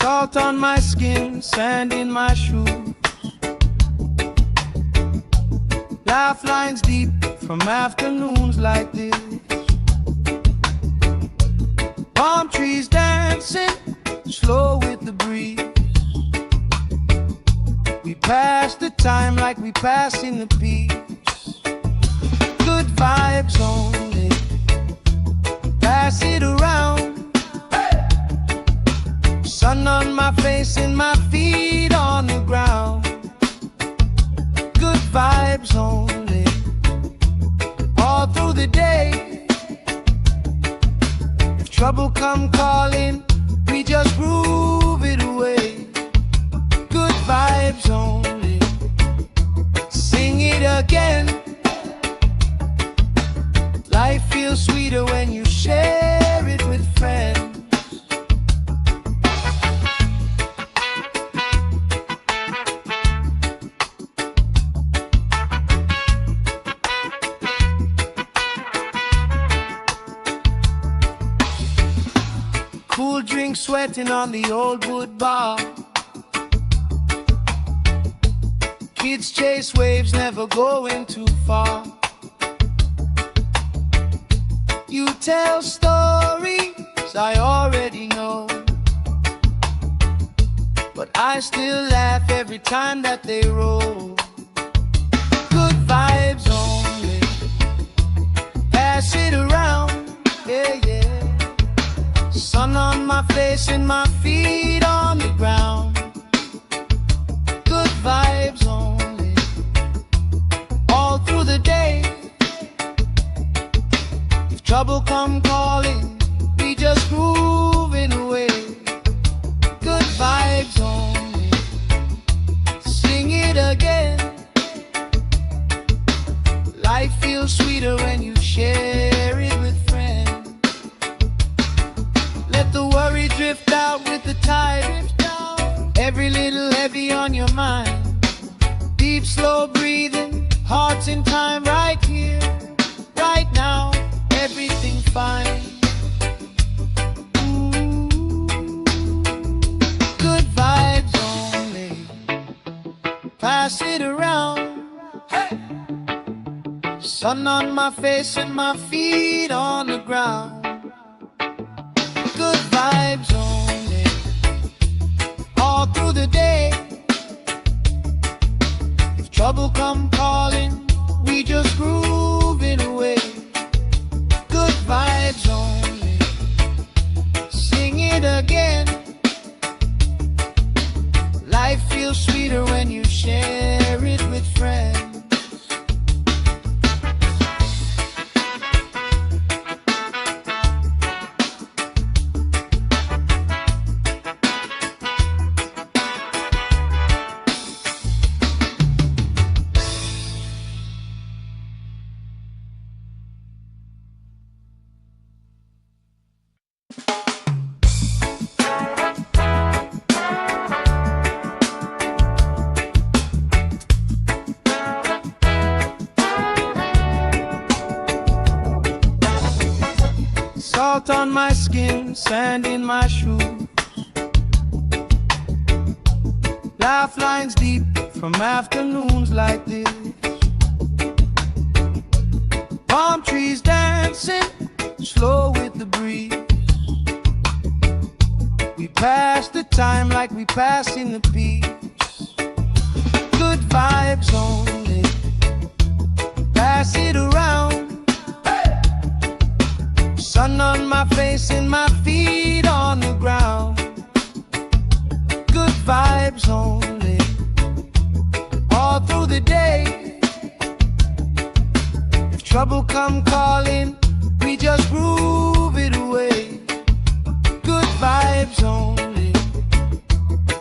Salt on my skin, sand in my shoes. Laugh lines deep from afternoons like this. Palm trees dancing slow with the breeze. We pass the time like we pass in the peace. Good vibes only, pass it around. Sun on my face and my feet on the ground. Good vibes only, all through the day. If trouble come calling, we just groove it away. Good vibes only, sing it again. Life feels sweeter when you share it with friends. Cool drink sweating on the old wood bar. Kids chase waves, never going too far. You tell stories I already know, but I still laugh every time that they roll. Good vibes only, pass it around, yeah, yeah. Sun on my face and my feet on the ground. Good vibes only, all through the day. If trouble come calling, we just grooving away. Good vibes only, sing it again. Life feels sweeter when you share it with friends. Let the worry drift out with the tide. Every little heavy on your mind. Deep, slow breathing, hearts in time, right here, right now. Everything fine. Ooh, good vibes only, pass it around. Hey! Sun on my face and my feet on the ground. Good vibes only, all through the day. If trouble come calling, we just groove it away. Good vibes only, sing it again. Life feels sweeter when you share it with friends. Salt on my skin, sand in my shoes. Laugh lines deep from afternoons like this. Palm trees dancing slow with the breeze. We pass the time like we pass in the peace. Good vibes only, pass it around. Sun on my face and my feet on the ground. Good vibes only, all through the day. If trouble come calling, we just groove it away. Good vibes only,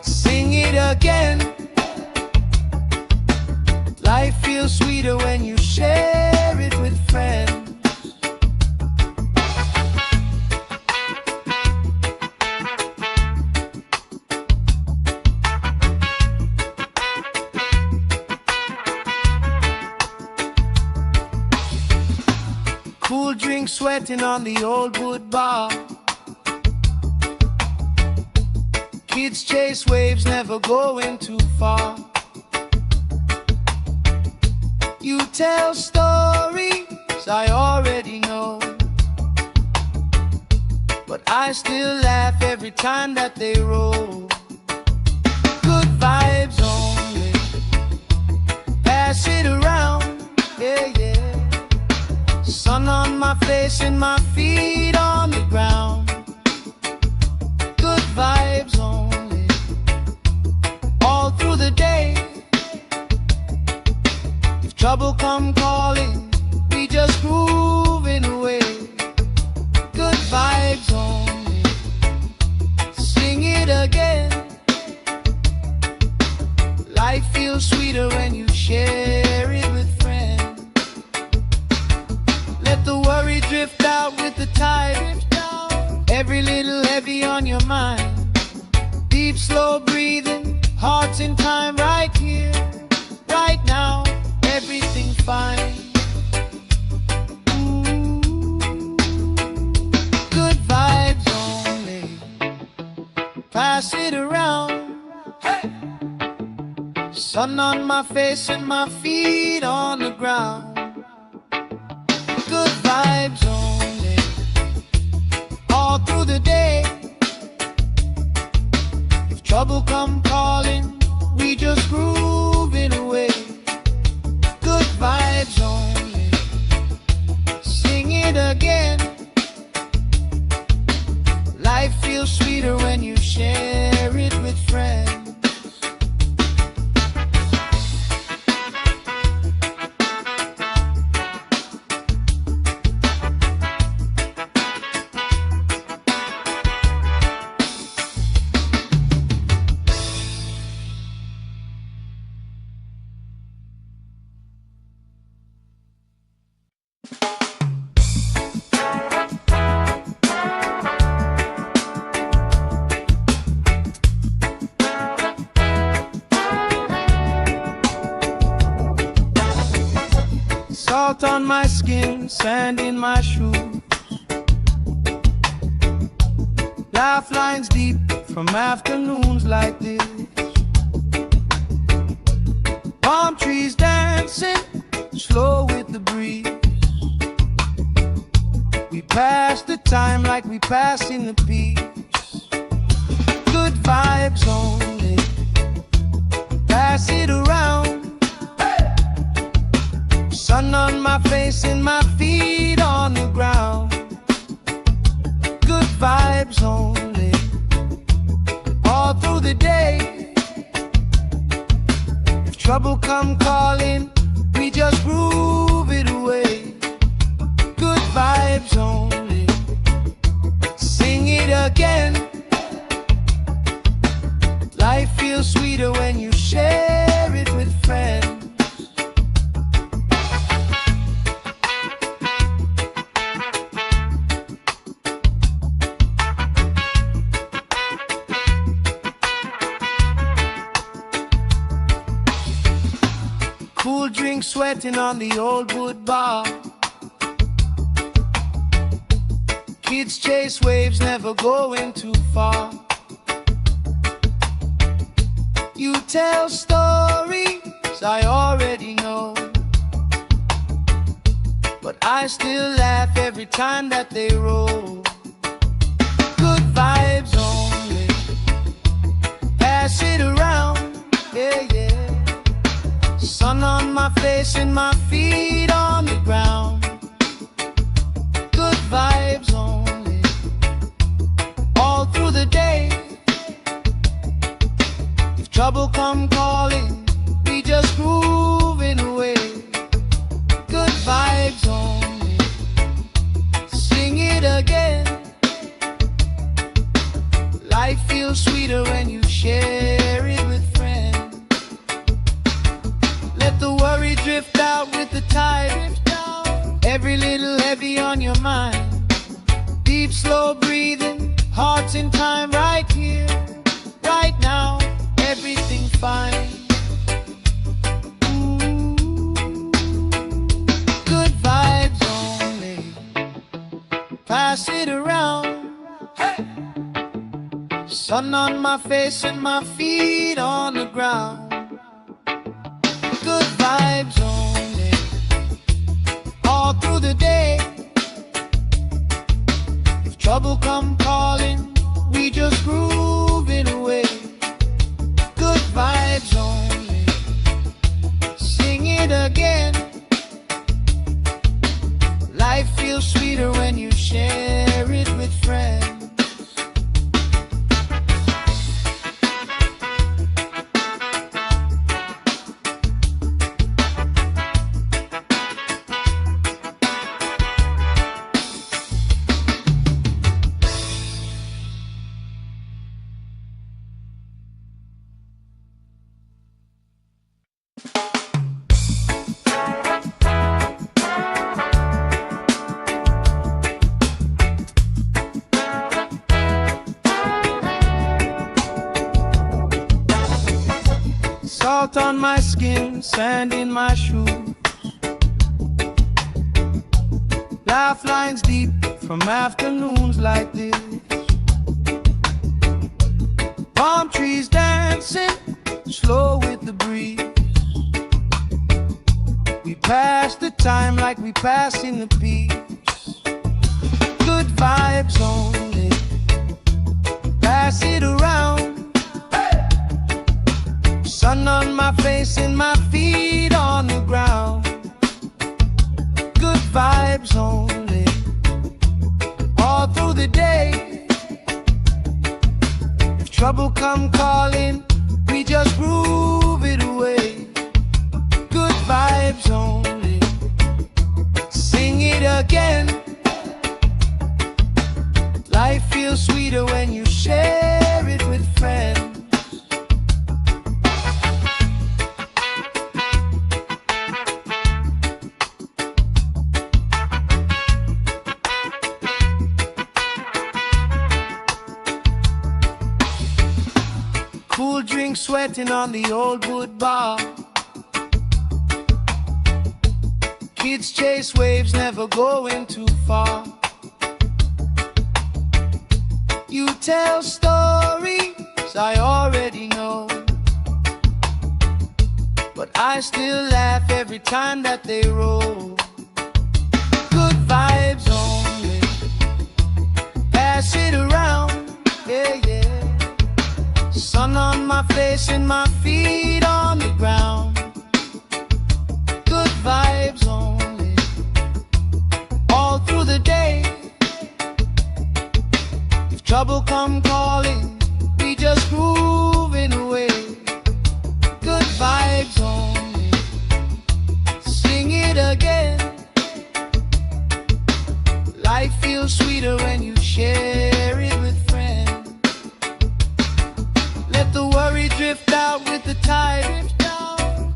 sing it again. Life feels sweeter when you share it with friends. Cool drink sweating on the old wood bar. Kids chase waves, never going too far. You tell stories I already know, but I still laugh every time that they roll. Good vibes only, pass it around, yeah, yeah. Sun on my face and my feet on the ground. Good vibes only, all through the day. If trouble come calling, we just grooving away. Good vibes only, sing it again. Life feels sweeter when you share it with friends. Let the worry drift out with the tide. Every little heavy on your mind. Deep, slow breathing, hearts in time, right here, right now. Everything fine. Good vibes only, pass it around. Hey! Sun on my face and my feet on the ground. Good vibes only, all through the day. If trouble come calling, we just grooving away. Good vibes only, sing it again. Life feels sweeter when you share it with friends. Salt on my skin, sand in my shoes. Laugh lines deep from afternoons like this. Palm trees dancing, slow with the breeze. We pass the time like we pass in the peace. Good vibes only, pass it around. Sun on my face and my feet on the ground. Good vibes only, all through the day. If trouble come calling, we just groove it away. Good vibes only, sing it again. Life feels sweeter when you share it with friends. Cool drink sweating on the old wood bar. Kids chase waves, never going too far. You tell stories I already know, but I still laugh every time that they roll. Good vibes only, pass it around, yeah, yeah. Sun on my face and my feet on the ground. Good vibes only, all through the day. If trouble come calling, we just grooving away. Good vibes only, sing it again. Life feels sweeter when you share it with friends. Let the worry drift out with the tide. Every little heavy on your mind. Deep, slow breathing, hearts in time, right here, right now. Everything fine. Good vibes only, pass it around. Hey! Sun on my face and my feet on the ground. Good vibes only, all through the day. If trouble come calling, we just groove it away. Good vibes only, sing it again. Life feels sweeter when you share it with friends. Salt on my skin, sand in my shoes. Laugh lines deep from afternoons like this. Palm trees dancing, slow with the breeze. We pass the time like we pass in the peace. Good vibes only, pass it around. Sun on my face and my feet on the ground. Good vibes only, all through the day. If trouble come calling, we just groove it away. Good vibes only, sing it again. Life feels sweeter when you share it with friends. Cool drink sweating on the old wood bar. Kids chase waves, never going too far. You tell stories I already know, but I still laugh every time that they roll. Good vibes only, pass it around, yeah, yeah. Sun on my face and my feet on the ground. Good vibes only, all through the day. If trouble come calling, we just groove it away. Good vibes only, sing it again. Life feels sweeter when you share it with friends. Let the worry drift out with the tide.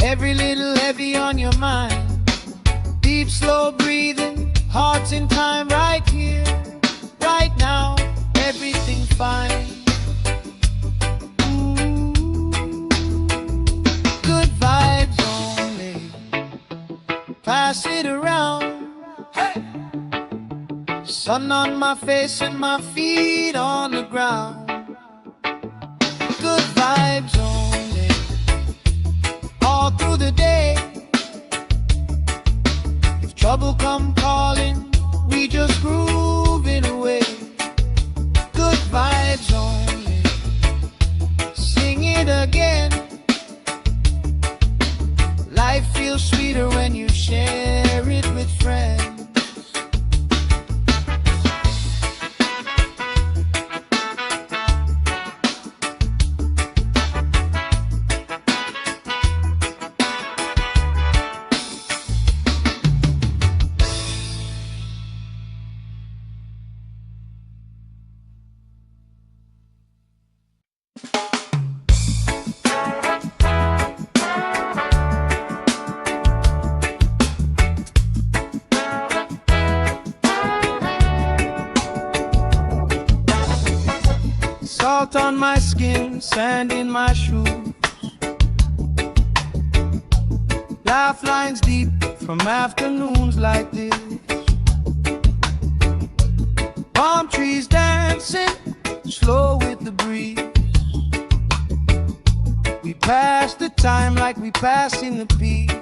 Every little heavy on your mind. Deep, slow breathing, hearts in time, right here, right now. Everything fine. Ooh. Good vibes only, pass it around. Hey. Sun on my face and my feet on the ground. Good vibes only, all through the day. If trouble come calling, we just groove it away. Good vibes only, sing it again. Life feels sweeter when you share it with friends. Salt on my skin, sand in my shoes. Laugh lines deep from afternoons like this. Palm trees dancing, slow with with the breeze. We pass the time like we passing the peace.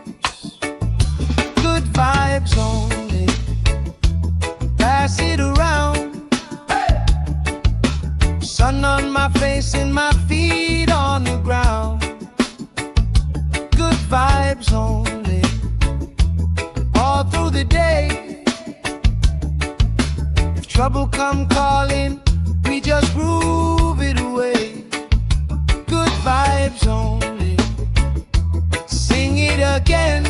Good vibes only, pass it around. Sun on my face and my feet on the ground. Good vibes only, all through the day. If trouble come calling, we just groove it away. Good vibes only, sing it again.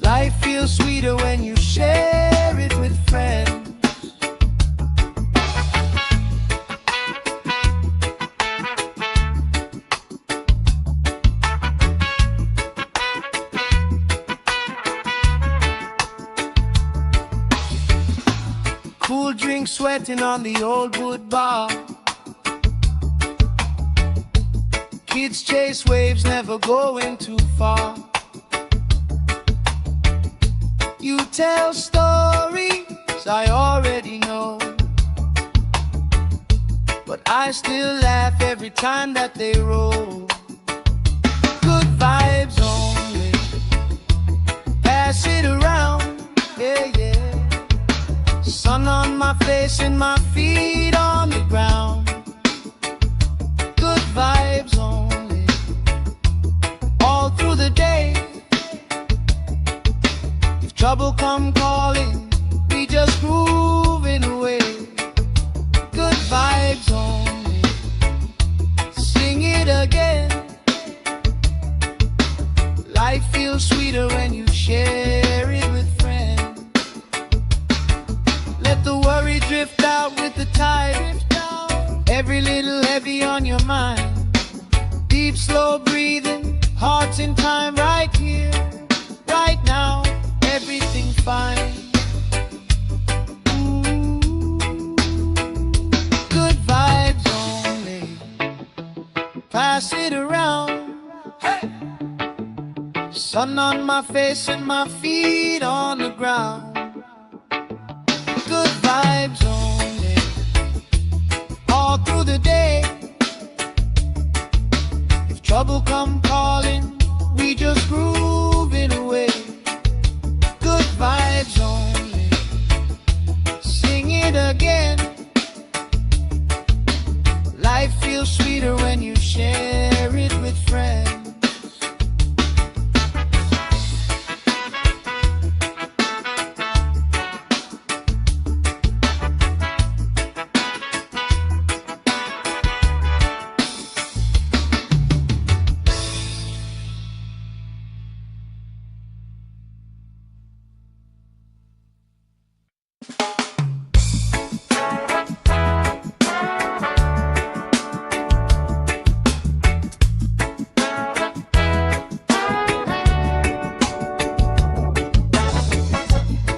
Life feels sweeter when you share it with friends. Cool drink sweating on the old wood bar. Kids chase waves, never going too far. You tell stories I already know, but I still laugh every time that they roll. Good vibes only, pass it around, yeah, yeah. Sun on my face and my feet on the ground. Good vibes only, all through the day. If trouble come calling, we just grooving away. Good vibes only, sing it again. Life feels sweeter when you share it with friends. Let the worry drift out with the tide. Every little heavy on your mind. Deep, slow breathing, hearts in time, right here, right now. Everything fine. Good vibes only, pass it around. Hey! Sun on my face and my feet on the ground. Good vibes only, all through the day. If trouble come calling, we just groove it away. Good vibes only, sing it again. Life feels sweeter when you share it with friends.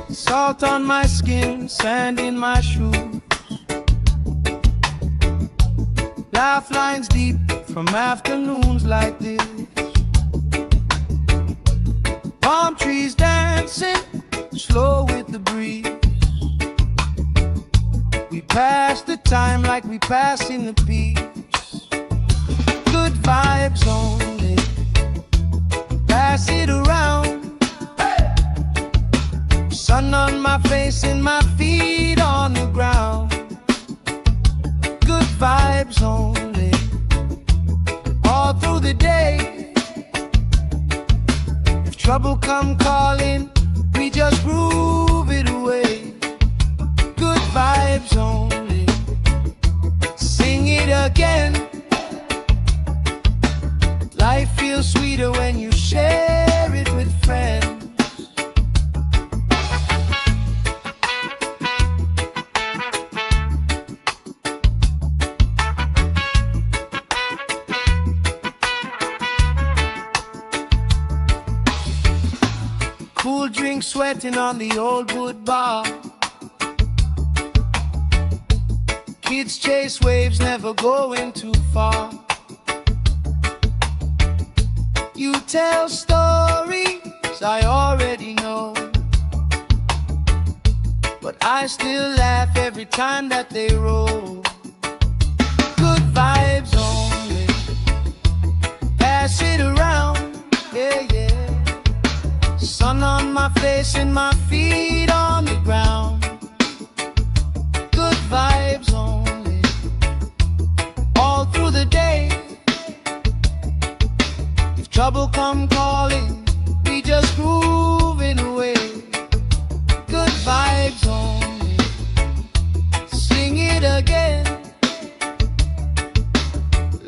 Salt on my skin, sand in my shoes. Laugh lines deep from afternoons like this. Palm trees dancing slow with the breeze. We pass the time like we passing the peace. Good vibes only, pass it around. Sun on my face and my feet on the ground. Good vibes only, all through the day. If trouble come calling, we just groove it away. Good vibes only, sing it again. Life feels sweeter when you share it with friends. Cool drink sweating on the old wood bar. Kids chase waves, never going too far. You tell stories I already know, but I still laugh every time that they roll. pass it around, yeah, yeah. Sun on my face and my feet on the ground. Good vibes only, all through the day. If trouble come calling, we just grooving away. Good vibes only, sing it again.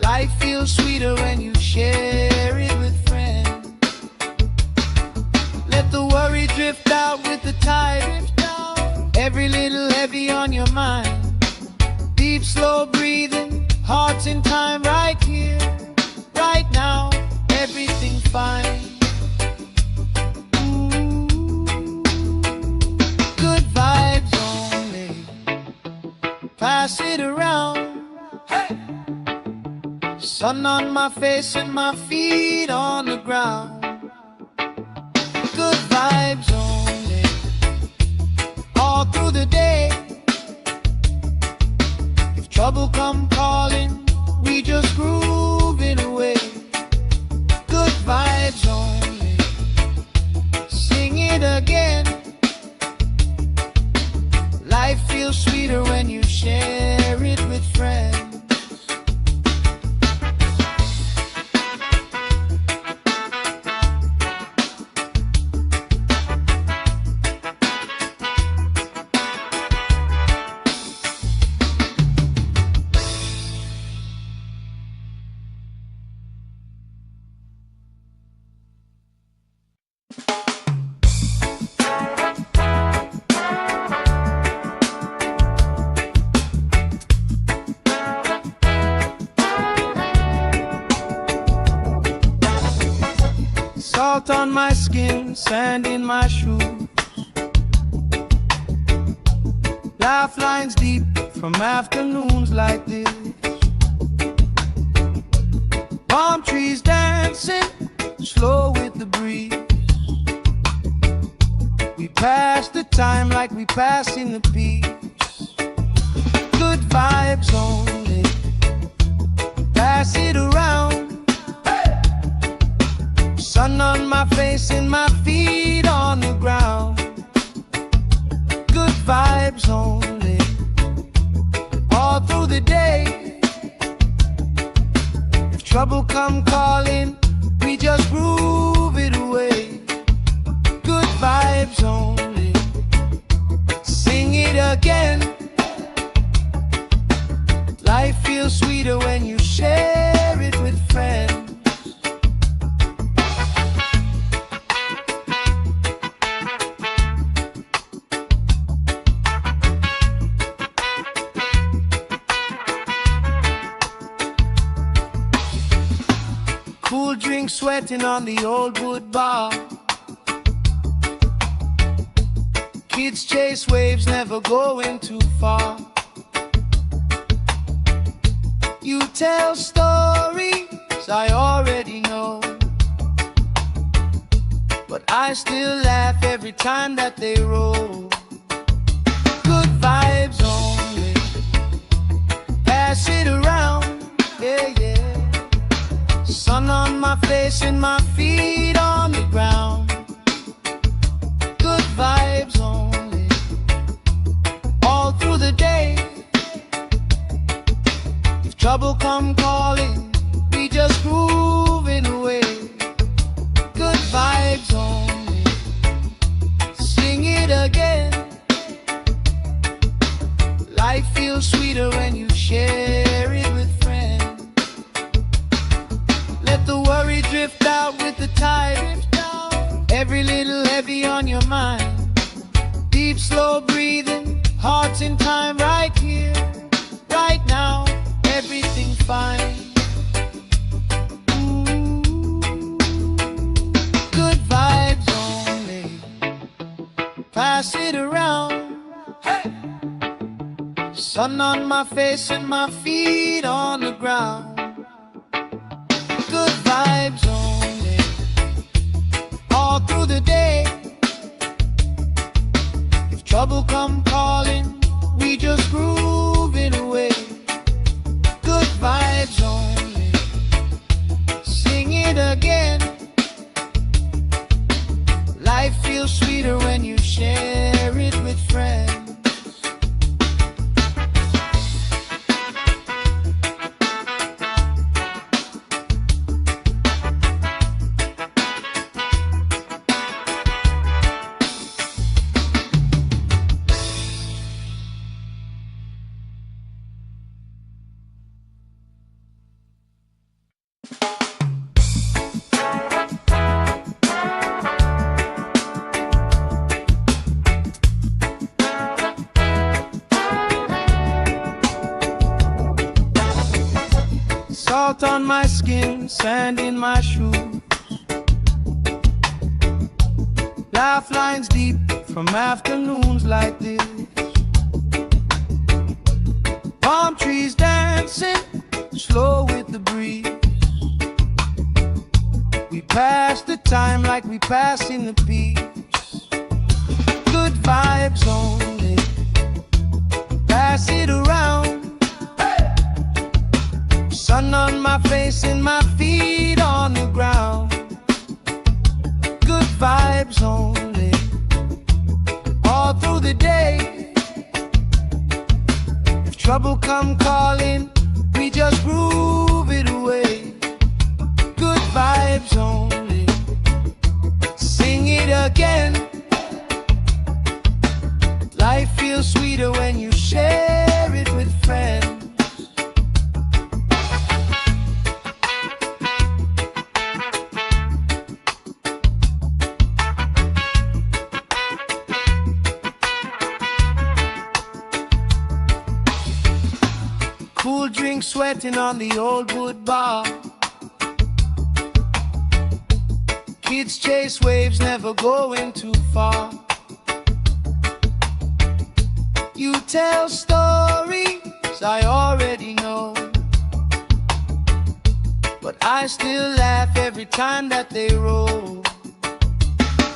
Life feels sweeter when you share it with friends. Let the worry drift out with the tide. Every little heavy on your mind. Deep, slow breathing, hearts in time, right here, right now, everything fine. Good vibes only, pass it around. Hey! Sun on my face and my feet on the ground. Good vibes only, all through the day. If trouble come calling, we just grooving away. Good vibes only, sing it again. Life feels sweeter when you share it with friends. Salt on my skin, sand in my shoes. Laugh lines deep from afternoons like this. Palm trees dancing, slow with the breeze. We pass the time like we passing the peace. Good vibes only, pass it around. Sun on my face and my feet on the ground. Good vibes only, all through the day. If trouble come calling, we just groove it away. Good vibes only, sing it again. Life feels sweeter when you share it with friends. Cool drink sweating on the old wood bar. Kids chase waves, never going too far. You tell stories I already know, but I still laugh every time that they roll. Good vibes only, pass it around, yeah, yeah. Sun on my face and my feet on the ground. Good vibes only, all through the day. If trouble come calling, we just grooving away. Good vibes only, sing it again. Life feels sweeter when you share it with friends. Let the worry drift out with the tide. Every little heavy on your mind. Deep, slow breathing, hearts in time, right here, right now, everything fine. Good vibes only, pass it around. Hey! Sun on my face and my feet on the ground. Good vibes only, all through the day. If trouble come calling, we just grooving away. Good vibes only, sing it Salt on my skin, sand in my shoes. Laugh lines deep from afternoons like this. Palm trees dancing slow with the breeze. We pass the time like we pass in the peace. Good vibes only, pass it around. Sun on my face and my feet on the ground. Good vibes only, all through the day. If trouble come calling, we just groove it away. Good vibes only, sing it again. Life feels sweeter when you share it with friends. Cool drink sweating on the old wood bar. Kids chase waves, never going too far. You tell stories I already know, but I still laugh every time that they roll.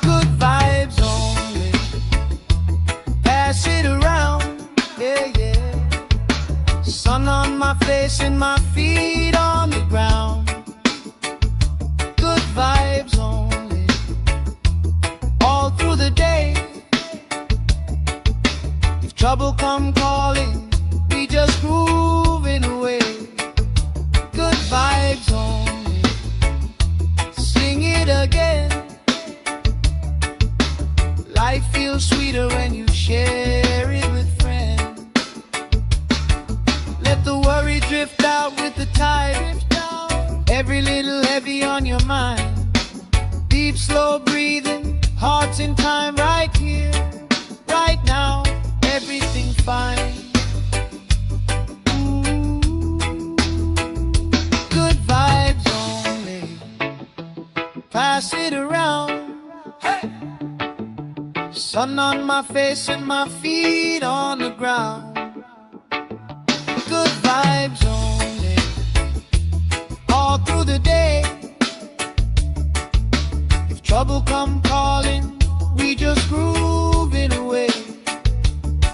Good vibes only, pass it around, yeah, yeah. Sun on my face and my feet on the ground. Good vibes only, all through the day. If trouble come calling, we just grooving away. Good vibes only, sing it again. Life feels sweeter when you share it with friends. Let the worry drift out with the tide. Every little heavy on your mind. Deep, slow breathing, hearts in time, right here, right now. Everything fine. Ooh. Good vibes only, pass it around. Hey. Sun on my face and my feet on the ground. Good vibes only, all through the day. If trouble come calling, we just groove it away.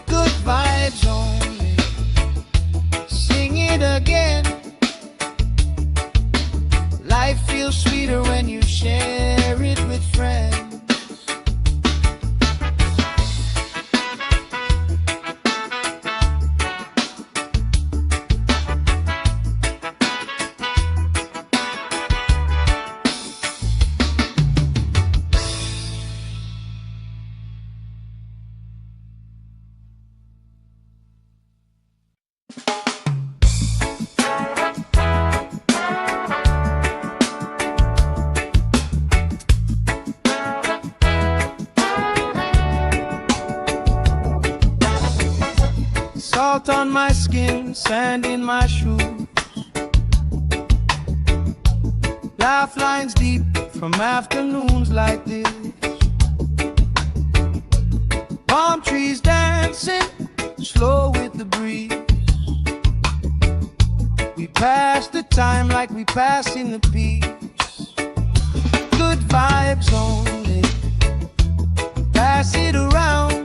Good vibes only, sing it again. Life feels sweeter when you share it with friends. Salt on my skin, sand in my shoes. Laugh lines deep from afternoons like this. Palm trees dancing slow with the breeze. We pass the time like we pass in the peace. Good vibes only, pass it around.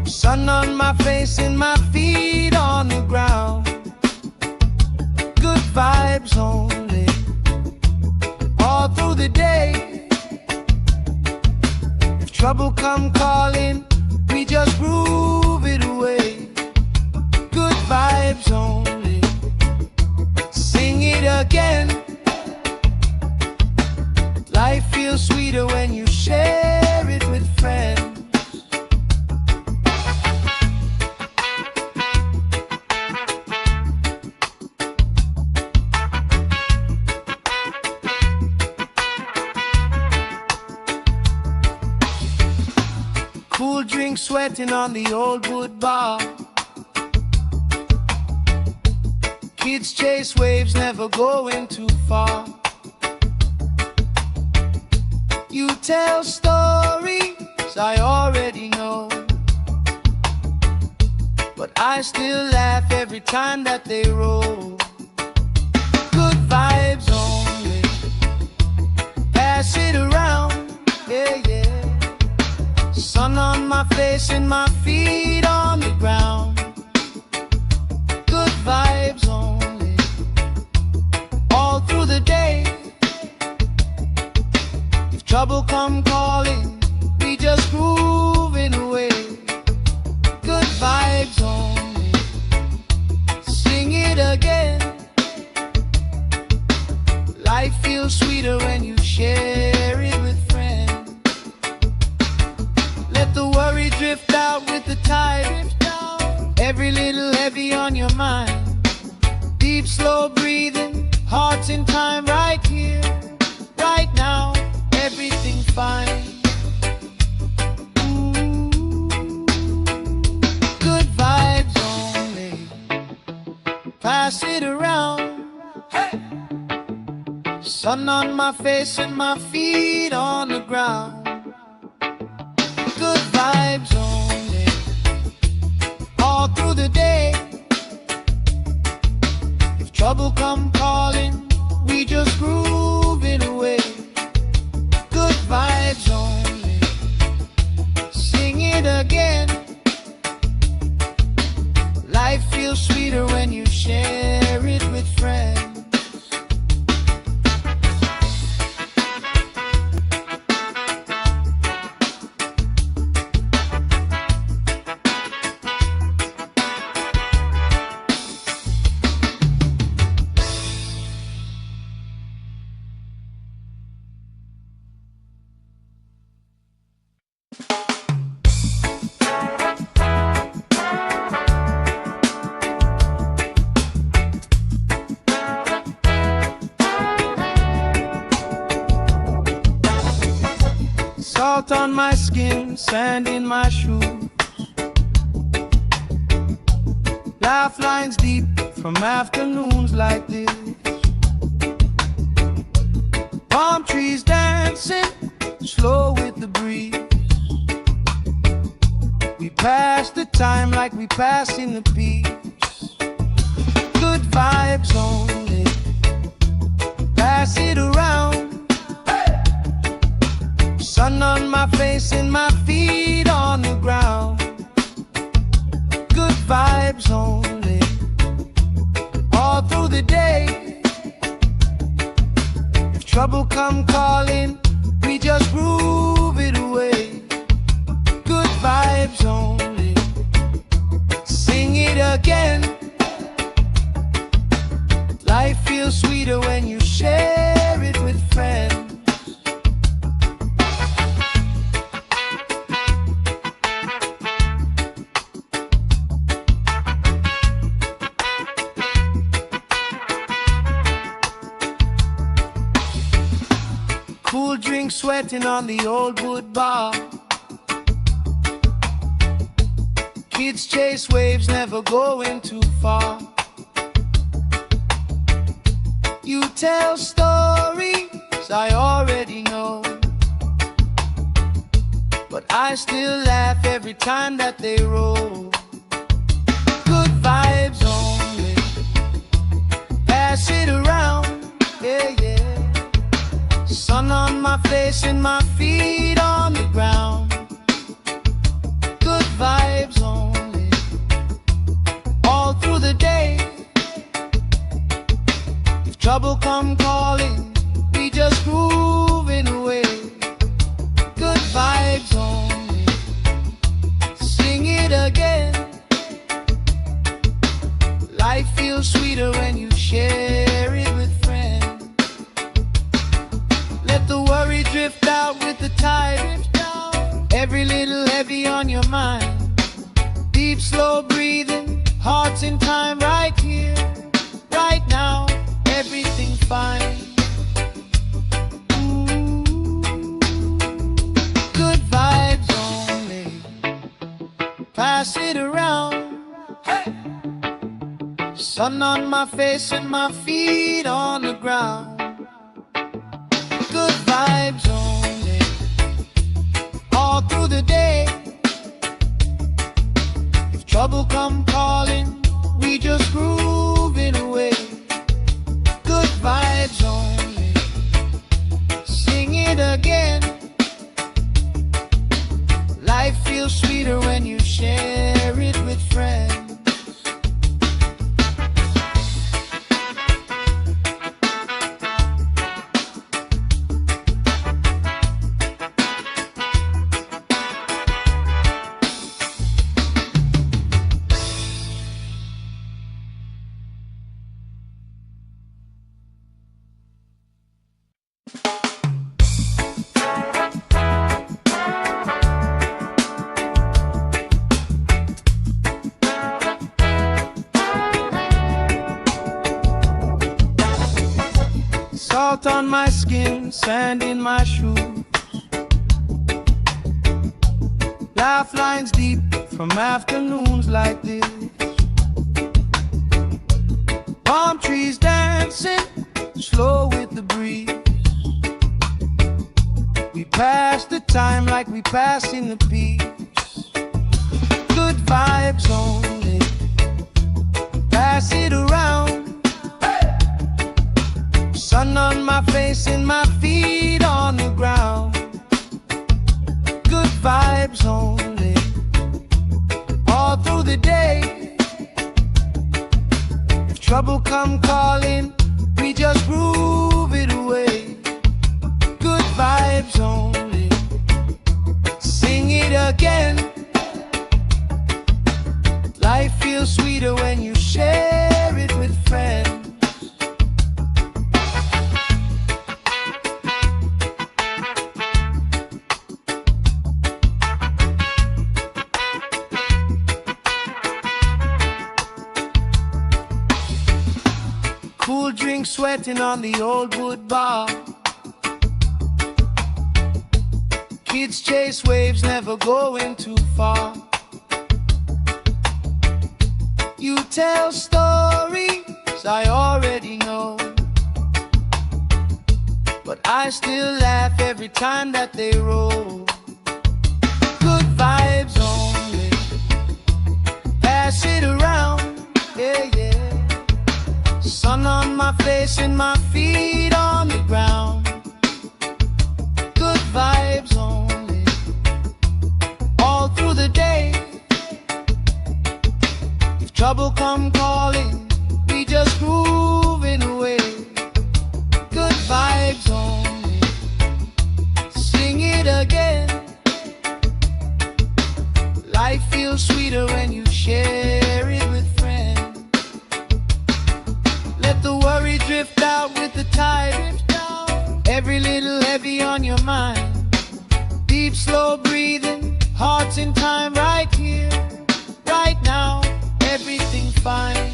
Sun on my face and my feet on the ground. Good vibes only, all through the day. If trouble come calling, we just groove it away. Good vibes only, sing it again. Life feels sweeter when you share it with friends. Cool drink sweating on the old wood bar. Kids chase waves, never going too far. You tell stories I already know, but I still laugh every time that they roll. Good vibes only, pass it around, yeah, yeah. Sun on my face and my feet on the ground. Good vibes only, all through the day. If trouble come calling, we just grooving away. Good vibes only, sing it again. Life feels sweeter when you share it with friends. Let the worry drift out with the tide. Every little heavy on your mind. Deep, slow breathing, hearts in time, right here, right now. Everything fine. Good vibes only, pass it around. Hey! Sun on my face and my feet on the ground. Good vibes only, all through the day. If trouble come calling, we just grooving away. Good vibes only, sing it again. Life feels sweeter when you share it with friends. Salt on my skin, sand in my shoes. Laugh lines deep from afternoons like this. Palm trees dancing, slow with the breeze. We pass the time like we pass in the peace. Good vibes only, pass it around. Sun on my face and my feet on the ground. Good vibes only, all through the day. If trouble come calling, we just groove it away. Good vibes only, sing it again. Life feels sweeter when you share it with friends. Cool drink sweating on the old wood bar. Kids chase waves, never going too far. You tell stories I already know, but I still laugh every time that they roll. Good vibes only, pass it around, yeah, yeah. Sun on my face and my feet on the ground. Good vibes only, all through the day. If trouble come calling, we just grooving away. Good vibes only, sing it again. Life feels sweeter when you share it with friends. Let the worry drift out with the tide. Every little heavy on your mind. Deep, slow breathing, hearts in time, right here, right now. Everything fine. Good vibes only, pass it around. Hey! Sun on my face and my feet on the ground. Good vibes only, all through the day. If trouble come calling, we just grooving away. Good vibes only, sing it again. Life feels sweeter when you share it with friends. Salt on my skin, sand in my shoes. Laugh lines deep from afternoons like this. Palm trees dancing, slow with the breeze. We pass the time like we passing the peace. Good vibes only, pass it around. Sun on my face and my feet on the ground. Good vibes only, all through the day. If trouble come calling, we just groove it away. Good vibes only, sing it again. Life feels sweeter when you share it with friends. Cool drink sweating on the old wood bar. Kids chase waves, never going too far. You tell stories I already know, but I still laugh every time that they roll. Good vibes only, pass it around, yeah, yeah. Sun on my face and my feet on the ground. Good vibes only, all through the day. If trouble come calling, we just grooving away. Good vibes only, sing it again. Life feels sweeter when you share it with friends. Let the worry drift out with the tide. Every little heavy on your mind. Deep, slow breathing, hearts in time, right here, right now. Everything fine.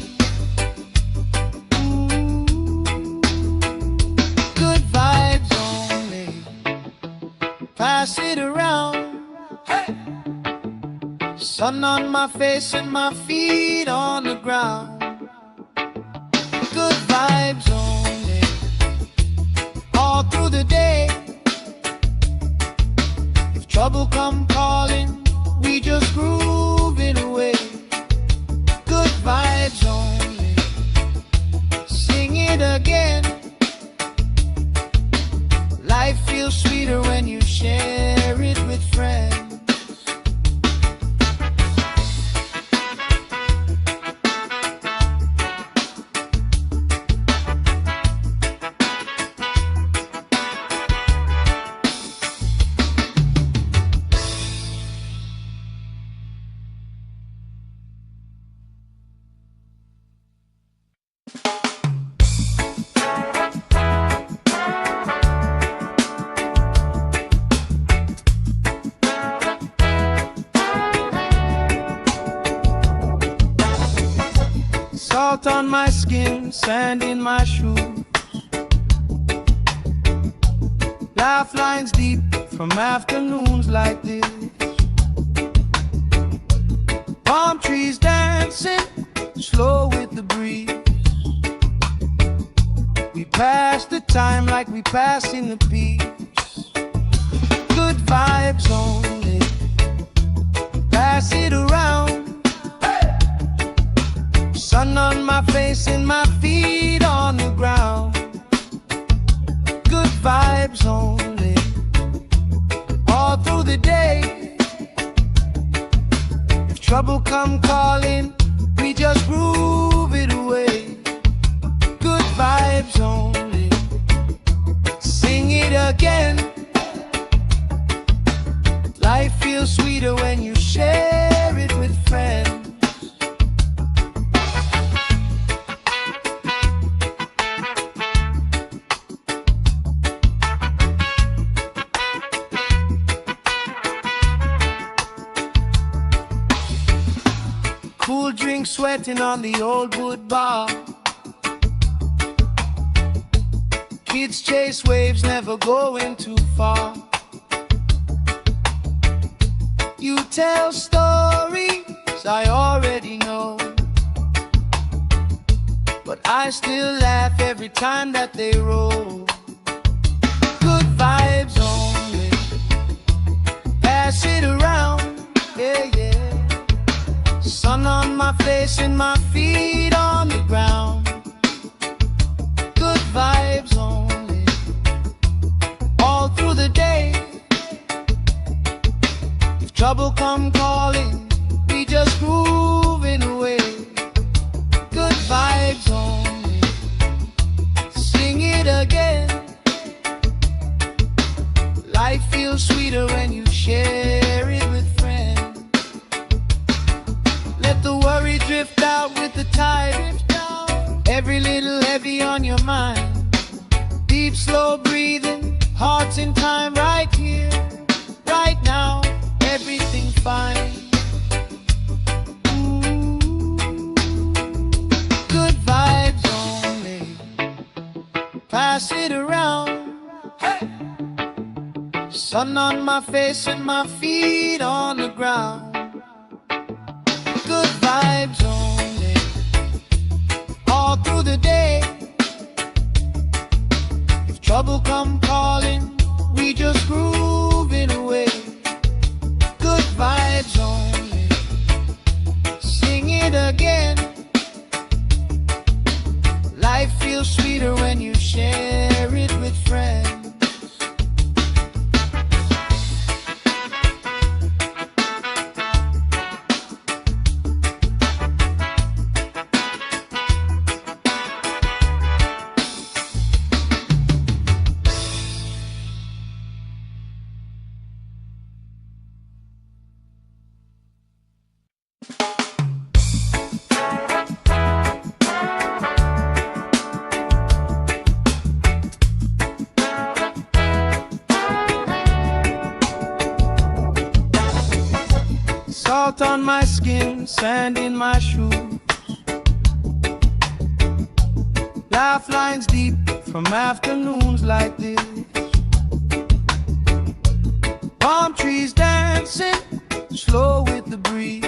Ooh. Good vibes only, pass it around. Hey. Sun on my face and my feet on the ground. Good vibes only, all through the day. If trouble come calling, we just groove it away. Good vibes only, sing it again. Life feels sweeter when you share it with friends. Salt on my skin, sand in my shoes. Laugh lines deep from afternoons like this. Palm trees dancing, slow with the breeze. We pass the time like we passing the peace. Good vibes only, pass it around. Sun on my face and my feet on the ground. Good vibes only, all through the day. If trouble come calling, we just groove it away. Good vibes only, sing it again. Life feels sweeter when you share it with friends. Cool drink sweating on the old wood bar. Kids chase waves, never going too far. You tell stories I already know, but I still laugh every time that they roll. Good vibes only, pass it around, yeah, yeah. Sun on my face and my feet on the ground. Good vibes only, all through the day. If trouble come calling, we just grooving away. Good vibes only, sing it again. Life feels sweeter when you share it with friends. Let the worry drift out with the tide. Every little heavy on your mind. Deep, slow breathing, hearts in time, right here, right now. Everything fine. Good vibes only, pass it around. Hey! Sun on my face and my feet on the ground. Good vibes only, all through the day. If trouble come calling, we just grooving away. Good vibes only, sing it again. Life feels sweeter when you share it with friends. Salt on my skin, sand in my shoes. Laugh lines deep from afternoons like this. Palm trees dancing, slow with the breeze.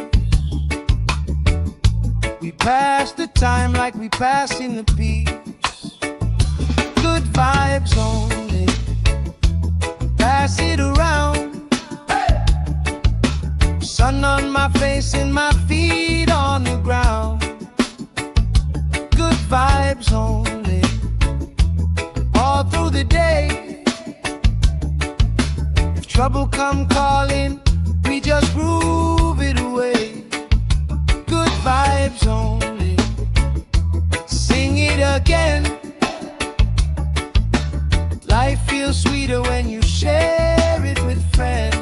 We pass the time like we passing the peace. Good vibes only, pass it around. Sun on my face and my feet on the ground. Good vibes only, all through the day. If trouble come calling, we just groove it away. Good vibes only, sing it again. Life feels sweeter when you share it with friends.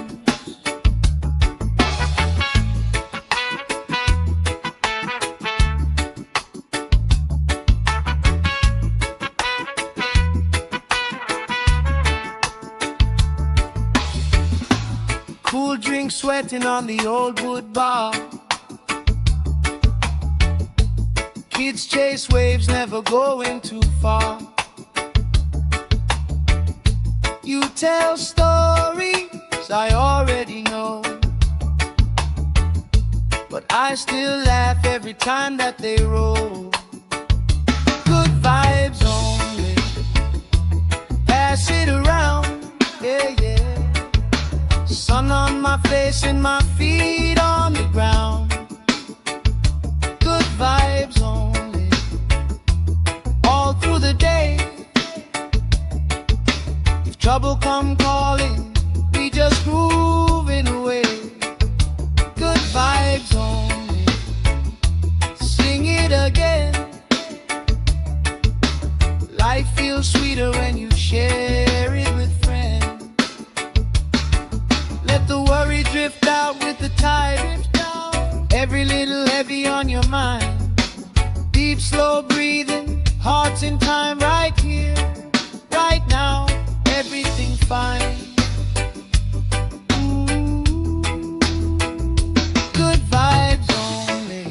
Cool drink sweating on the old wood bar. Kids chase waves, never going too far. You tell stories I already know, but I still laugh every time that they roll. pass it around, yeah, yeah. Sun on my face and my feet on the ground. Good vibes only, all through the day. If trouble come calling, we just grooving away. Good vibes only, sing it again. Life feels sweeter when you share it with friends. Let the worry drift out with the tide. Every little heavy on your mind. Deep, slow breathing, hearts in time, right here, right now. Everything fine. Good vibes only,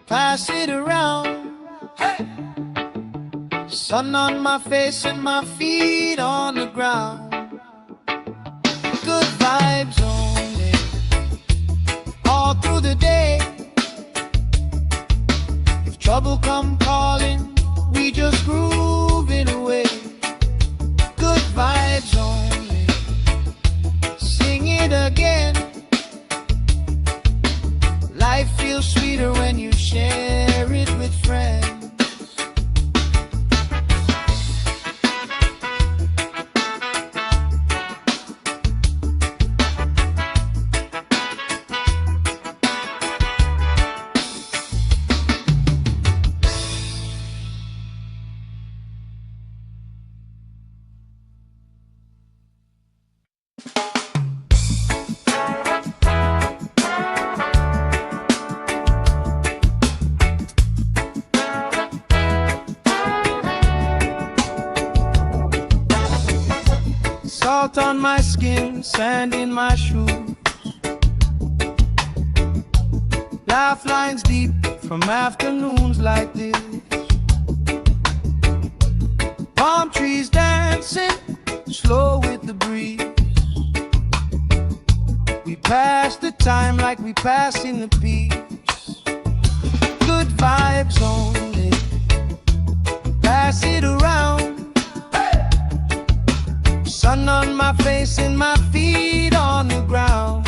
pass it around. Hey! Sun on my face and my feet on the ground. Good vibes only, all through the day. If trouble come calling, we just grooving away. Good vibes only, sing it again. Life feels sweeter when you share it with friends. Salt on my skin, sand in my shoes. Laugh lines deep from afternoons like this. Palm trees dancing, slow with the breeze. We pass the time like we pass in the peace. Good vibes only, pass it around. Sun on my face and my feet on the ground.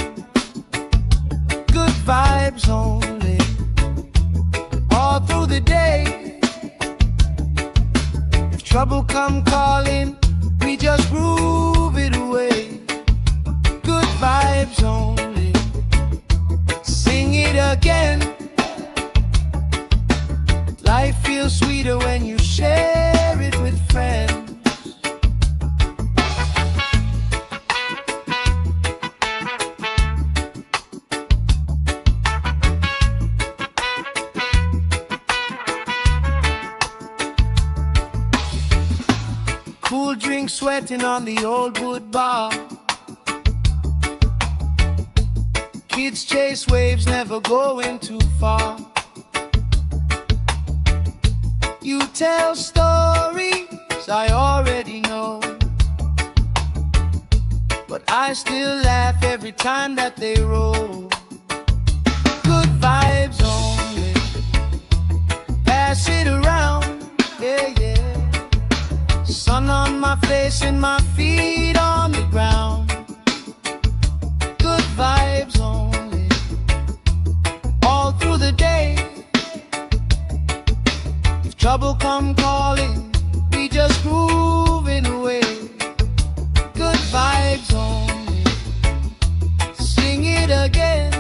Good vibes only, all through the day. If trouble come calling, we just groove it away. Good vibes only, sing it again. Life feels sweeter when you share it with friends. Cool drink sweating on the old wood bar. Kids chase waves, never going too far. You tell stories I already know, but I still laugh every time that they roll. Good vibes only, pass it around, yeah, yeah. Sun on my face and my feet on the ground. Good vibes only, all through the day. If trouble come calling, we just grooving away. Good vibes only, sing it again.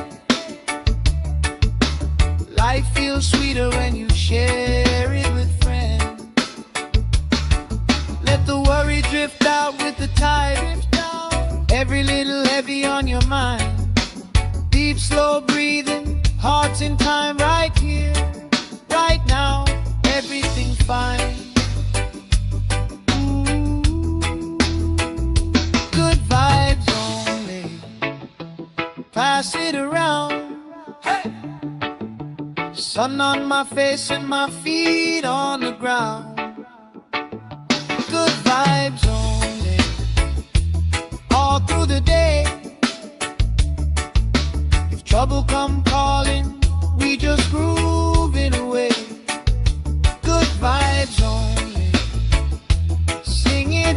Life feels sweeter when you share it with friends. Let the worry drift out with the tide. Every little heavy on your mind. Deep, slow breathing, hearts in time, right here, right now. Everything fine. Good vibes only, pass it around. Hey! Sun on my face and my feet on the ground. Good vibes only, all through the day. If trouble come calling, we just grooving away. Good vibes only, sing it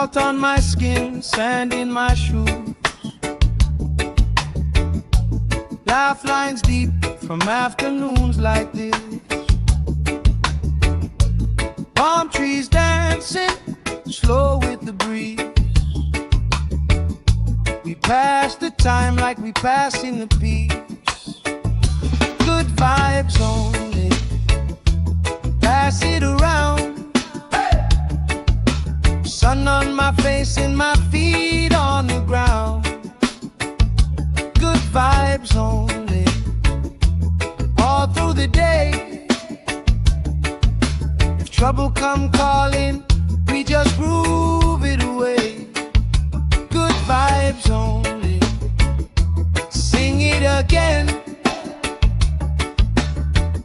Salt on my skin, sand in my shoes. Laugh lines deep from afternoons like this. Palm trees dancing slow with the breeze. We pass the time like we pass in the peace. Good vibes only, pass it around. Sun on my face and my feet on the ground. Good vibes only, all through the day. If trouble come calling, we just groove it away. Good vibes only, sing it again.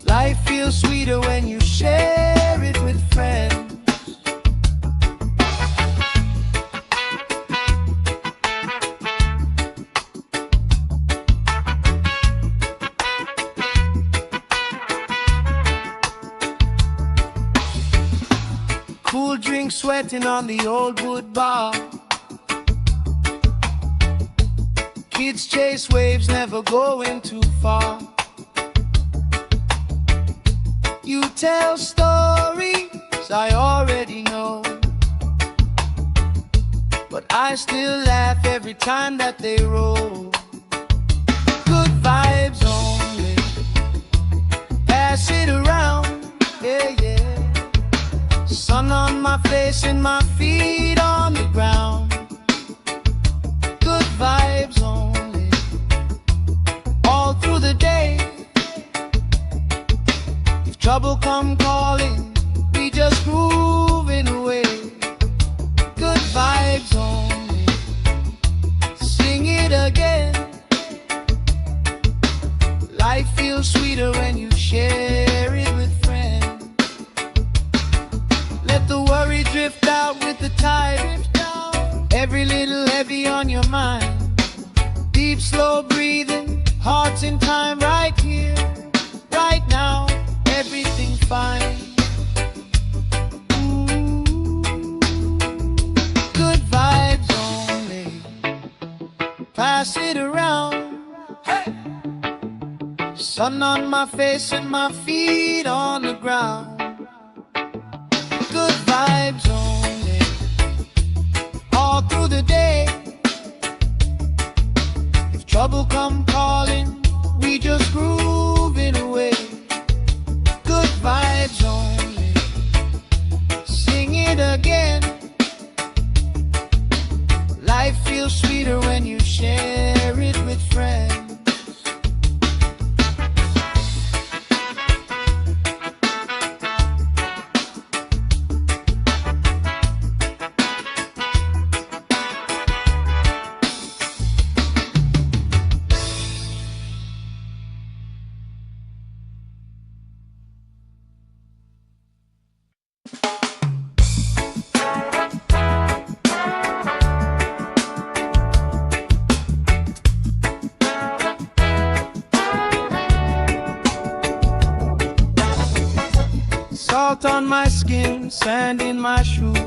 Life feels sweeter when you share it with friends. Cool drink sweating on the old wood bar. Kids chase waves, never going too far. You tell stories I already know, but I still laugh every time that they roll. Good vibes only, pass it around, yeah, yeah. Sun on my face and my feet on the ground. Good vibes only, all through the day. If trouble come calling, we just moving away. Good vibes only, sing it again. Life feels sweeter when you share it with friends. Let the worry drift out with the tide. Every little heavy on your mind. Deep, slow breathing, hearts in time, right here, right now. Everything's fine. Ooh. Good vibes only, pass it around. Hey. Sun on my face and my feet on the ground. Good vibes only, all through the day. If trouble come calling, we just groove it away. Good vibes only, sing it again. Life feels sweeter when you share it with friends. Salt on my skin, sand in my shoes.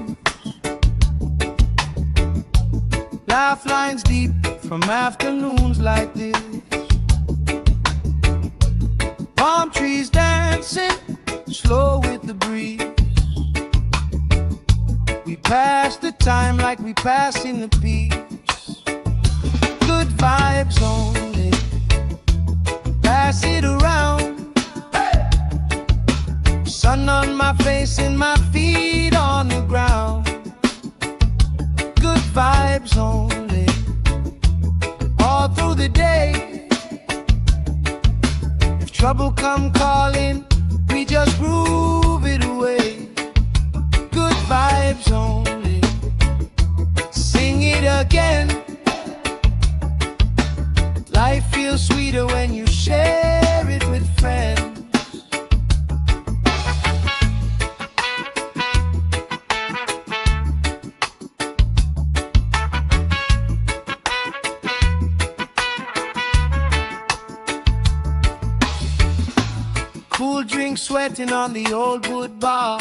Laugh lines deep from afternoons like this. Palm trees dancing slow with the breeze. We pass the time like we pass in the peace. Good vibes only, pass it around. Sun on my face and my feet on the ground. Good vibes only, all through the day. If trouble come calling, we just groove it away. Good vibes only, sing it again. Life feels sweeter when you share it with friends. Cool drink sweating on the old wood bar.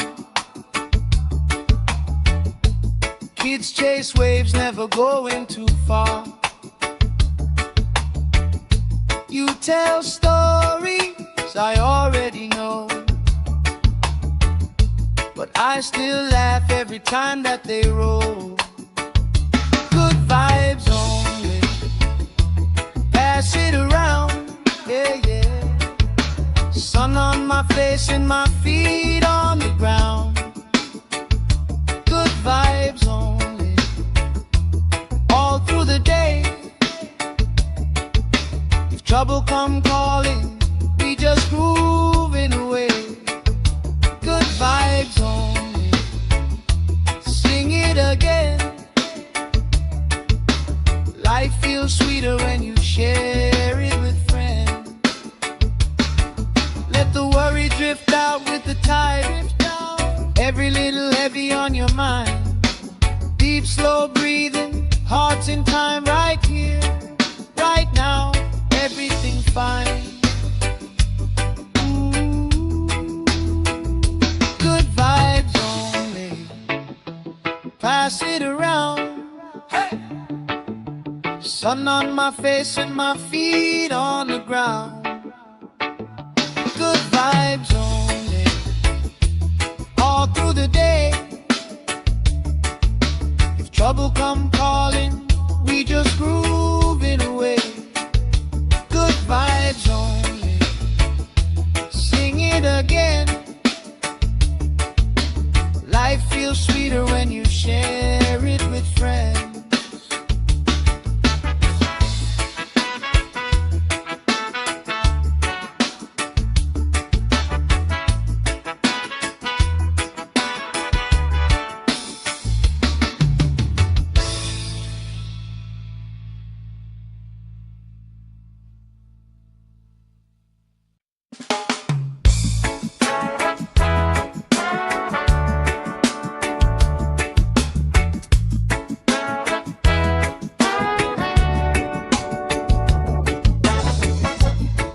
Kids chase waves, never going too far. You tell stories I already know, but I still laugh every time that they roll. Good vibes only, pass it around, yeah, yeah. Sun on my face and my feet on the ground. Good vibes only, all through the day. If trouble come calling, we just grooving away. Good vibes only, sing it again. Life feels sweeter when you share it with friends. Let the worry drift out with the tide. Every little heavy on your mind. Deep, slow breathing, hearts in time, right here, right now, everything fine. Good vibes only, pass it around. Hey! Sun on my face and my feet on the ground. Good vibes only, all through the day. If trouble come calling, we just grooving away. Good vibes only, sing it again. Life feels sweeter when you share it with friends.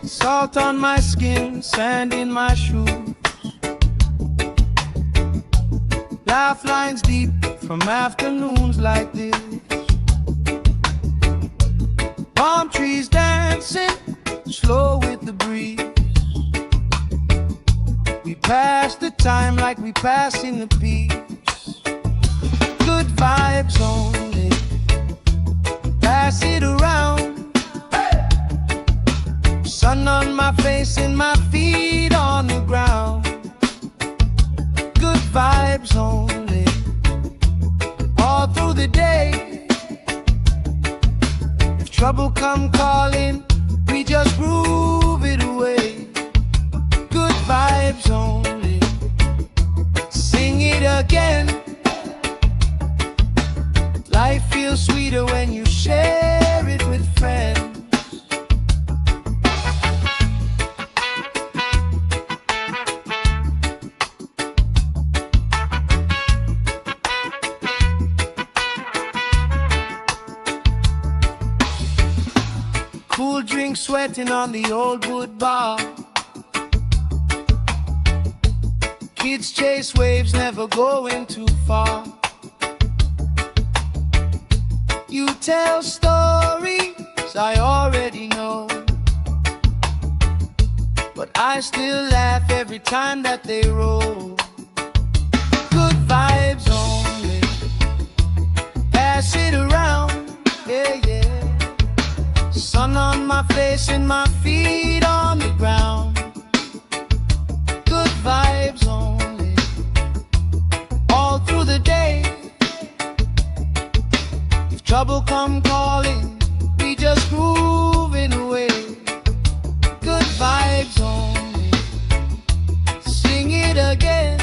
Salt on my skin, sand in my shoes. Laugh lines deep from afternoons like this. Palm trees dancing, slow with the breeze. We pass the time like we passing the peace. Good vibes only, pass it around. Sun on my face and my feet on the ground. Good vibes only, all through the day. If trouble come calling, we just groove it away. Good vibes only, sing it again. Life feels sweeter when you share it with friends. Cool drink sweating on the old wood bar. Kids chase waves, never going too far. You tell stories I already know, but I still laugh every time that they roll. Good vibes only, pass it around, yeah, yeah. Sun on my face and my feet on the ground. Good vibes only, all through the day. If trouble come calling, we just grooving away. Good vibes only, sing it again.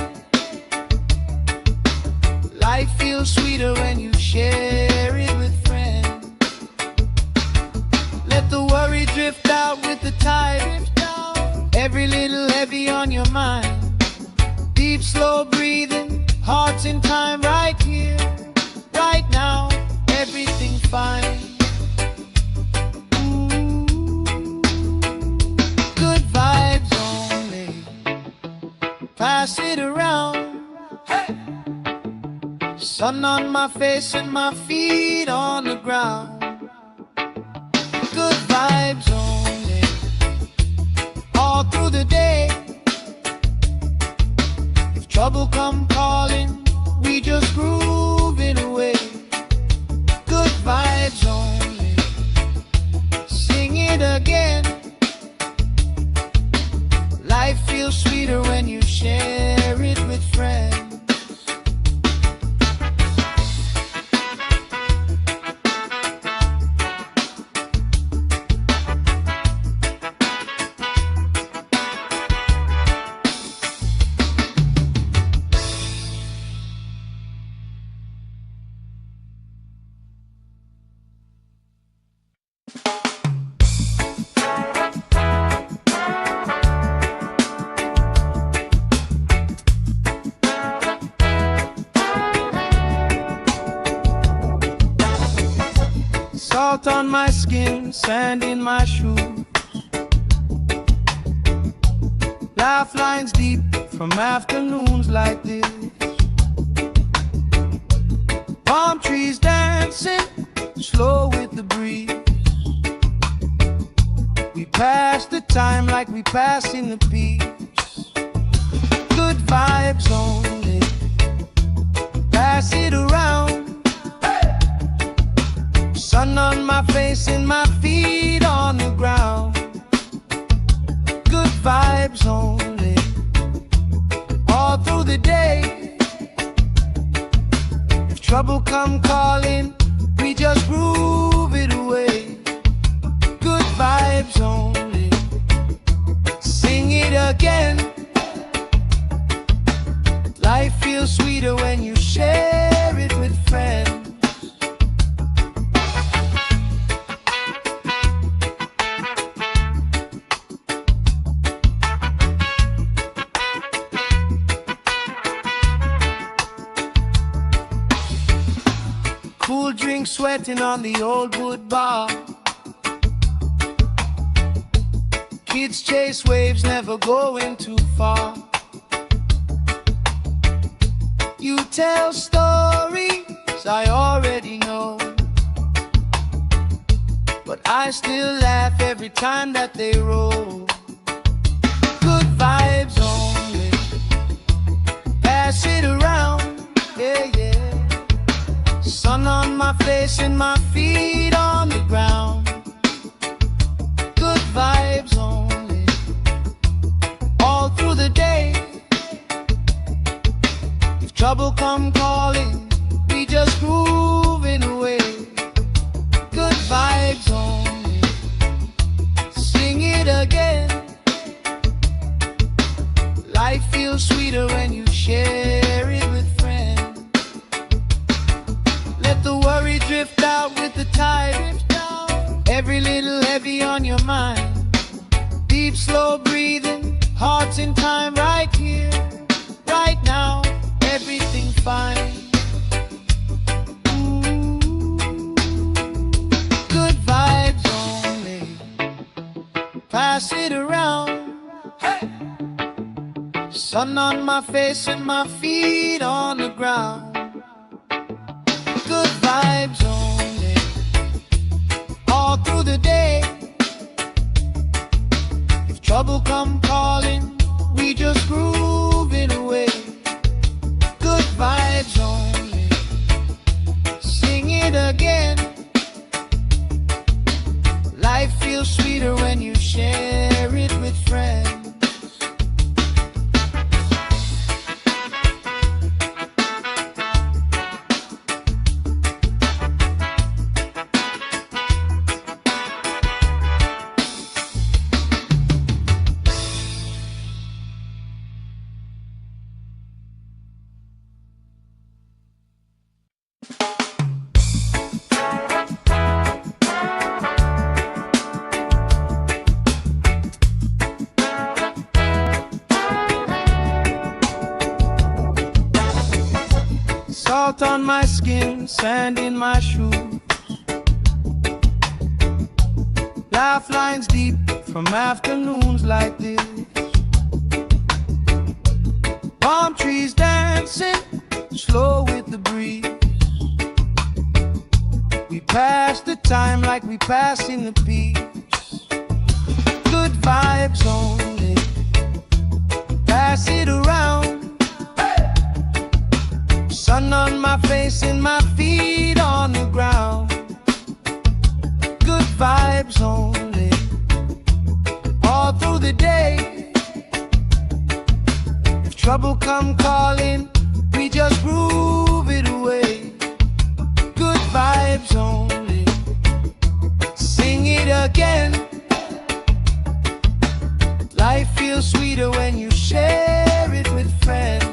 Life feels sweeter when you share it with friends. Let the worry drift out with the tide. Every little heavy on your mind. Deep, slow breathing, hearts in time, right here, right now, everything fine. Good vibes only, pass it around. Hey! Sun on my face and my feet on the ground. Good vibes only, all through the day. If trouble come calling, we just grooving away. Good vibes only, sing it again. Life feels sweeter when you share it with friends. Salt on my skin, sand in my shoes. Laugh lines deep from afternoons like this. Palm trees dancing, slow with the breeze. We pass the time like we pass in the peace. Good vibes only, pass it around. Sun on my face and my feet on the ground. Good vibes only, all through the day. If trouble come calling, we just groove it away. Good vibes only, sing it again. Life feels sweeter when you share it with friends. Cool drink sweating on the old wood bar. Kids chase waves, never going too far. You tell stories I already know, but I still laugh every time that they roll. Good vibes only, pass it around, yeah, yeah. Sun on my face and my feet on the ground. Good vibes only, all through the day. If trouble come calling, we just grooving away. Good vibes only, sing it again. Life feels sweeter when you share it with friends. Let the worry drift out with the tide. Every little heavy on your mind. Deep, slow breathing, hearts in time, right here, right now. Everything fine. Ooh. Good vibes only, pass it around. Hey. Sun on my face and my feet on the ground. Good vibes only, all through the day. If trouble come calling, we just groove it away. Good vibes only, sing it again. Life feels sweeter when you share it with friends. Salt on my skin, sand in my shoes. Laugh lines deep from afternoons like this. Palm trees dancing, slow with the breeze. We pass the time like we passing the peace. Good vibes only, pass it around. Sun on my face and my feet on the ground. Good vibes only, all through the day. If trouble come calling, we just groove it away. Good vibes only, sing it again. Life feels sweeter when you share it with friends.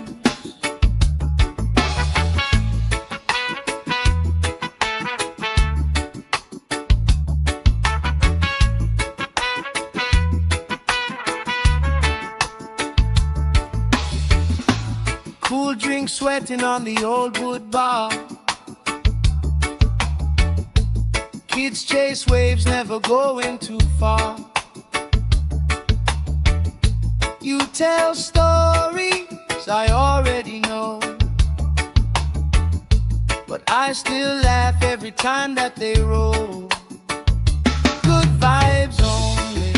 Cool drink sweating on the old wood bar. Kids chase waves, never going too far. You tell stories I already know, but I still laugh every time that they roll. Good vibes only,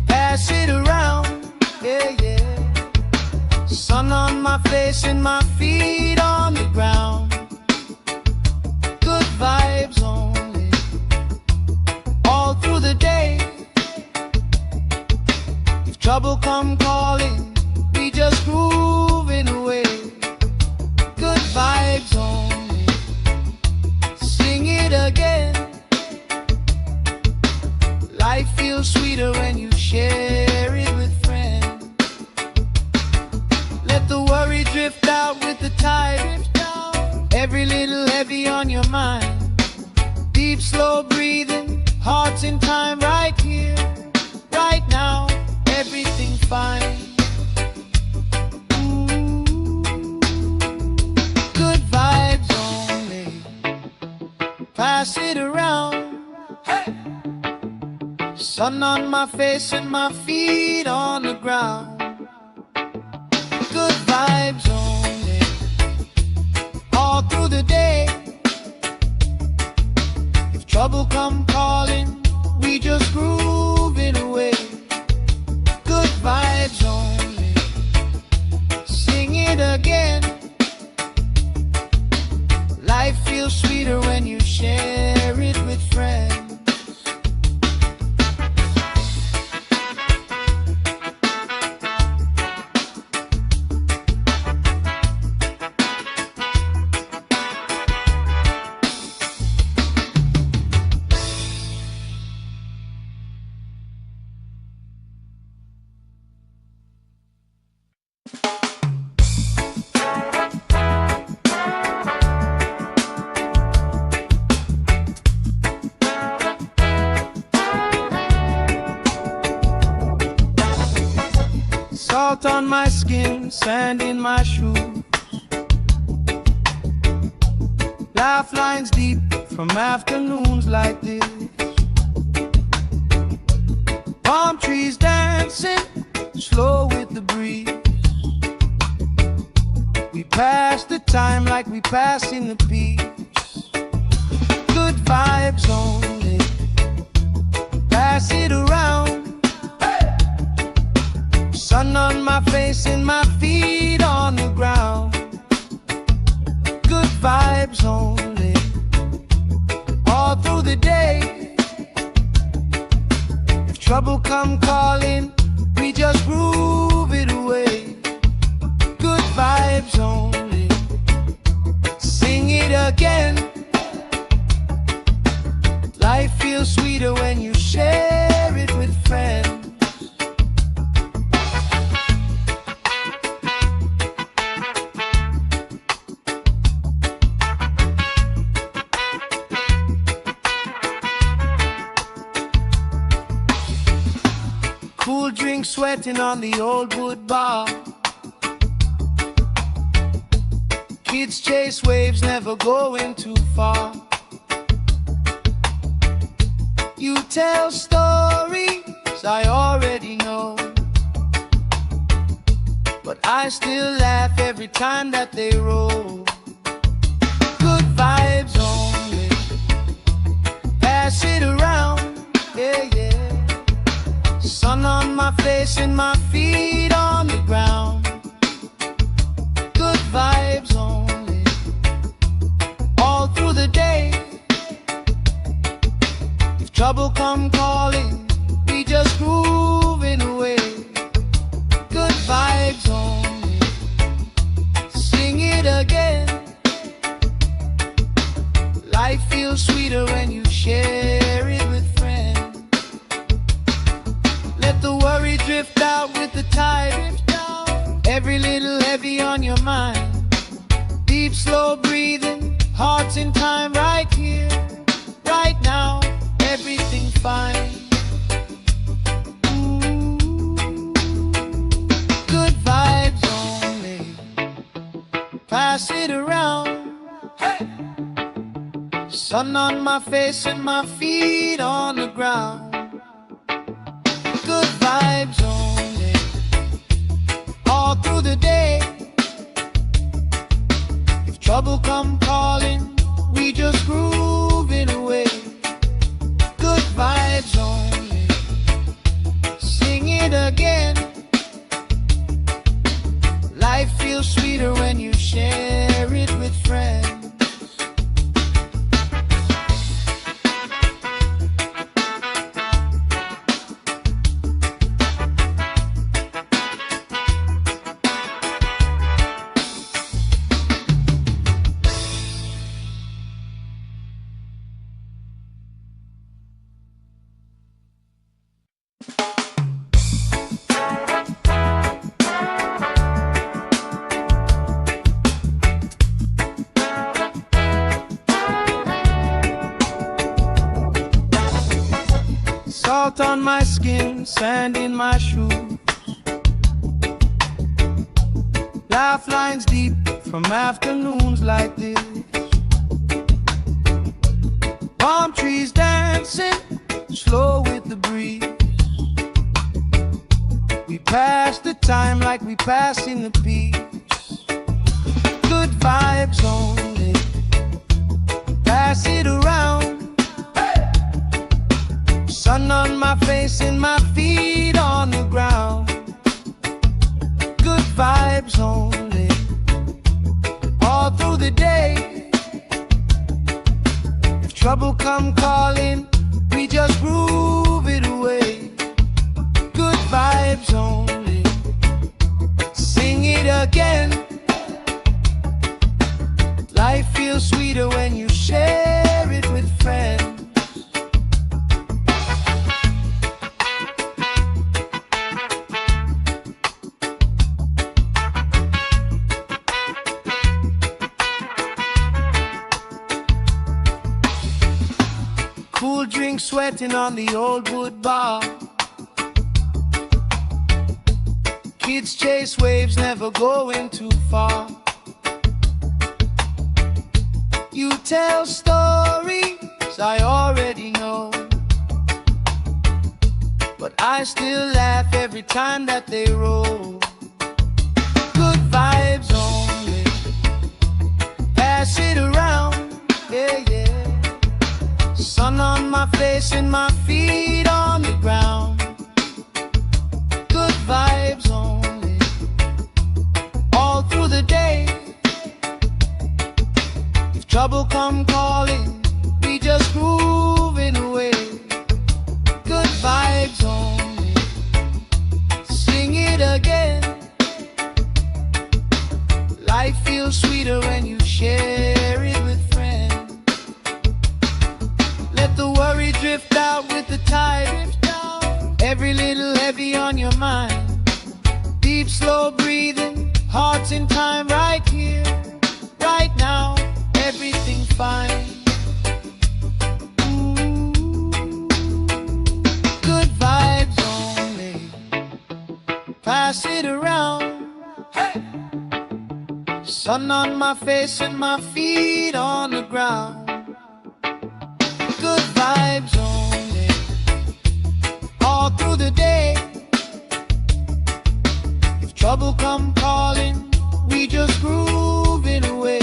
pass it around, yeah, yeah. Sun on my face and my feet on the ground. Good vibes only, all through the day. If trouble come calling, we just grooving away. Good vibes only, sing it again. Life feels sweeter when you share it with friends. Let the worry drift out with the tide. Every little heavy on your mind. Deep, slow breathing, hearts in time, right here, right now. Everything fine. Ooh. Good vibes only, pass it around. Hey. Sun on my face and my feet on the ground. Good vibes only, all through the day. If trouble come calling, we just groove it away. Good vibes only, sing it again. Life feels sweeter when you share it with friends. Salt on my skin, sand in my shoes. Laugh lines deep from afternoons like this. Palm trees dancing slow with the breeze. We pass the time like we passing the peace. Good vibes only, pass it around. Sun on my face and my feet on the ground. Good vibes only, all through the day. If trouble come calling, we just groove it away. Good vibes only, sing it again. Life feels sweeter when you share it with friends. Cool drink sweating on the old wood bar. Kids chase waves, never going too far. You tell stories I already know, but I still laugh every time that they roll. pass it around, yeah, yeah. Sun on my face and my feet on the ground. Good vibes only, all through the day. If trouble come calling, we just grooving away. Good vibes only, sing it again. Life feels sweeter when you share it with friends. Let the worry drift out with the tide. Every little heavy on your mind. Deep, slow breathing, hearts in time, right here, right now. Everything fine. Good vibes only, pass it around. Hey! Sun on my face and my feet on the ground. Good vibes only, all through the day. If trouble come calling, we just grooving away. Good vibes only, sing it again. Life feels sweeter when you share it with friends. Salt on my skin, sand in my shoes. Laugh lines deep from afternoons like this. Palm trees dancing, slow with the breeze. We pass the time like we passing the peace. Good vibes only, pass it around. Sun on my face and my feet on the ground. Good vibes only, all through the day. If trouble come calling, we just groove it away. Good vibes only, sing it again. Life feels sweeter when you share it with friends. Cool drink sweating on the old wood bar. Kids chase waves, never going too far. You tell stories I already know, but I still laugh every time that they roll. Good vibes only, pass it around, yeah, yeah. Sun on my face and my feet on the ground. Good vibes only, all through the day. If trouble come calling, we just grooving away. Good vibes only, sing it again. Life feels sweeter when you share it with friends. Let the worry drift out with the tide. Every little heavy on your mind. Deep, slow breathing, hearts in time, right here, right now. Everything fine. Good vibes only, pass it around. Hey! Sun on my face and my feet on the ground. Good vibes only, all through the day. If trouble come calling, we just grooving away.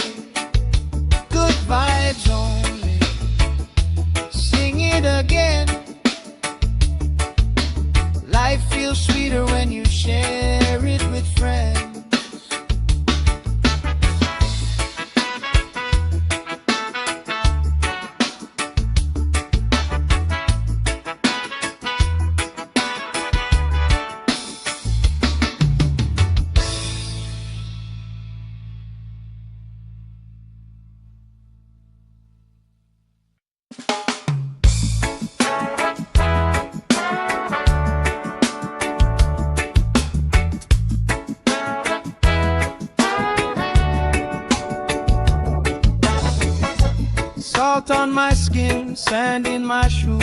Good vibes only, sing it Salt on my skin, sand in my shoes,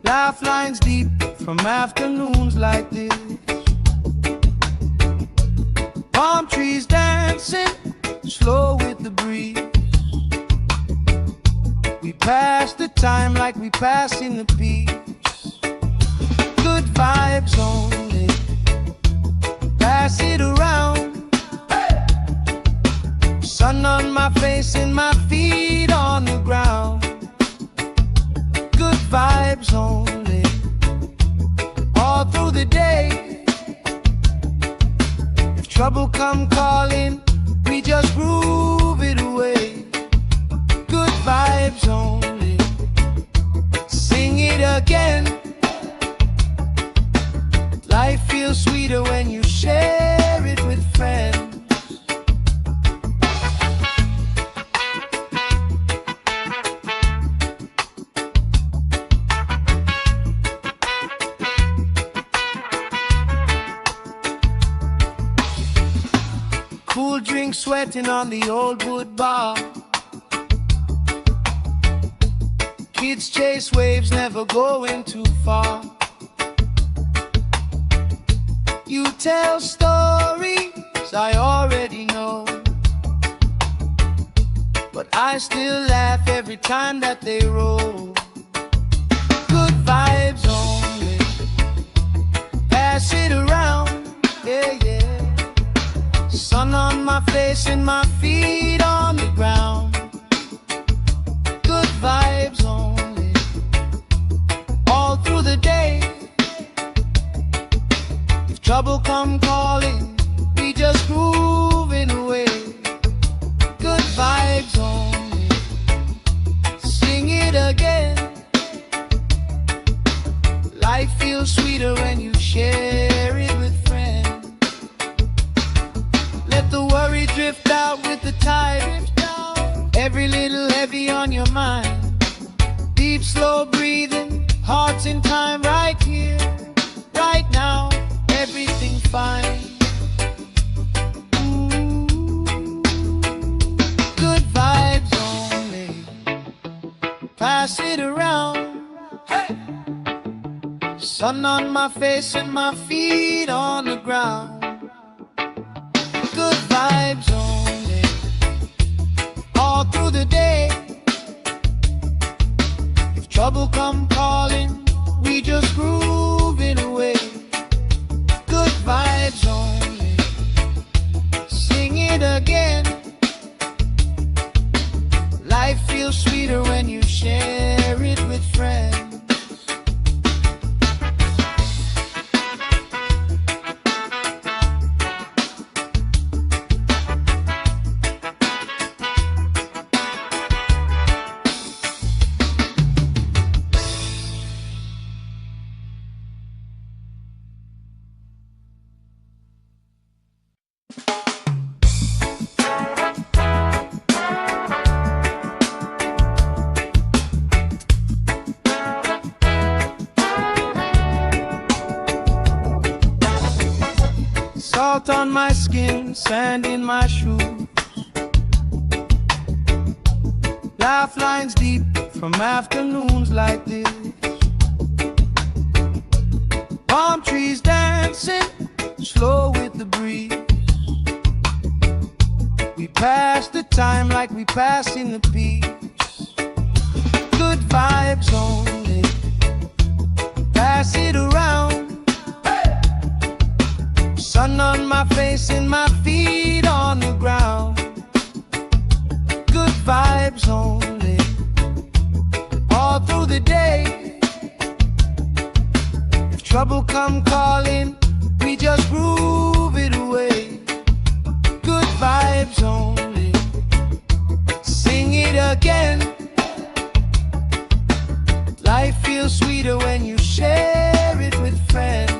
lifelines deep from afternoons like this. Palm trees dancing slow with the breeze. We pass the time like we pass in the peace. Good vibes only, pass it around. Sun on my face and my feet on the ground. Good vibes only, all through the day. If trouble come calling, we just groove it away. Good vibes only, sing it again. Life feels sweeter when you share it with friends. Cool drink sweating on the old wood bar. Kids chase waves, never going too far. You tell stories I already know, but I still laugh every time that they roll. Good vibes only, pass it around, yeah, yeah. Sun on my face and my feet on the ground. Good vibes only, all through the day. If trouble come calling, we just grooving away. Good vibes only, sing it again. Life feels sweeter when you share it with friends. Let the worry drift out with the tide. Every little heavy on your mind. Deep, slow breathing, hearts in time, right here, right now. Everything fine. Ooh. Good vibes only, pass it around. Hey. Sun on my face and my feet on the ground. Good vibes only, all through the day. If trouble come calling, we just groove it away. Good vibes only, sing it again. Life feels sweeter when you share it with friends. Salt on my skin, sand in my shoes, lifelines deep from afternoons like this. Palm trees dancing slow with the breeze. We pass the time like we pass in the peace. Good vibes only, pass it around. Sun on my face and my feet on the ground. Good vibes only, all through the day. If trouble come calling, we just groove it away. Good vibes only, sing it again. Life feels sweeter when you share it with friends.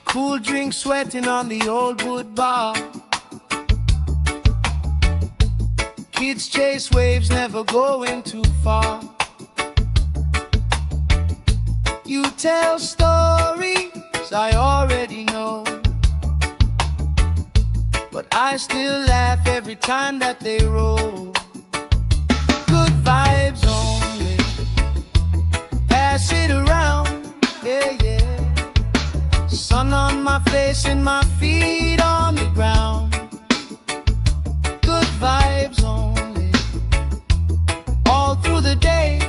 Cool drink sweating on the old wood bar. Kids chase waves, never going too far. You tell stories I already know, but I still laugh every time that they roll. Good vibes only, pass it around, yeah, yeah. Sun on my face and my feet on the ground. Good vibes only, all through the day.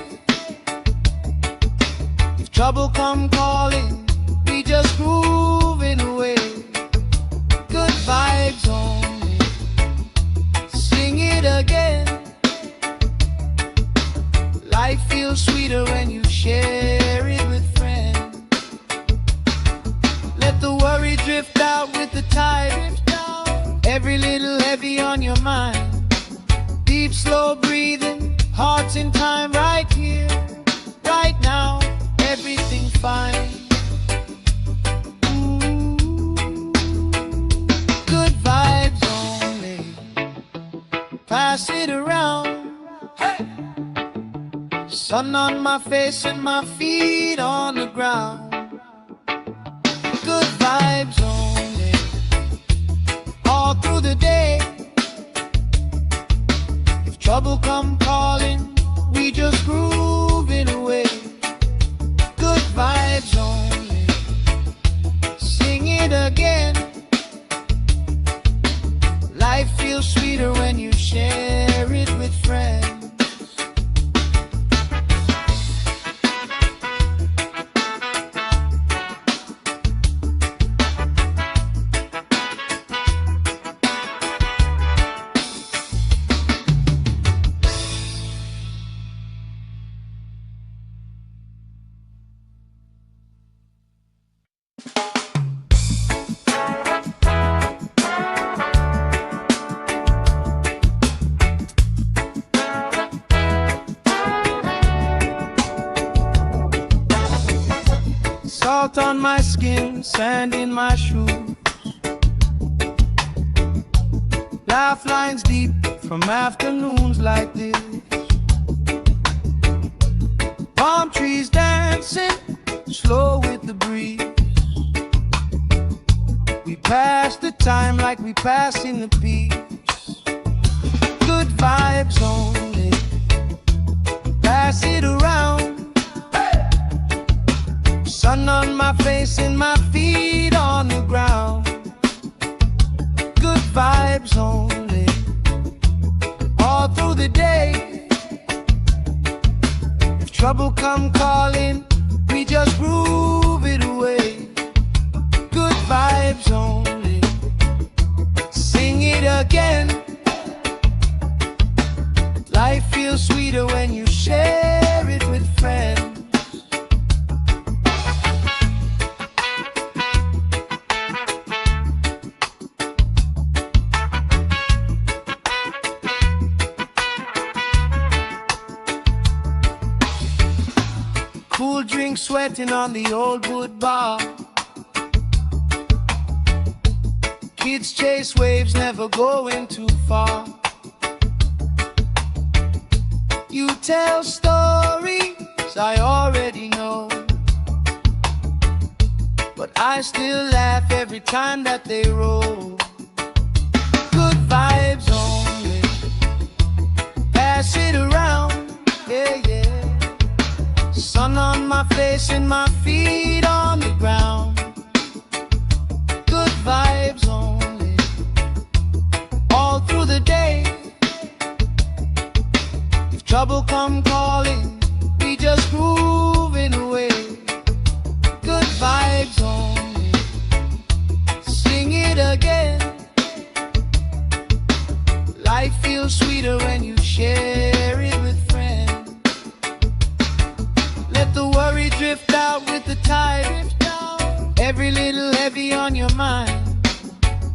If trouble come calling, we just grooving away. Good vibes only, sing it again. Life feels sweeter when you share it with friends. Let the worry drift out with the tide. Every little heavy on your mind. Deep, slow breathing, hearts in time, right here, right now. Everything fine. Good vibes only, pass it around. Hey! Sun on my face and my feet on the ground. Good vibes only, all through the day. If trouble come calling, we just grooving away. Good vibes only, sing it again. Life feels sweeter when you share it with friends. Salt on my skin, sand in my shoes. Laugh lines deep from afternoons like this. Palm trees dancing, slow with the breeze. We pass the time like we pass in the peace. Good vibes only, pass it around. Sun on my face and my feet on the ground. Good vibes only, all through the day. If trouble come calling, we just groove it away. Good vibes only, sing it again. Life feels sweeter when you share it with friends. Cool drink sweating on the old wood bar. Kids chase waves, never going too far. You tell stories I already know, but I still laugh every time that they roll. Good vibes only, pass it around, yeah, yeah. Sun on my face and my feet on the ground. Good vibes only, all through the day. If trouble come calling, we just grooving away. Good vibes only, sing it again. Life feels sweeter when you share it with friends. Let the worry drift out with the tide. Every little heavy on your mind.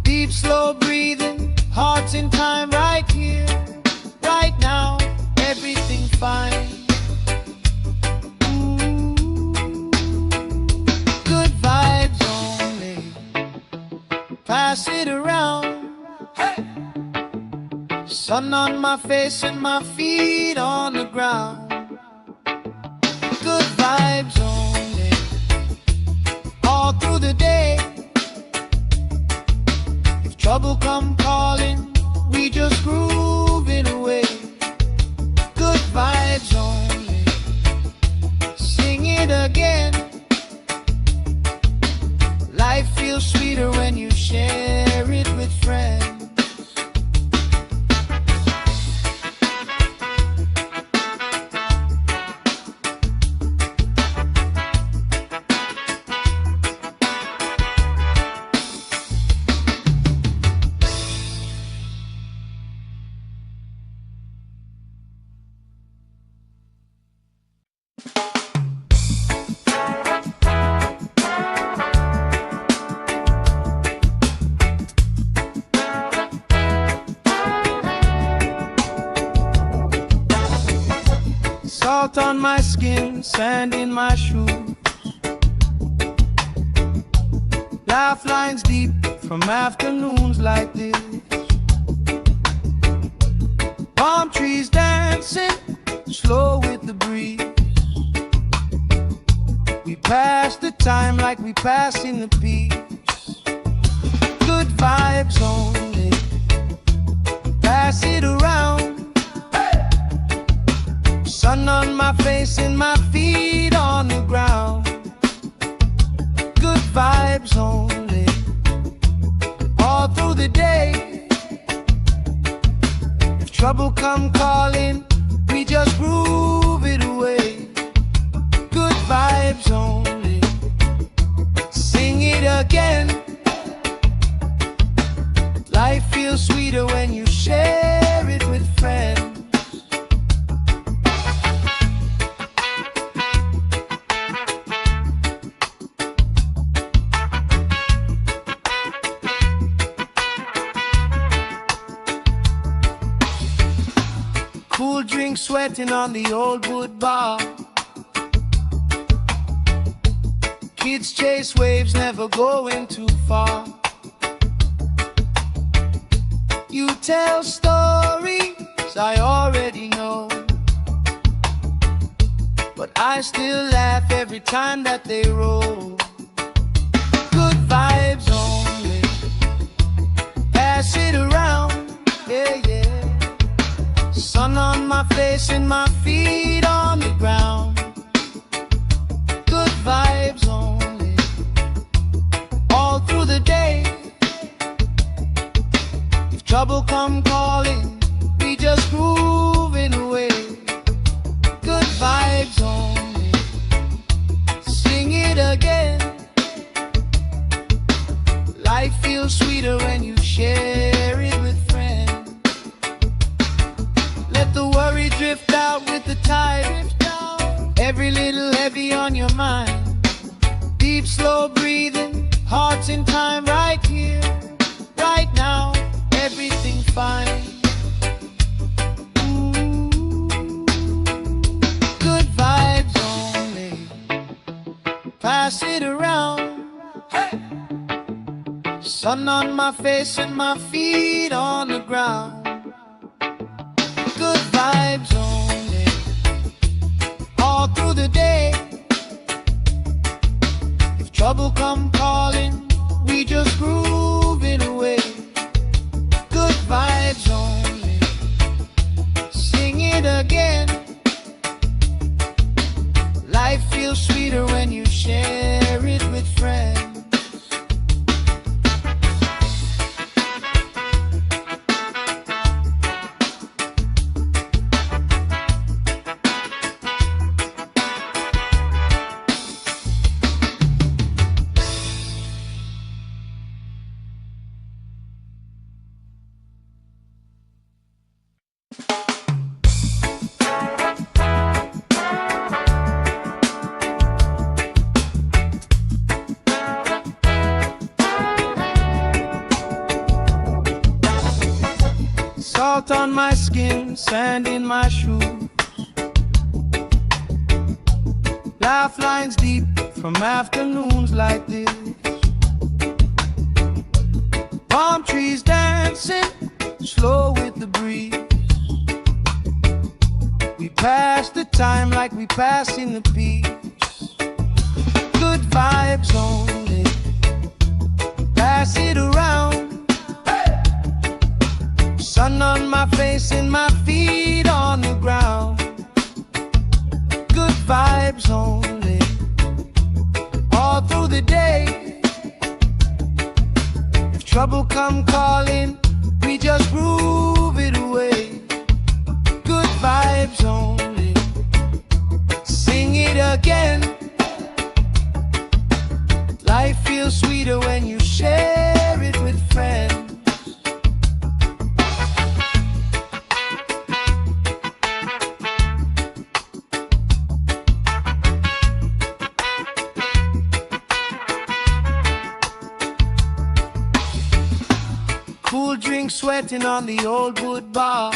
Deep, slow breathing, hearts in time, right here, right now. Everything fine. Good vibes only, pass it around. Hey! Sun on my face and my feet on the ground. Good vibes only, all through the day. If trouble come calling, we just grooving away. Good vibes only, sing it again. Life feels sweeter when you share it with friends. Salt on my skin, sand in my shoes. Laugh lines deep from afternoons like this. Palm trees dancing, slow with the breeze. We pass the time like we pass in the peace. Good vibes only, pass it around. Sun on my face and my feet on the ground. Good vibes only, all through the day. If trouble come calling, we just groove it away. Good vibes only, sing it again. Life feels sweeter when you share it with friends. Cool drink sweating on the old wood bar. Kids chase waves, never going too far. You tell stories I already know, but I still laugh every time that they roll. Good vibes only, pass it around, yeah, yeah. Sun on my face and my feet on the ground. Good vibes only, all through the day. If trouble come calling, we just grooving away. Good vibes only, sing it again. Life feels sweeter when you share it with friends. Let the worry drift out with the tide. Every little heavy on your mind. Deep, slow breathing, hearts in time, right here, right now. Everything fine. Ooh. Good vibes only, pass it around. Hey. Sun on my face and my feet on the ground. Good vibes only, all through the day. If trouble come calling, we just groove it away. Good vibes only, sing it again. Life feels sweeter when you share it with friends. Salt on my skin, sand in my shoes. Laugh lines deep from afternoons like this. Palm trees dancing, slow with the breeze. passing the peace. Good vibes only. Pass it around. Sun on my face and my feet on the ground. Good vibes only. All through the day. If trouble come calling, we just groove it away. Good vibes only. Sing it again. Life feels sweeter when you share it with friends. Cool drink sweating on the old wood bar.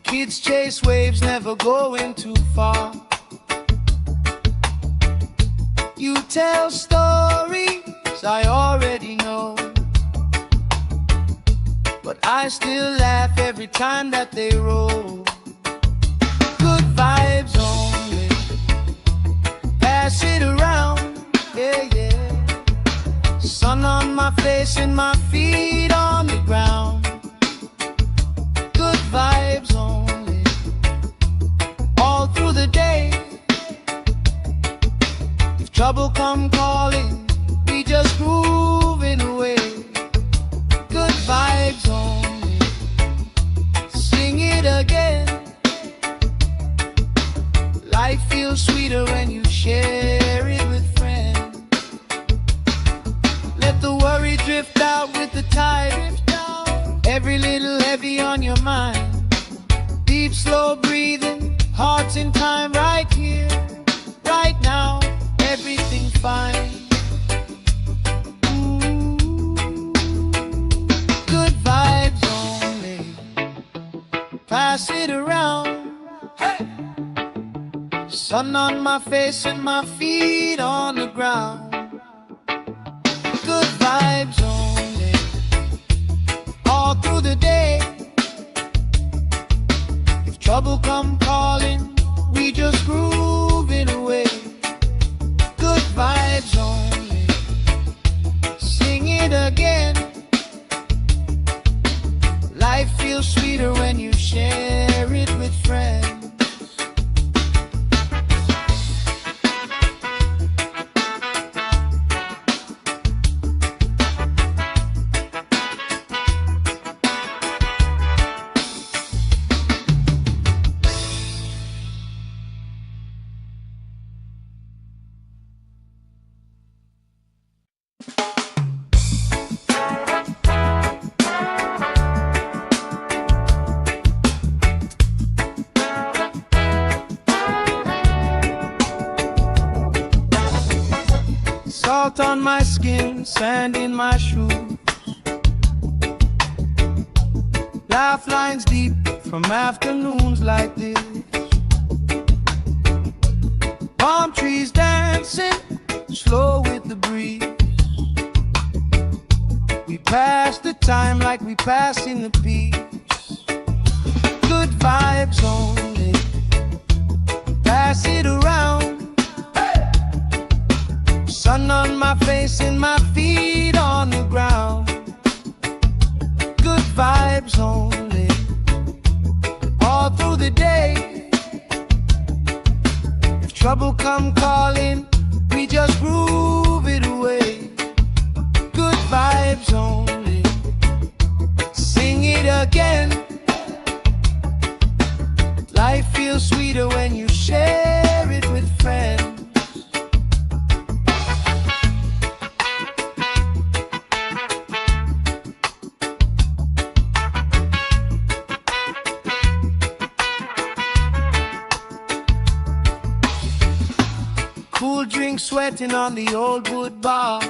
Kids chase waves, never going too far. You tell stories I already know, but I still laugh every time that they roll. Good vibes only. Pass it around, yeah, yeah. Sun on my face and my feet on the ground. Good vibes only. All through the day. If trouble come calling, we just grooving away. Good vibes only. Sing it again. Life feels sweeter when you share it with friends. Let the worry drift out with the tide. Every little heavy on your mind. Deep, slow breathing, hearts in time, right here, right now. Everything fine. Ooh. Good vibes only. Pass it around. Hey. Sun on my face and my feet on the ground. Good vibes only. All through the day. If trouble come calling, we just groove it away. Good vibes only. Sing it again. Life feels sweeter when you share it with friends. Salt on my skin, sand in my shoes. Laugh lines deep from afternoons like this. Palm trees dancing, slow with the breeze. We pass the time like we passing the peace. Good vibes only. Pass it around. Sun on my face and my feet on the ground. Good vibes only. All through the day. If trouble come calling, we just groove it away. Good vibes only. Sing it again. Life feels sweeter when you share it with friends. Cool drink sweating on the old wood bar.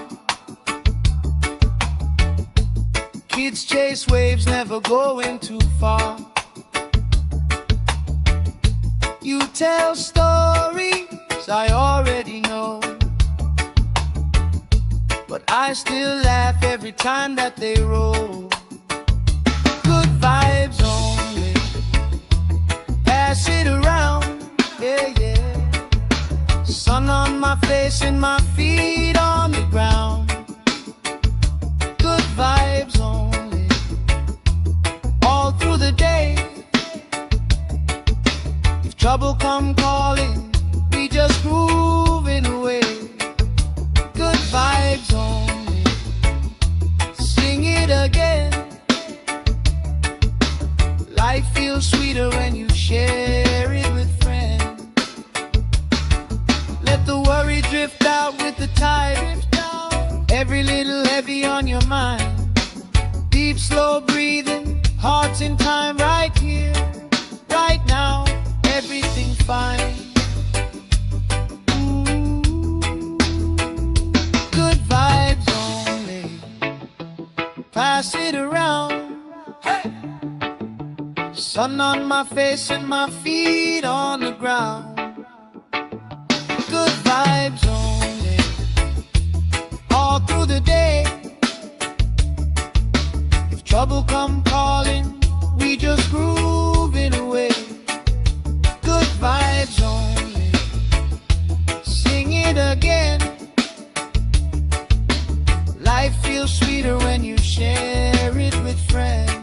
Kids chase waves, never going too far. You tell stories I already know, but I still laugh every time that they roll. Good vibes only. pass it around, yeah, yeah. Sun on my face and my feet on the ground. Good vibes only, all through the day. If trouble come calling, we just grooving away. Good vibes only, sing it again. Life feels sweeter when you share it with friends. Let the worry drift out with the tide. Every little heavy on your mind. Deep, slow breathing, hearts in time, right here, right now. Everything fine. Good vibes only, pass it around. Hey! Sun on my face and my feet on the ground. Good vibes only, all through the day. If trouble come calling, we just grooving away. Good vibes only, sing it again. Life feels sweeter when you share it with friends.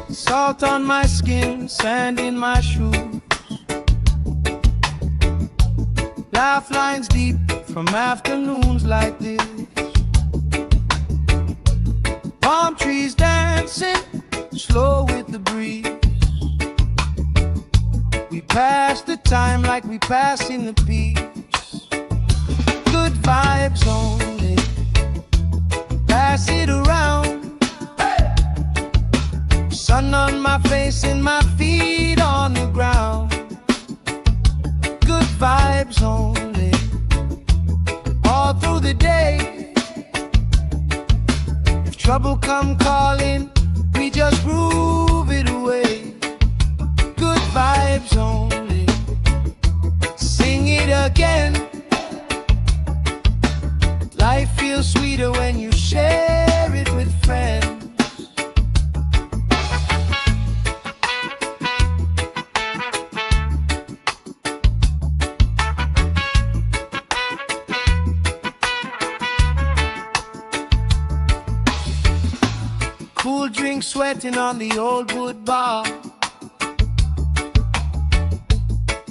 Salt on my skin, sand in my shoes. Laugh lines deep from afternoons like this. Palm trees dancing, slow with the breeze. We pass the time like we pass in the peace. Good vibes only, pass it around. Sun on my face and my feet on the ground. Good vibes only, all through the day. If trouble come calling, we just groove it away. Good vibes only, sing it again. Life feels sweeter when you share it with friends. Cool drink sweating on the old wood bar.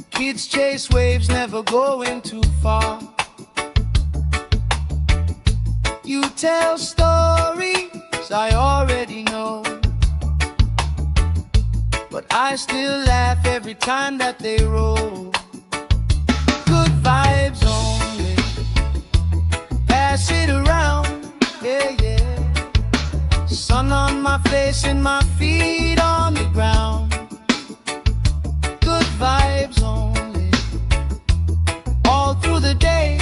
Kids chase waves, never going too far. You tell stories I already know, but I still laugh every time that they roll. Good vibes only, pass it around, yeah, yeah. Sun on my face and my feet on the ground. Good vibes only, all through the day.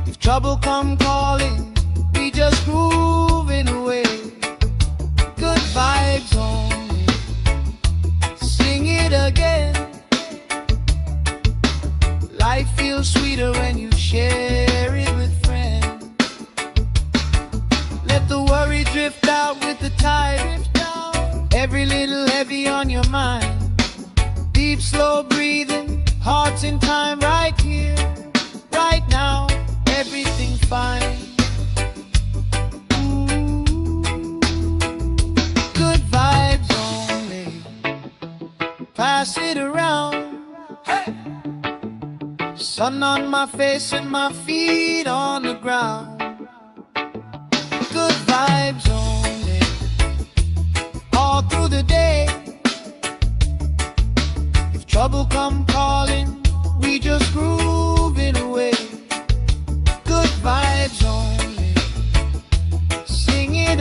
If trouble come calling, we just grooving away. Good vibes only, sing it again. Life feels sweeter when you share it with friends. Let the worry drift out with the tide. Every little heavy on your mind. Deep, slow breathing, hearts in time, right here, right now. Everything fine. Good vibes only, pass it around. Hey! Sun on my face and my feet on the ground. Good vibes only, all through the day. If trouble come calling, we just groove it away. Good vibes only, sing it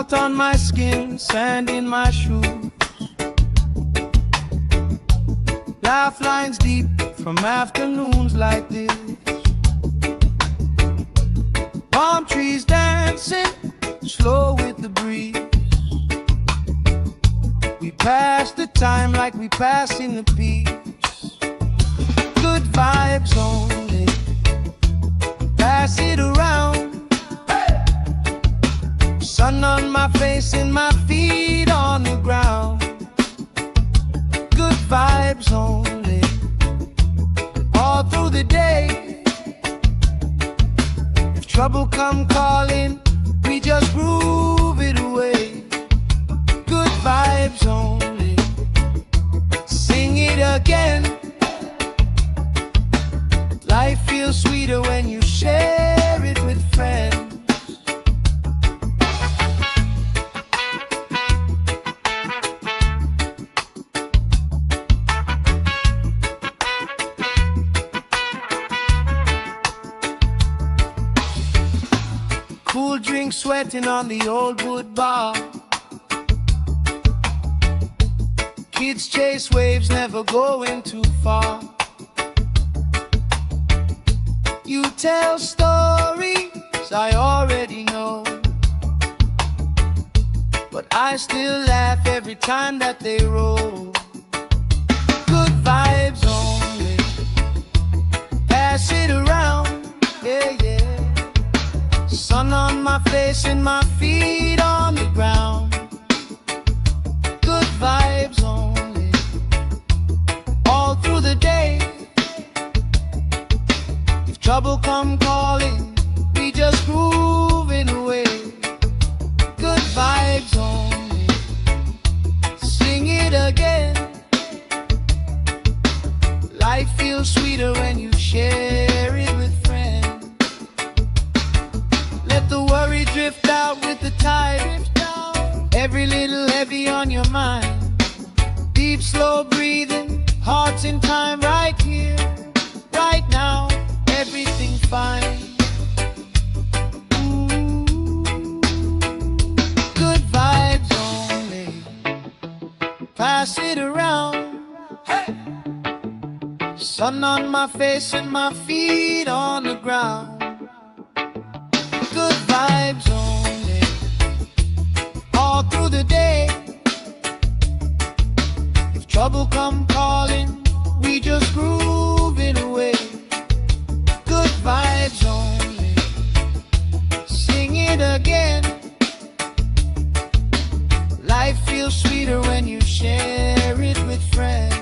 Salt on my skin, sand in my shoes. Laugh lines deep from afternoons like this. Palm trees dancing slow with the breeze. We pass the time like we pass in the peace. Good vibes only, pass it around. Sun on my face and my feet on the ground. Good vibes only, all through the day. If trouble come calling, we just groove it away. Good vibes only, sing it again. Life feels sweeter when you share it with friends. Cool drink sweating on the old wood bar. Kids chase waves, never going too far. You tell stories I already know, but I still laugh every time that they roll. Good vibes only, pass it around, yeah, yeah. Sun on my face and my feet on the ground. Good vibes only, all through the day. If trouble come calling, we just grooving away. Good vibes only, sing it again. Life feels sweeter when you share it with friends. Let the worry drift out with the tide. Every little heavy on your mind. Deep, slow breathing, hearts in time right here, right now. Everything fine. Ooh, good vibes only, pass it around. Hey! Sun on my face and my feet on the ground. Good vibes only, all through the day. If trouble come calling, we just groove it away. Good vibes only, sing it again. Life feels sweeter when you share it with friends.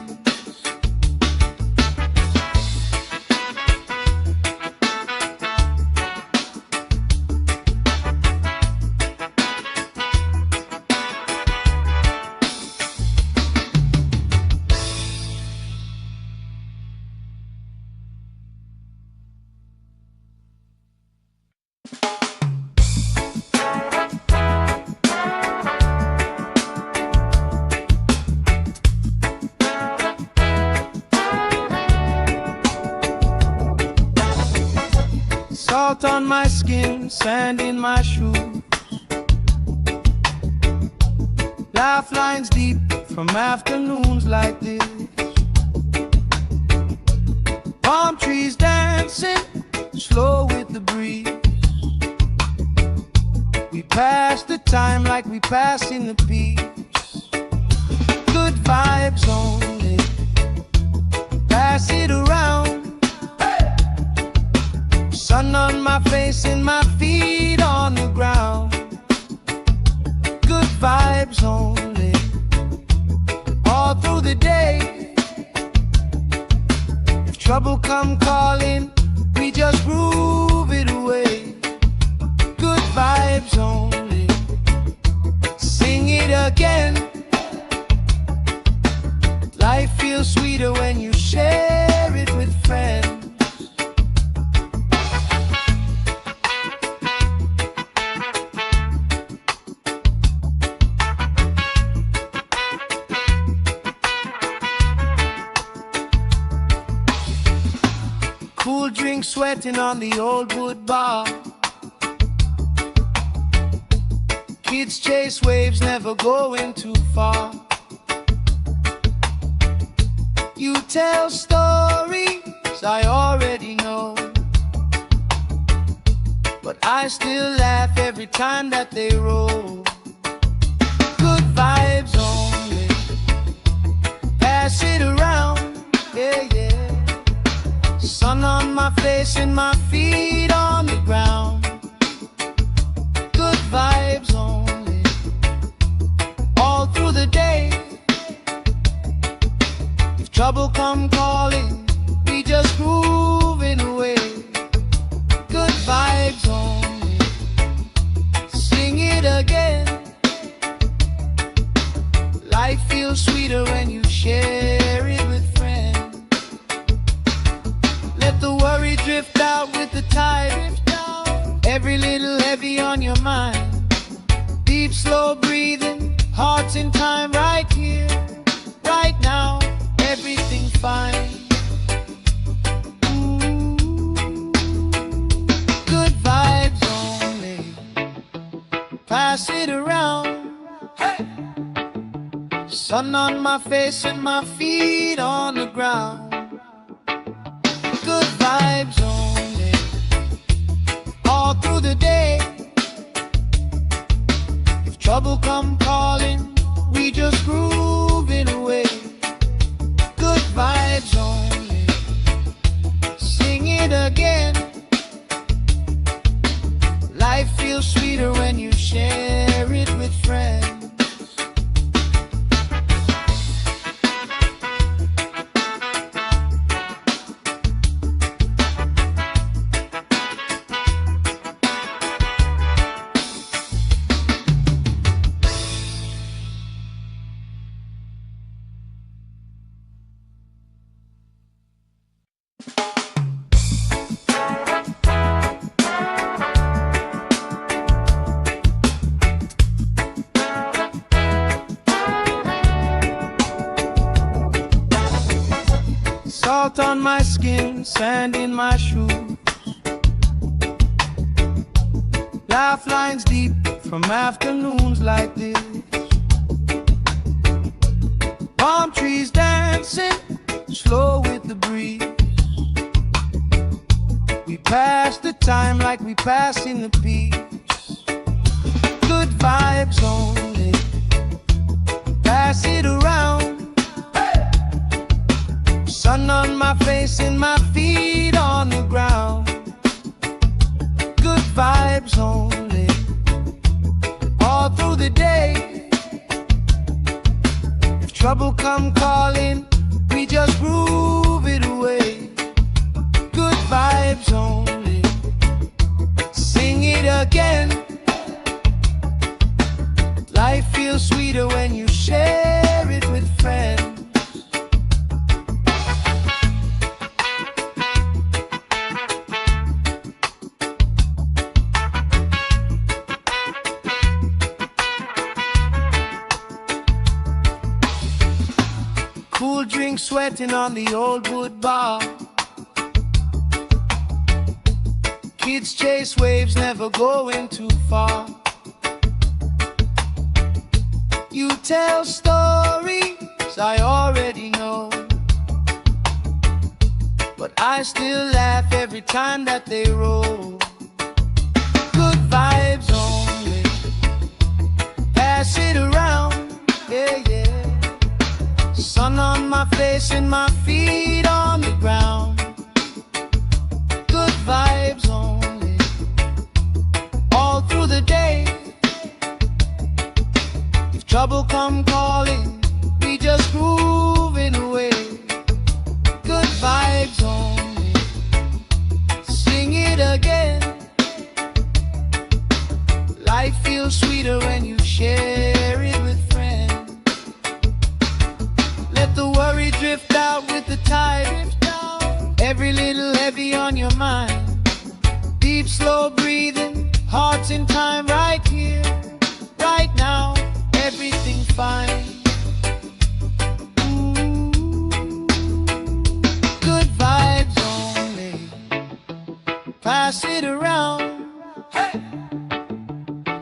Salt on my skin, sand in my shoes. Laugh lines deep from afternoons like this. Palm trees dancing slow with the breeze. We pass the time like we pass in the peace. Good vibes only, pass it around. Sun on my face and my feet on the ground. Good vibes only, all through the day. If trouble come calling, we just groove it away. Good vibes only, sing it again. Life feels sweeter when you share it with friends. Cool drink sweating on the old wood bar. Kids chase waves, never going too far. You tell stories I already know, but I still laugh every time that they roll. Good vibes only, pass it around, yeah, yeah. Sun on my face and my feet on the ground. Good vibes only, all through the day. If trouble come calling, we just grooving away. Good vibes only, sing it again. Life feels sweeter when you share it with friends. Let the worry drift out with the tide. Every little heavy on your mind. Deep, slow breathing, hearts in time, right here, right now. Everything's fine. Good vibes only, pass it around. Hey! Sun on my face and my feet on the ground. Good vibes only, all through the day. If trouble come calling, we just grooving away. Good vibes only, sing it again. Life feels sweeter when you share it with friends. Salt on my skin, sand in my shoes. Laugh lines deep from afternoons like this. Palm trees dancing, slow with the breeze. We pass the time like we pass in the peace. Good vibes only, pass it around. Sun on my face and my feet on the ground. Good vibes only, all through the day. If trouble come calling, we just groove it away. Good vibes only, sing it again. Life feels sweeter when you share it with friends. Cool drink sweating on the old wood bar. Kids chase waves, never going too far. You tell stories I already know, but I still laugh every time that they roll. Good vibes only, pass it around, yeah, yeah. Sun on my face and my feet on the ground. Good vibes only, all through the day. If trouble come calling, we just grooving away. Good vibes only, sing it again. Life feels sweeter when you share it with friends. Let the worry drift out with the tide. Every little heavy on your mind. Deep, slow breathing, hearts in time, right here, right now. Everything's fine.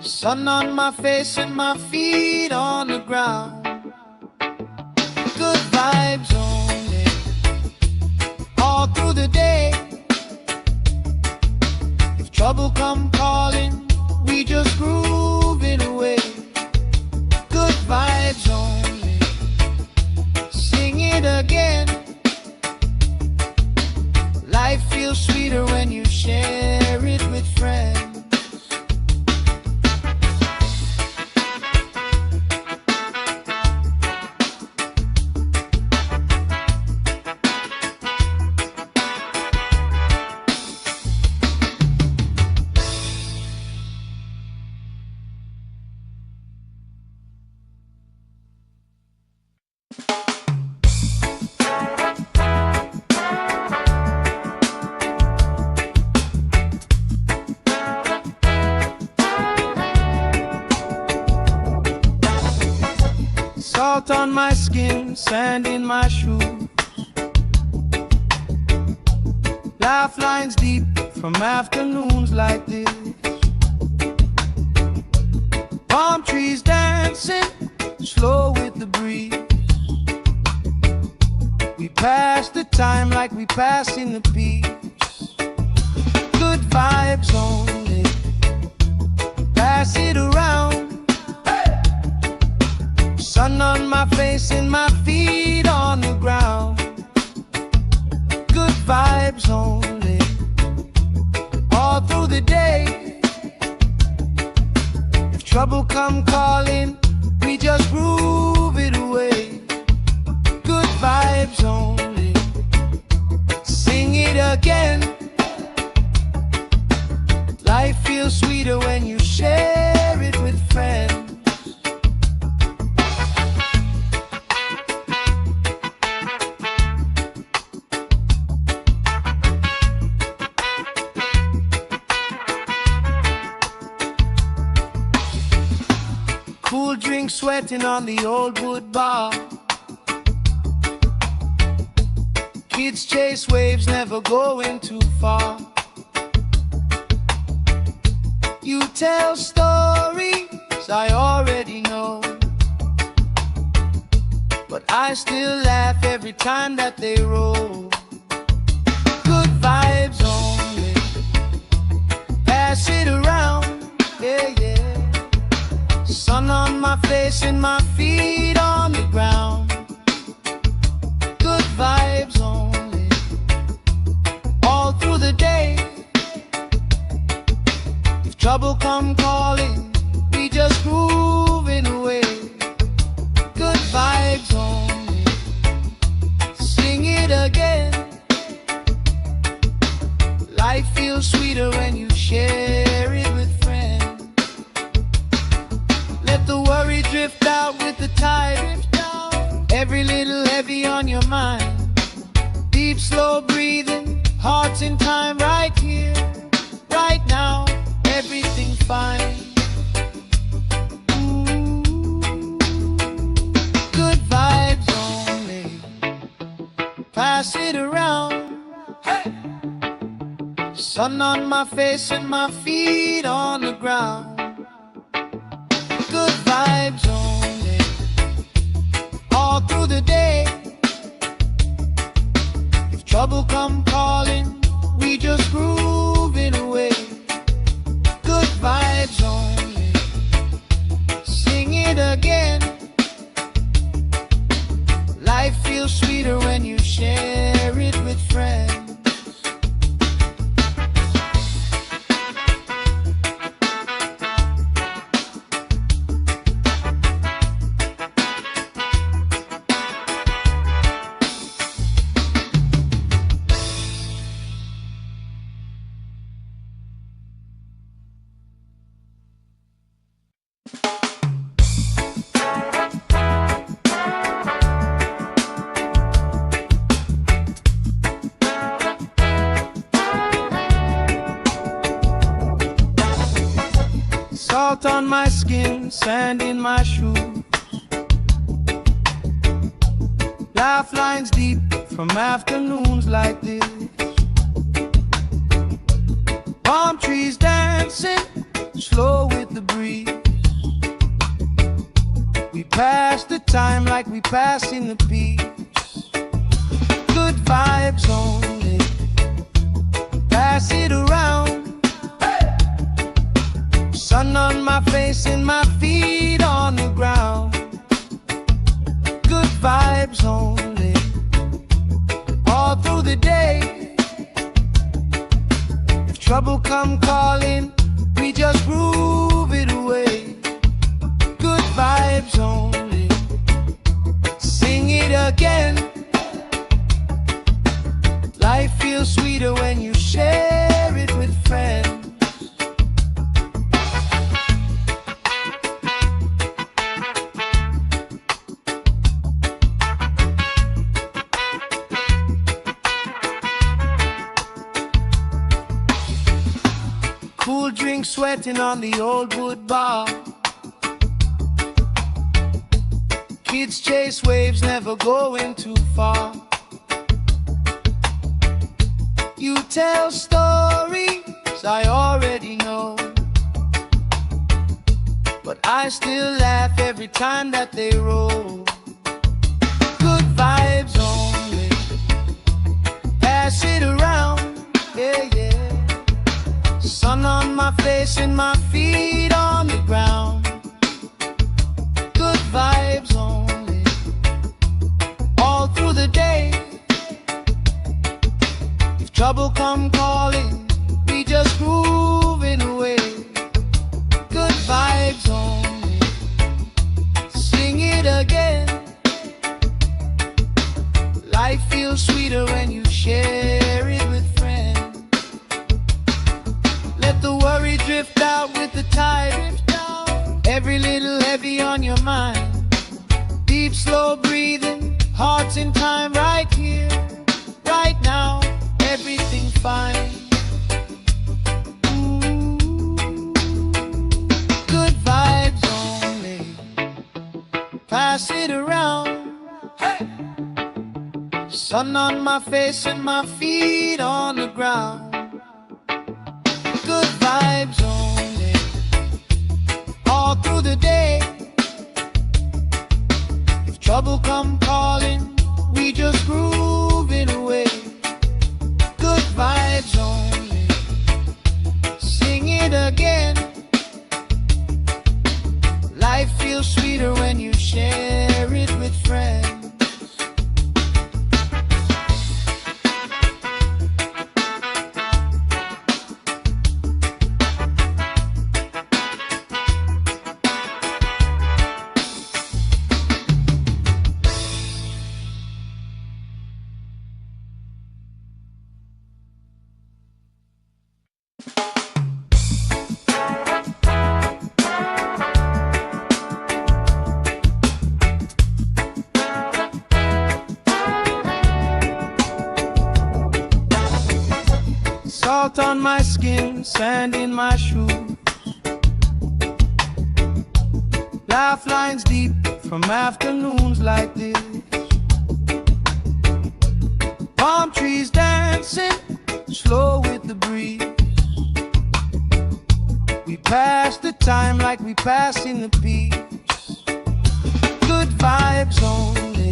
Sun on my face and my feet on the ground. Good vibes only, all through the day. If trouble come calling, we just grooving away. Good vibes only, sing it again. Life feels sweeter when you share it with friends. Salt on my skin, sand in my shoes. Laugh lines deep from afternoons like this. Palm trees dancing, slow with the breeze. We pass the time like we passing the peace. Good vibes only, pass it around. Sun on my face and my feet on the ground. Good vibes only, all through the day. If trouble come calling, we just groove it away. Good vibes only, sing it again. Life feels sweeter when you share it with friends. Cool drink sweating on the old wood bar. Kids chase waves, never going too far. You tell stories I already know, but I still laugh every time that they roll. Good vibes only, pass it around, yeah, yeah. Sun on my face and my feet on the ground. Good vibes only, all through the day. If trouble come calling, we just grooving away. Good vibes only, sing it again. Life feels sweeter when you share it with friends. Let the worry drift out with the tide. Every little heavy on your mind. Deep, slow breathing, hearts in time, right here, right now. Everything fine. Ooh, good vibes only, pass it around. Hey! Sun on my face and my feet on the ground. Good vibes only, all through the day. If trouble come calling, we just grooving away. Good vibes only, sing it again. Life feels sweeter when you share it with friends. Salt on my skin, sand in my shoes. Laugh lines deep from afternoons like this. Palm trees dancing, slow with the breeze. pass the time like we passing the beach. Good vibes only. Pass it around. Sun on my face and my feet on the ground. Good vibes only. All through the day. If trouble come calling, we just groove it away. Good vibes only. Sing it again. Life feels sweeter when you share it with friends. Cool drink sweating on the old wood bar. Kids chase waves, never going too far. You tell stories I already know, but I still laugh every time that they roll. Good vibes only. Pass it around, yeah, yeah. Sun on my face and my feet on the ground. Good vibes only. All through the day. If trouble come calling, we just grooving away. Good vibes only. Sing it again. Life feels sweeter when you share it with friends. Let the worry drift out with the tide. Every little heavy on your mind. Deep, slow breathing, hearts in time, right here, right now. Everything fine. Ooh. Good vibes only. Pass it around. Hey. Sun on my face and my feet on the ground. Good vibes only. All through the day. If trouble come calling, we just groove it away. Good vibes only. Sing it again. Life feels sweeter when you share it with friends. Salt on my skin, sand in my shoes. Laugh lines deep from afternoons like this. Palm trees dancing, slow with the breeze. We pass the time like we passing the beach. Good vibes only.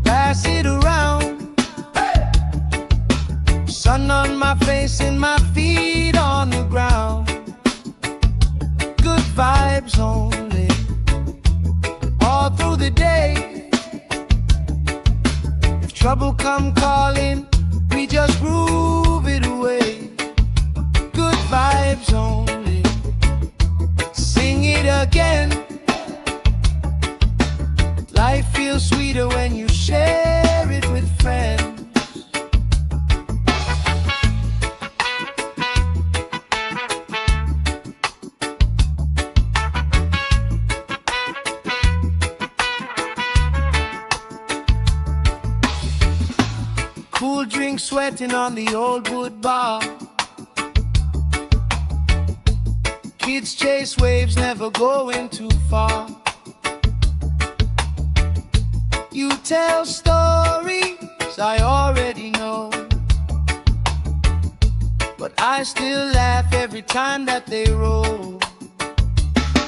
Pass it around. Sun on my face and my feet on the ground. Good vibes only. All through the day. If trouble come calling, we just groove it away. Good vibes only. Sing it again. Life feels sweeter when you share it with friends. Cool drink sweating on the old wood bar. Kids chase waves, never going too far. You tell stories I already know, but I still laugh every time that they roll.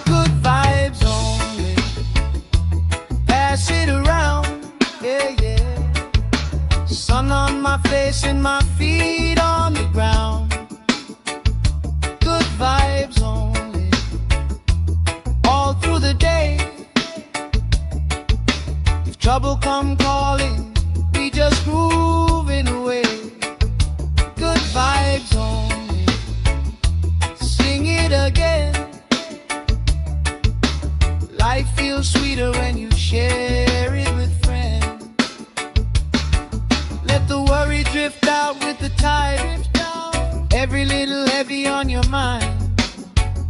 Good vibes only. pass it around, yeah, yeah. Sun on my face and my feet on the ground. Good vibes only, all through the day. If trouble come calling, we just grooving away. Good vibes only, sing it again. Life feels sweeter when you share it with friends. Let the worry drift out with the tide. Every little heavy on your mind.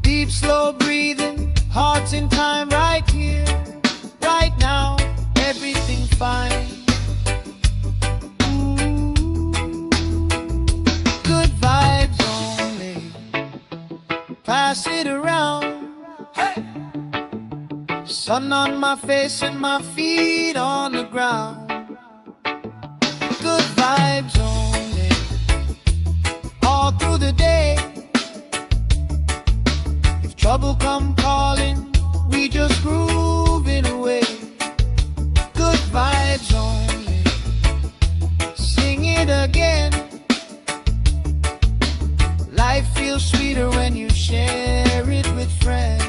Deep, slow breathing, hearts in time, right here, right now. Everything fine. Good vibes only, pass it around. Hey! Sun on my face and my feet on the ground. Good vibes only, all through the day. If trouble come calling, we just grooving away. Good vibes only, sing it again. Life feels sweeter when you share it with friends.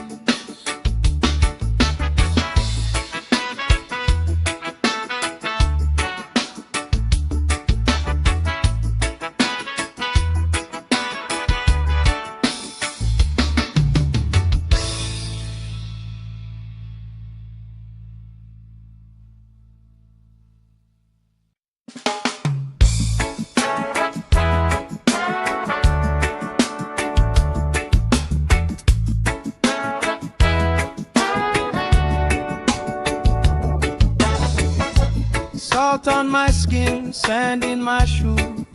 Salt on my skin, sand in my shoes.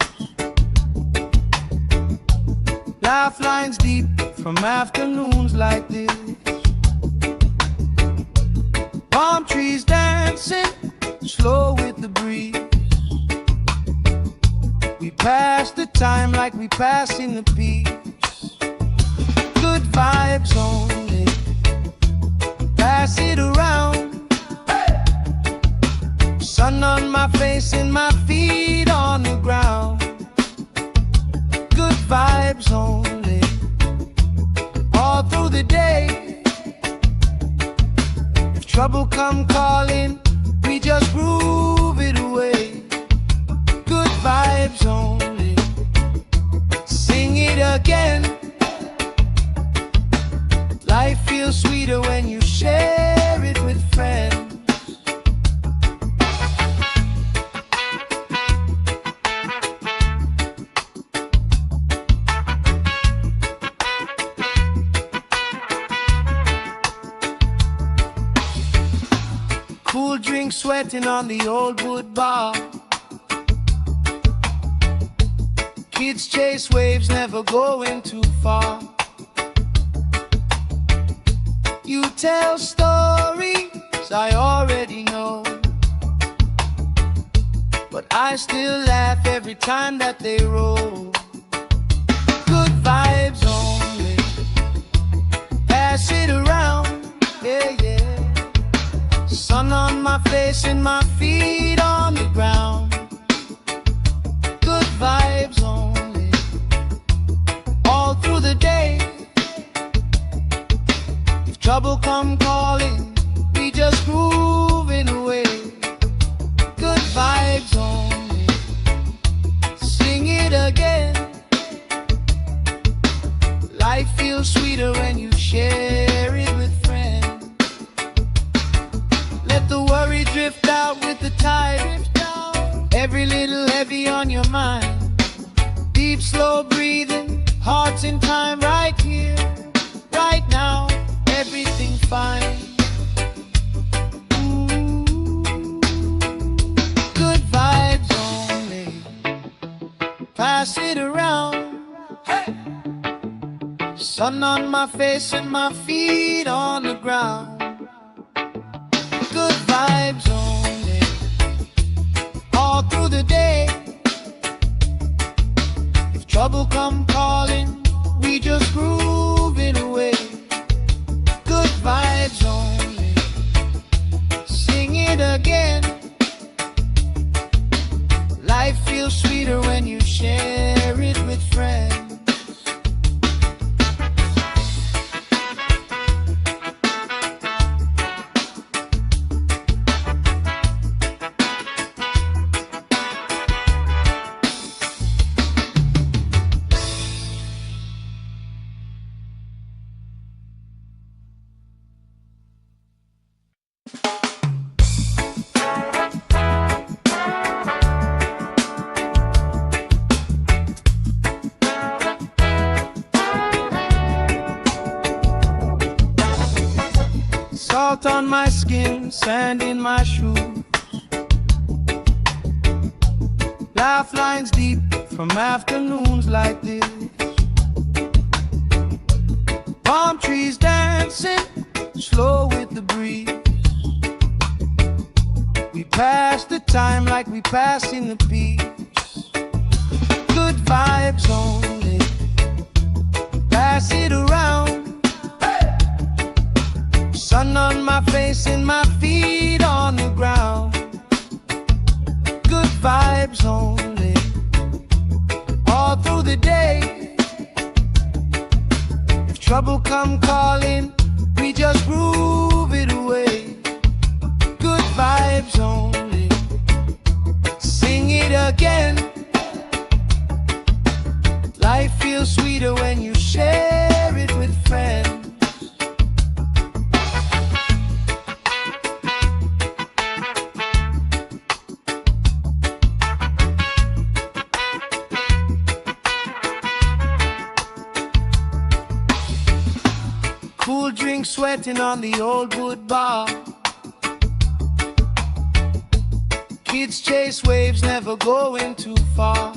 Laugh lines deep from afternoons like this. Palm trees dancing, slow with the breeze. We pass the time like we pass in the peace. Good vibes only, pass it around. Sun on my face and my feet on the ground. Good vibes only, all through the day. If trouble come calling, we just groove it away. Good vibes only, sing it again. Life feels sweeter when you share it with friends. Cool drink sweating on the old wood bar. Kids chase waves, never going too far. You tell stories I already know, but I still laugh every time that they roll. Good vibes only, pass it around, yeah, yeah. Sun on my face and my feet on the ground. Good vibes only, all through the day. If trouble come calling, we just grooving away. Good vibes only, sing it again. Life feels sweeter when you share it with friends. Let the worry drift out with the tide. Every little heavy on your mind. Deep, slow breathing, hearts in time, right here, right now. Everything fine. Good vibes only, pass it around. Hey! Sun on my face and my feet on the ground. Good vibes only, all through the day. If trouble come calling, we just grooving away. Good vibes only, sing it Salt on my skin, sand in my shoes. Laugh lines deep from afternoons like this. Palm trees dancing slow with the breeze. We pass the time like we pass in the peace. Good vibes only, pass it around. Sun on my face and my feet on the ground. Good vibes only, all through the day. If trouble come calling, we just groove it away. Good vibes only, sing it again. Life feels sweeter when you share it with friends. Cool drink sweating on the old wood bar. Kids chase waves, never going too far.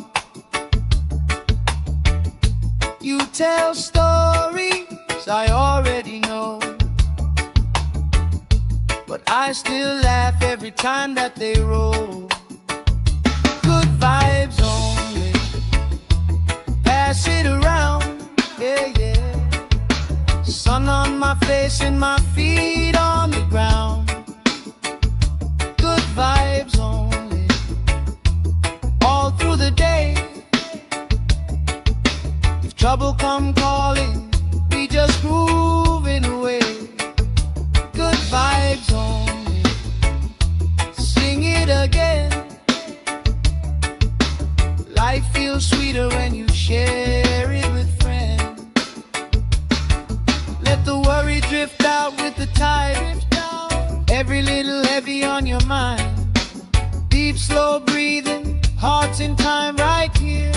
You tell stories I already know, but I still laugh every time that they roll. Good vibes only, pass it around, yeah, yeah. Sun on my face and my feet on the ground. Good vibes only, all through the day. If trouble come calling, we just grooving away. Good vibes only, sing it again. Life feels sweeter when you share it with friends. Let the worry drift out with the tide. Every little heavy on your mind. Deep, slow breathing, hearts in time, right here,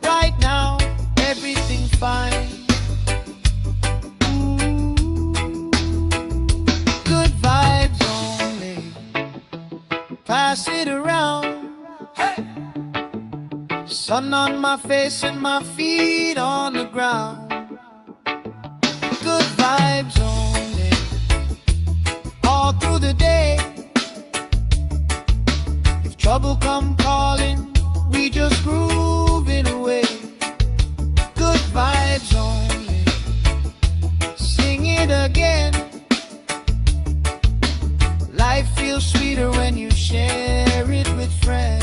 right now. Everything fine. Ooh. Good vibes only, pass it around. Hey. Sun on my face and my feet on the ground. Good vibes only, all through the day. If trouble come calling, we just groove it away. Good vibes only, sing it again. Life feels sweeter when you share it with friends.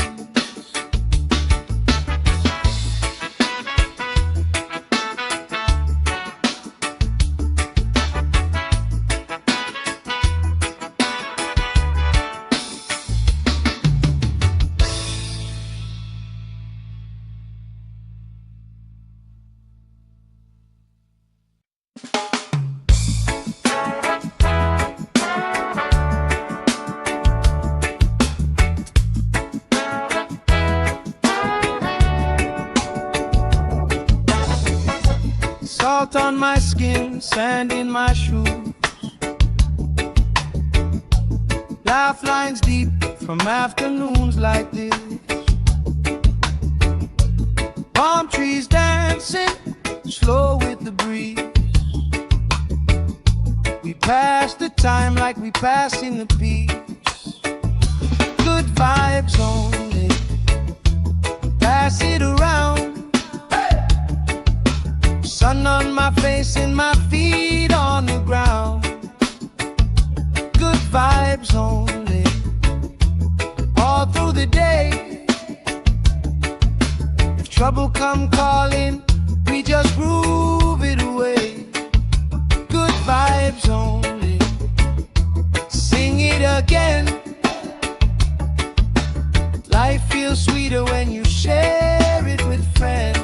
Salt on my skin, sand in my shoes. Laugh lines deep from afternoons like this. Palm trees dancing slow with the breeze. We pass the time like we pass in the peace. Good vibes only, pass it around. Sun on my face and my feet on the ground. Good vibes only, all through the day. If trouble come calling, we just groove it away. Good vibes only, sing it again. Life feels sweeter when you share it with friends.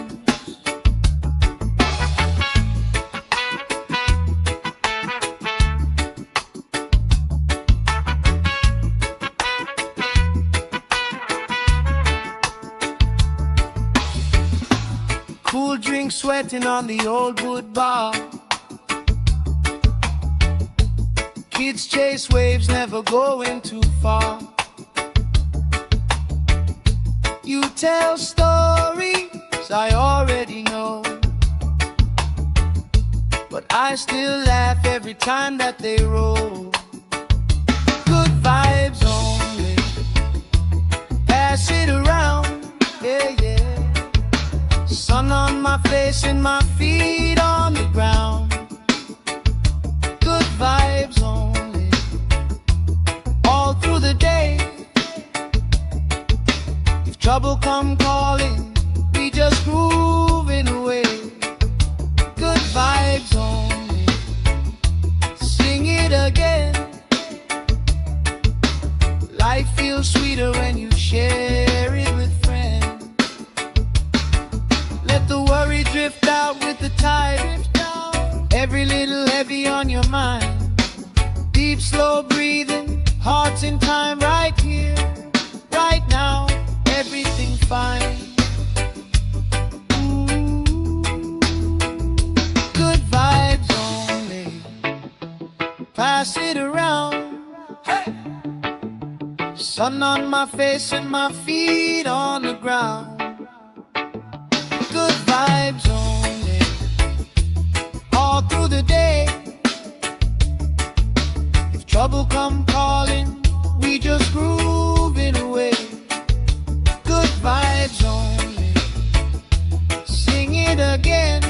Cool drink sweating on the old wood bar. Kids Kids chase waves, never going too far. You tell stories I already know, but I still laugh every time that they roll. Good vibes only, pass it around, yeah, yeah. Sun on my face and my feet on the ground. Good vibes only, all through the day. If trouble come calling, we just grooving away. Good vibes only, sing it again. Life feels sweeter when you share it with friends. Let the worry drift out with the tide. Every little heavy on your mind. Deep, slow breathing, hearts in time, right here, right now. Everything fine. Good vibes only, pass it around. Hey! Sun on my face and my feet on the ground. Good vibes only, all through the day. If trouble come calling, we just grooving away. Good vibes only, sing it again.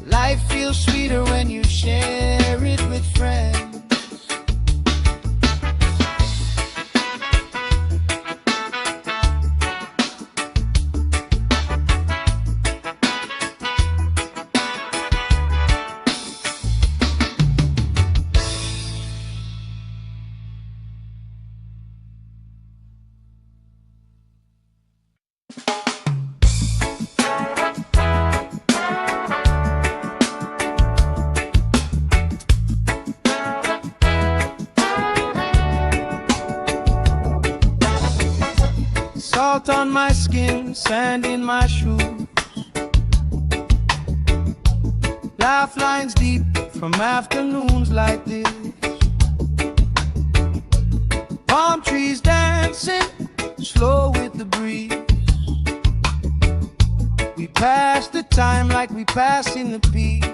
Life feels sweeter when you share it with friends. Salt on my skin, sand in my shoes. Laugh lines deep from afternoons like this. Palm trees dancing, slow with the breeze. We pass the time like we passing the peace.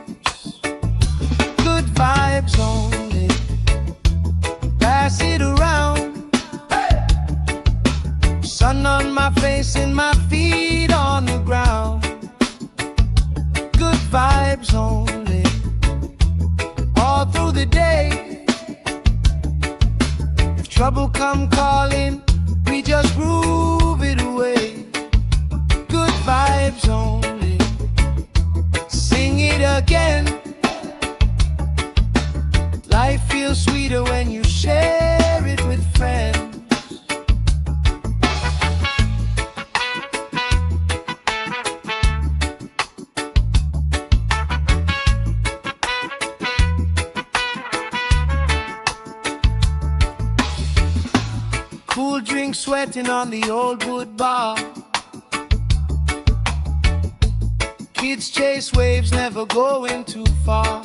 Good vibes only, pass it around. Sun on my face and my feet on the ground. Good vibes only, all through the day. If trouble come calling, we just groove it away. Good vibes only, sing it again. Life feels sweeter when you share it with friends. Cool drink sweating on the old wood bar. Kids chase waves, never going too far.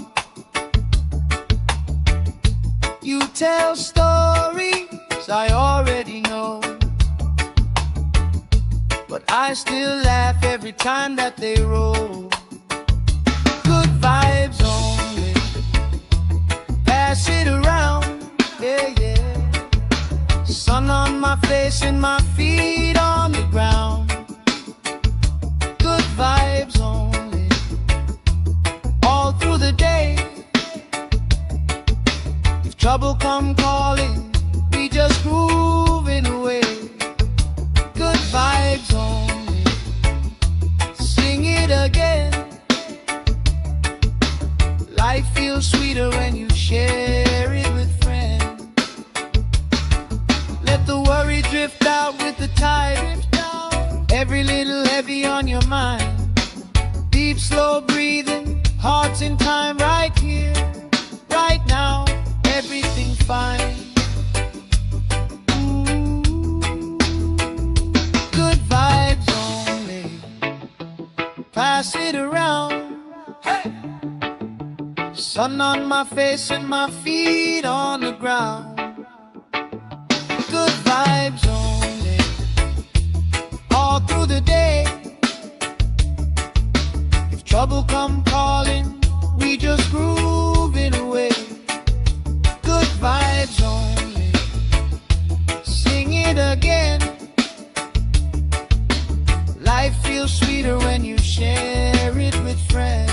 You tell stories I already know, but I still laugh every time that they roll. Good vibes only, pass it around, yeah, yeah. Sun on my face and my feet on the ground. Good vibes only, all through the day. If trouble come calling, we just grooving away. Good vibes only, sing it again. Life feels sweeter when you share it with friends. Let the worry drift out with the tide. Every little heavy on your mind. Deep, slow breathing, hearts in time, right here, right now. Everything fine. Good vibes only, pass it around. Hey! Sun on my face and my feet on the ground. Good vibes only, all through the day. If trouble come calling, we just groove it away. Good vibes only, sing it again. Life feels sweeter when you share it with friends.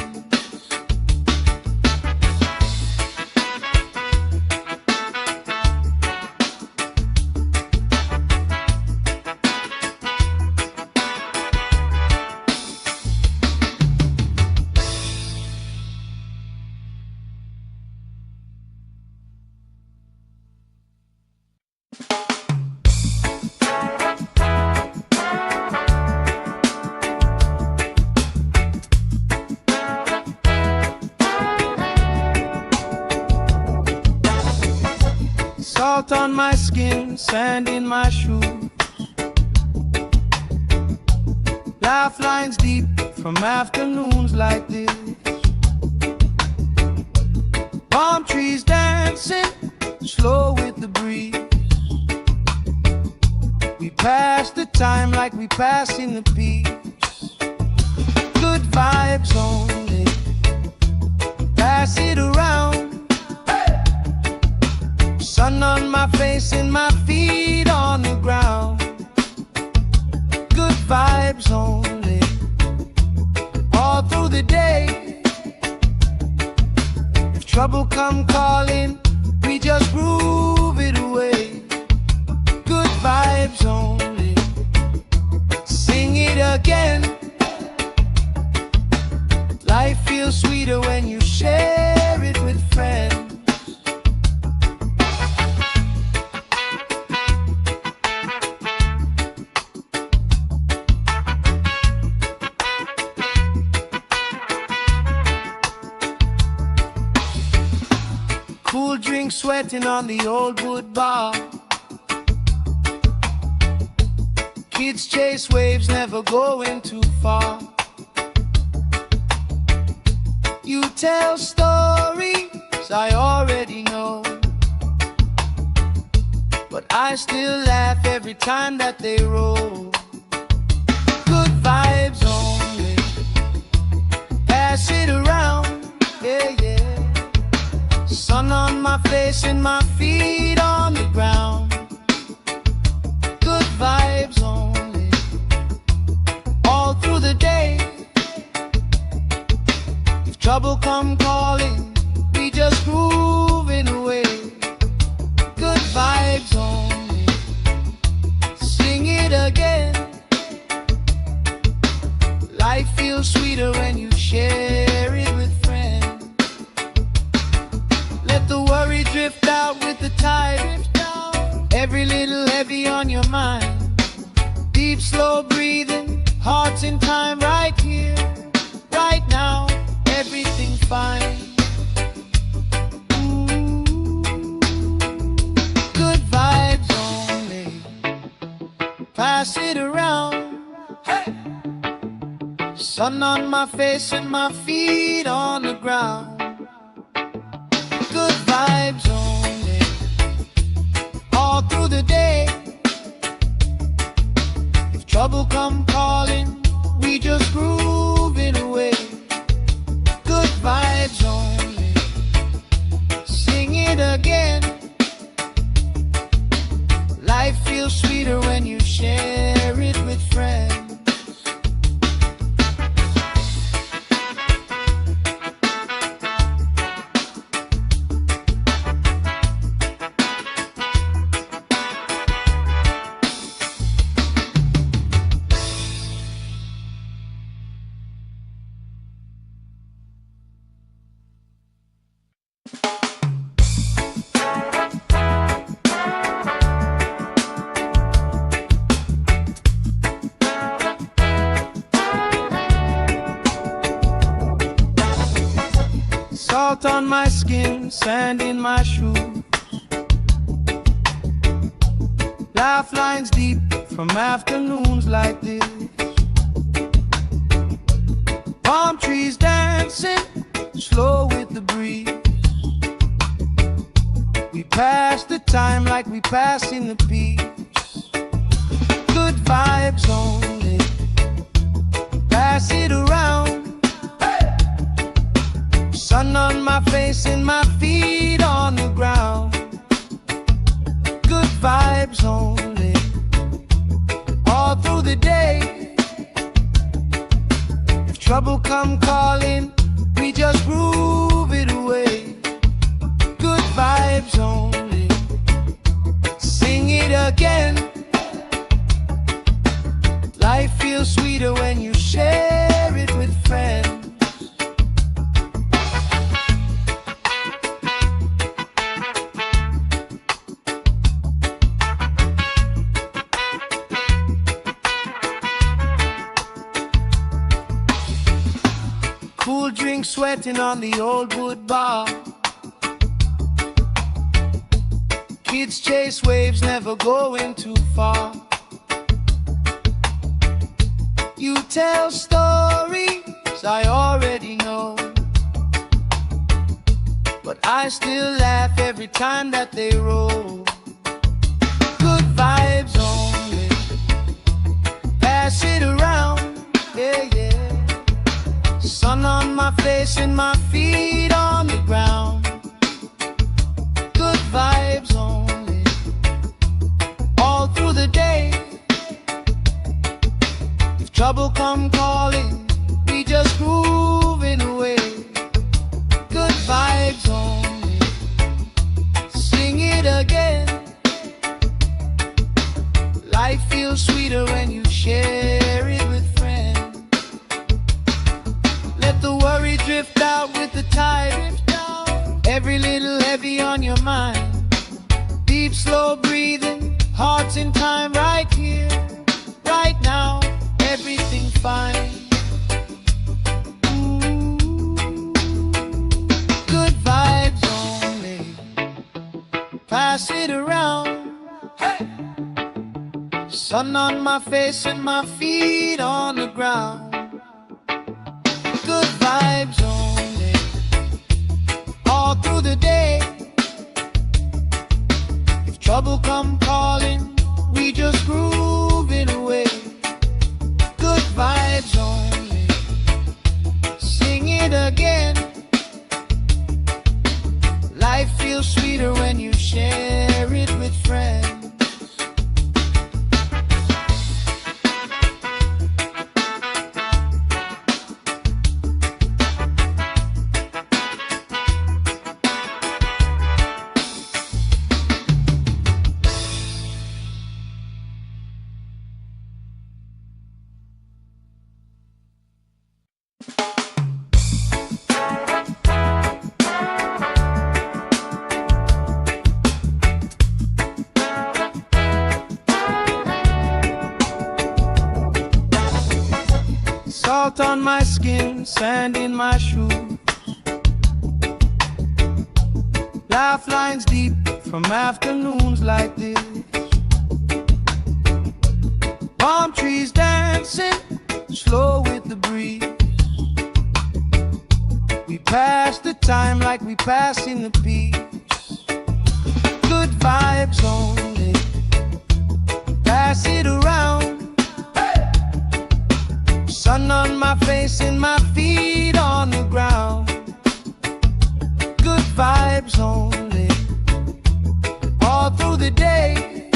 Salt on my skin, sand in my shoes. Laugh lines deep from afternoons like this. Palm trees dancing, slow with the breeze. We pass the time like we passing the peace. Good vibes only, pass it around. Sun on my face and my feet on the ground. Good vibes only, all through the day. If trouble come calling, we just groove it away. Good vibes only, sing it again. Life feels sweeter when you share it with friends. Cool drink sweating on the old wood bar. Kids chase waves, never going too far. You tell stories I already know, but I still laugh every time that they roll. Good vibes only, pass it around, yeah, yeah. Sun on my face and my feet on the ground. Good vibes only, all through the day. If trouble come calling, we just groove it away. Good vibes only, sing it again. Life feels sweeter when you share it with friends. Let the worry drift out with the tide. Every little heavy on your mind. Deep, slow breathing, hearts in time, right here, right now. Everything fine. Ooh, good vibes only, pass it around. Hey! Sun on my face and my feet on the ground. Good vibes only, all through the day. If trouble come calling, we just groove it away. Good vibes only, sing it again. Life feels sweeter when you share it with friends. Salt on my skin, sand in my shoes. Laugh lines deep from afternoons like this. Palm trees dancing, slow with the the breeze. We pass the time like we passing the peace. Good vibes only, pass it around. Sun on my face and my feet on the ground. Good vibes only, all through the day. If trouble come calling, we just groove it away. Good vibes only, sing it again. Life feels sweeter when you share it with friends. Cool drink sweating on the old wood bar. Kids chase waves, never going too far. You tell stories I already know, but I still laugh every time that they roll. Good vibes only, pass it around, yeah, yeah. Sun on my face and my feet on the ground. Good vibes only, all through the day. If trouble come calling, we just grooving away. Good vibes only, sing it again. Life feels sweeter when you share it with friends. Let the worry drift out with the tide. Every little heavy on your mind. Deep, slow breathing, hearts in time, right here, right now. Everything fine. Ooh. Good vibes only, pass it around. Hey. Sun on my face and my feet on the ground. Good vibes only, all through the day. If trouble come calling, we just groove it away. Good vibes only, sing it again. Life feels sweeter when you share it with friends. Salt on my skin, sand in my shoes. Laugh lines deep from afternoons like this. Palm trees dancing, slow with the breeze. We pass the time like we passing the peace. Good vibes only, pass it around. Sun on my face and my feet on the ground. Good vibes only, all through the day.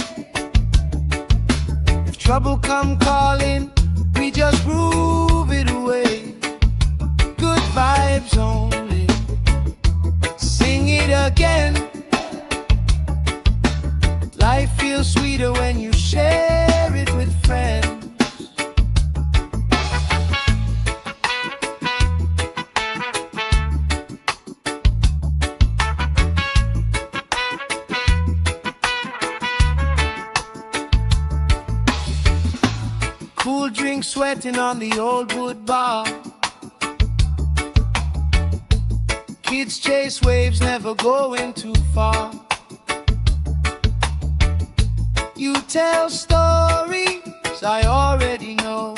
If trouble come calling, we just groove it away. Good vibes only, sing it again. Life feels sweeter when you share it with friends. Cool drink sweating on the old wood bar. Kids chase waves, never going too far. You tell stories I already know,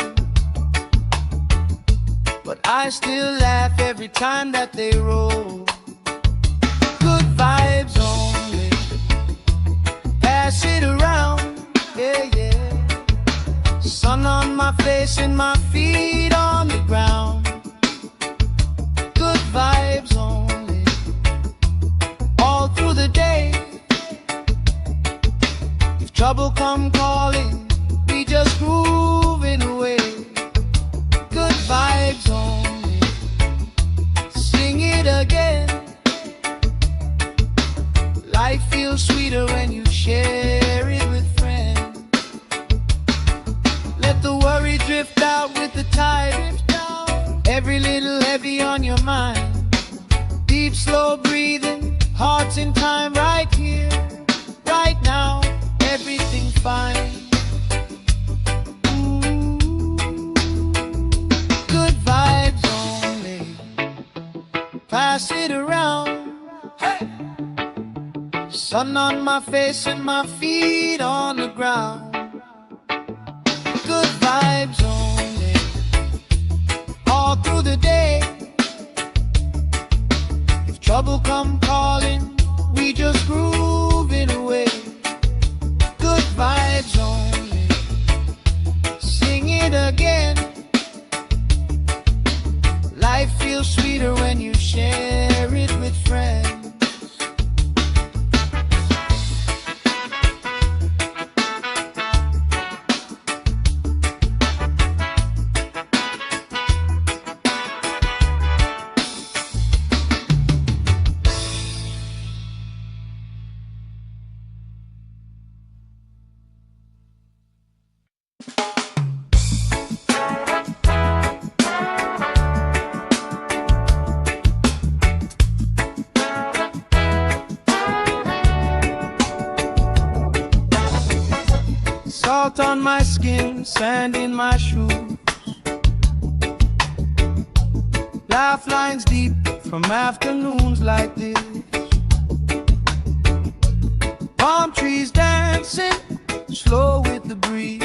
but I still laugh every time that they roll. pass it around, yeah, yeah. Sun on my face and my feet on the ground. Good vibes only, all through the day. If trouble come calling, we just grooving away. Good vibes only, sing it again. Life feels sweeter when you share it with friends. Let the worry drift out with the tide. Every little heavy on your mind. Deep, slow breathing, hearts in time, right here, right now. Everything fine. Good vibes only, pass it around. Hey! Sun on my face and my feet on the ground. Good vibes only, all through the day. If trouble come calling, we just grooving away. Good vibes only, sing it again. Life feels sweeter when you share it with friends. Salt on my skin, sand in my shoes. Laugh lines deep from afternoons like this. Palm trees dancing, slow with the breeze.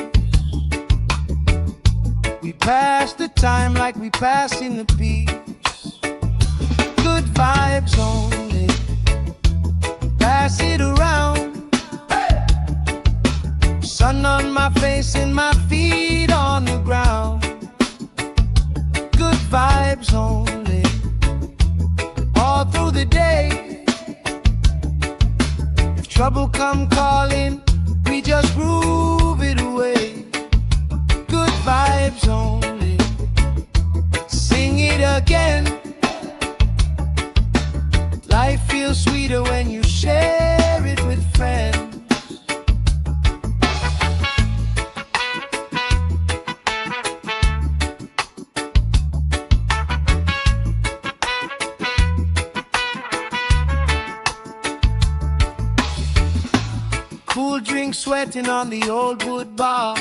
We pass the time like we pass in the peace. Good vibes only, pass it around. Sun on my face and my feet on the ground. Good vibes only, all through the day. If trouble come calling, we just groove it away. Good vibes only, sing it again. Life feels sweeter when you share it with friends. Cool drink sweating on the old wood bar.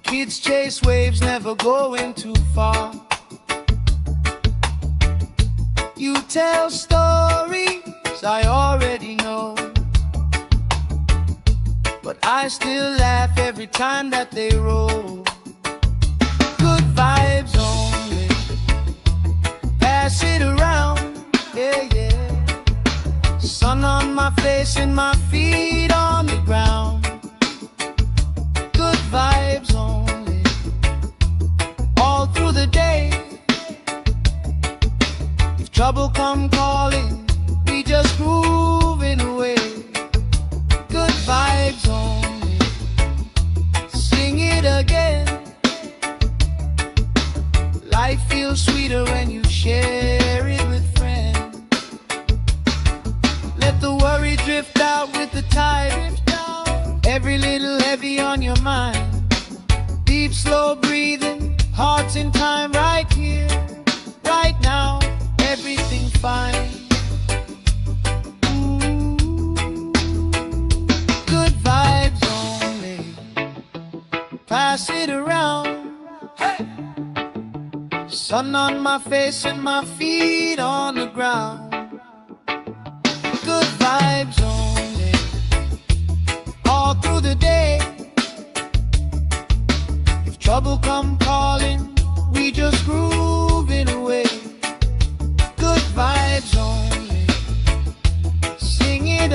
Kids chase waves, never going too far. You tell stories I already know, but I still laugh every time that they roll. Good vibes only, pass it around, yeah, yeah. Sun on my face and my feet on the ground. Good vibes only, all through the day. If trouble come calling, we just grooving away. Good vibes only, sing it again. Life feels sweeter when you share it with friends. Let the worry drift out with the tide. Every little heavy on your mind. Deep, slow breathing, hearts in time, right here, right now. Everything fine. Good vibes only, pass it around. Hey! Sun on my face and my feet on the ground. Good vibes only, all through the day. If trouble come calling, we just grooving away. Good vibes only, sing it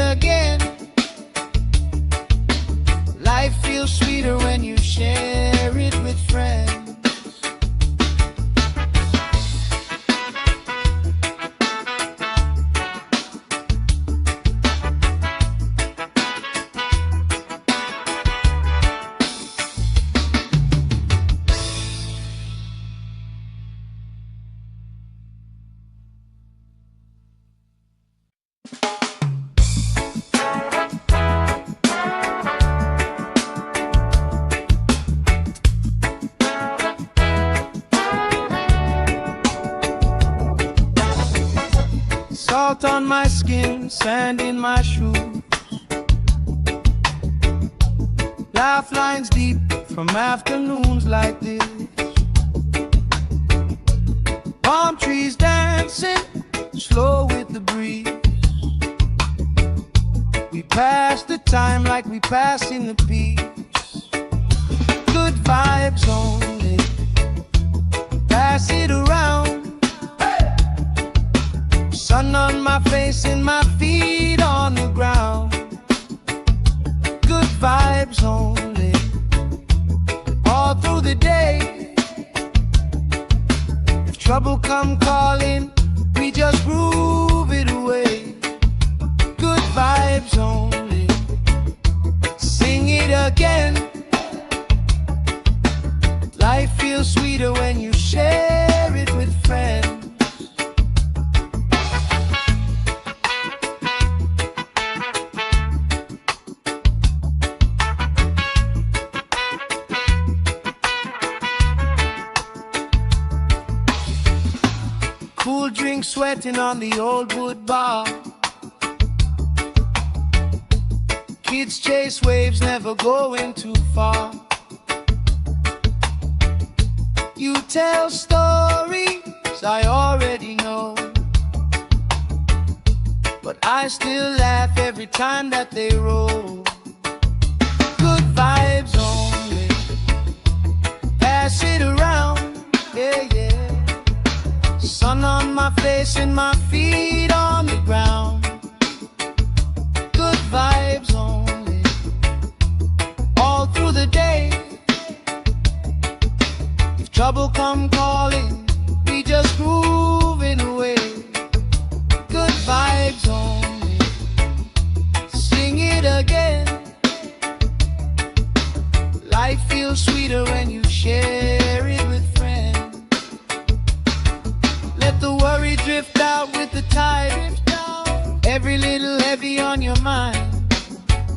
Salt on my skin, sand in my shoes, laugh lines deep from afternoons like this. Palm trees dancing slow with the breeze. We pass the time like we pass in the peace. Good vibes only, pass it around. Sun on my face and my feet on the ground. Good vibes only, all through the day. If trouble come calling, we just groove it away. Good vibes only, sing it again. Life feels sweeter when you share it with friends. Cool drink sweating on the old wood bar. Kids chase waves, never going too far. You tell stories I already know, but I still laugh every time that they roll. Good vibes only, pass it around, yeah, yeah. Sun on my face and my feet on the ground. Good vibes only, all through the day. If trouble come calling, we just grooving away. Good vibes only, sing it again. Life feels sweeter when you share it with friends. Let the worry drift out with the tide. Every little heavy on your mind.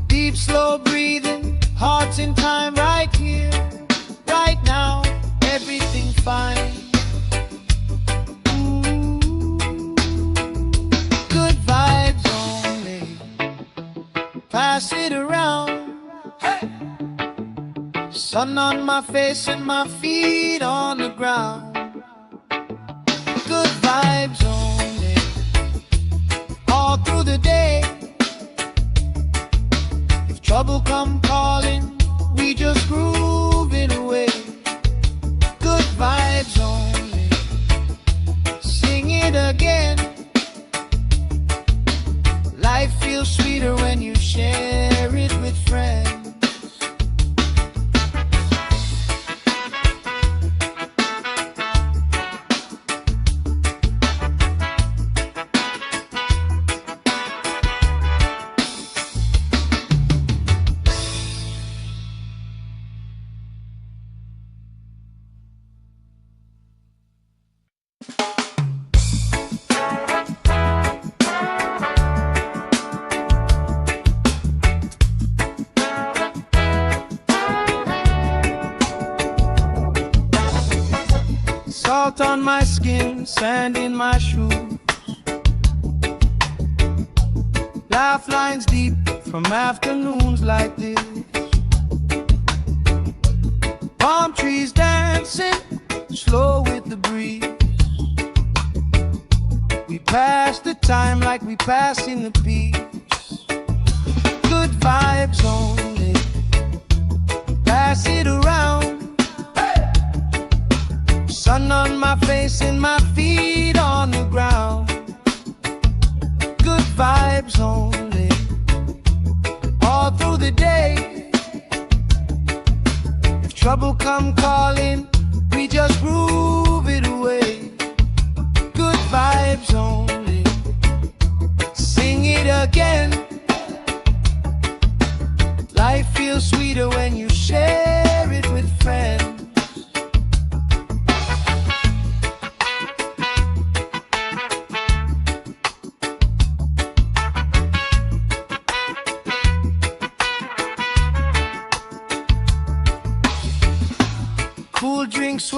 Deep, slow breathing, hearts in time, right here, right now. Everything fine. Ooh. Good vibes only, pass it around. Hey. Sun on my face and my feet on the ground. Good vibes only, all through the day. If trouble come calling, we just groove it away. Good vibes only, sing it again. Life feels sweeter when you share it with friends. Salt on my skin, sand in my shoes, laugh lines deep from afternoons like this. Palm trees dancing slow with the breeze. We pass the time like we pass in the peace. Good vibes only, pass it around. Sun on my face and my feet on the ground. Good vibes only, all through the day. If trouble come calling, we just groove it away. Good vibes only, sing it again. Life feels sweeter when you share it with friends.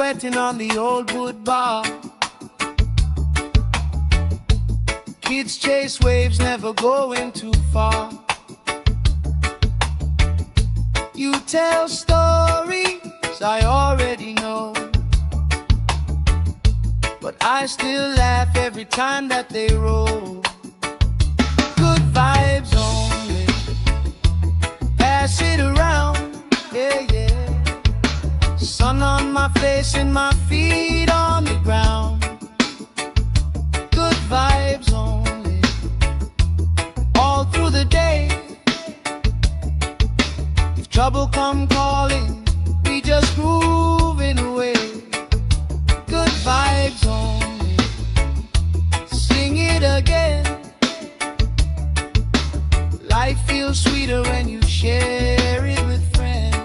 sweating on the old wood bar. Kids chase waves, never going too far. You tell stories I already know, but I still laugh every time that they roll. Good vibes only, pass it around, yeah, yeah. Sun on my face and my feet on the ground. Good vibes only, all through the day. If trouble come calling, we just moving away. Good vibes only, sing it again. Life feels sweeter when you share it with friends.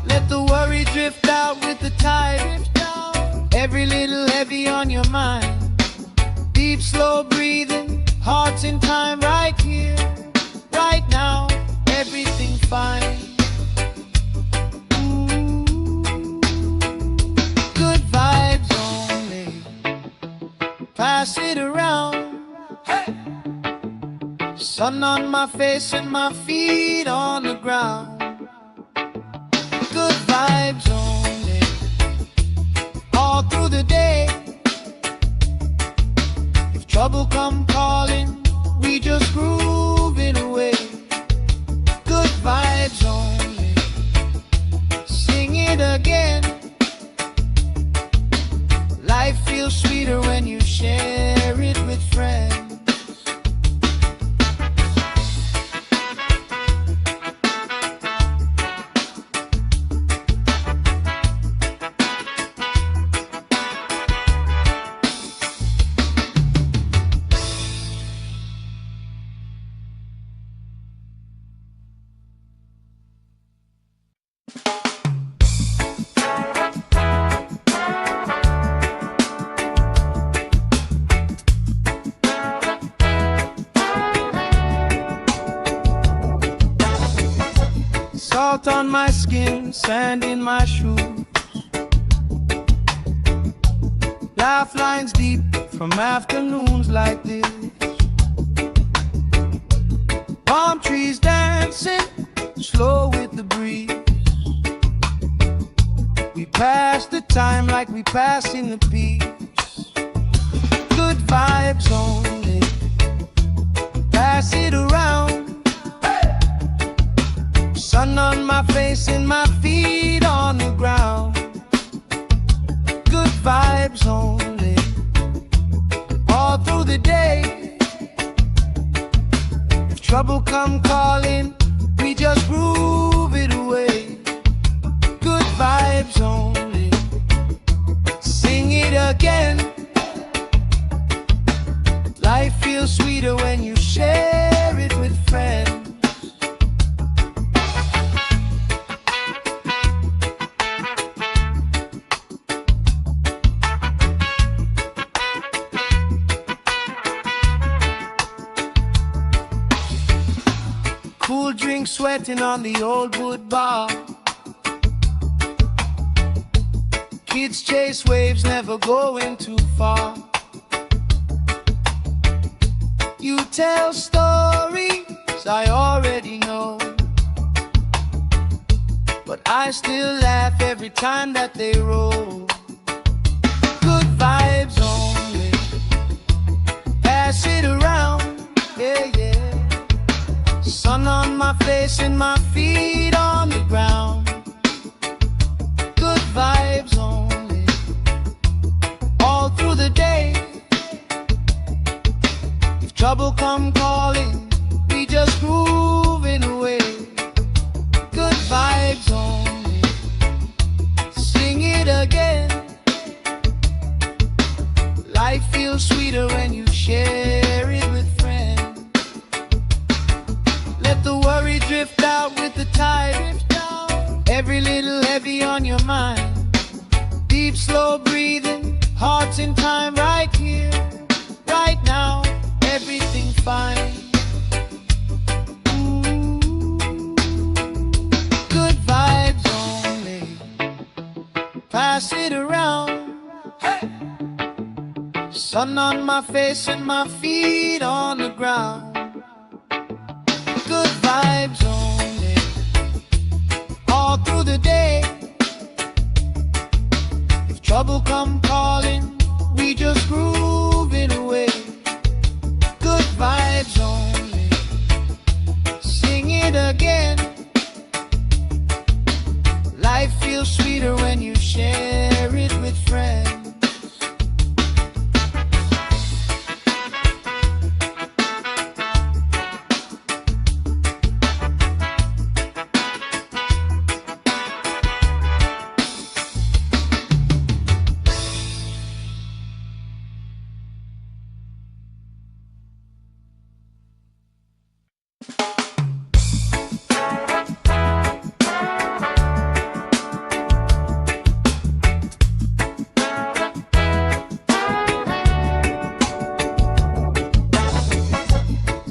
Let the worry drift out with the tide. Every little heavy on your mind. Deep, slow breathing, hearts in time, right here, right now. Everything fine. Good vibes only, pass it around. Hey! Sun on my face and my feet on the ground. Good vibes only, all through the day. If trouble come calling, we just grooving away. Good vibes only, sing it again. Life feels sweeter when you share it with friends. Salt on my skin, sand in my shoes. Laugh lines deep from afternoons like this. Palm trees dancing, slow with the breeze. We pass the time like we pass in the peace. Good vibes only, pass it around. Sun on my face and my feet on the ground. Good vibes only, all through the day. If trouble come calling, we just groove it away. Good vibes only, sing it again. Life feels sweeter when you share it with friends. Cool drink sweating on the old wood bar. Kids chase waves, never going too far. You tell stories I already know, but I still laugh every time that they roll. Good vibes only, pass it around, yeah, yeah. Sun on my face and my feet on the ground. Good vibes only, all through the day. If trouble come calling, we just grooving away. Good vibes only, sing it again. Life feels sweeter when you share it with friends. Let the worry drift out with the tide. Every little heavy on your mind. Deep, slow breathing, hearts in time, right here, right now. Everything fine. Good vibes only, pass it around. Hey! Sun on my face and my feet on the ground. Good vibes only, all through the day. If trouble come calling, we just groove it away. Good vibes only, sing it again. Life feels sweeter when you share it with friends.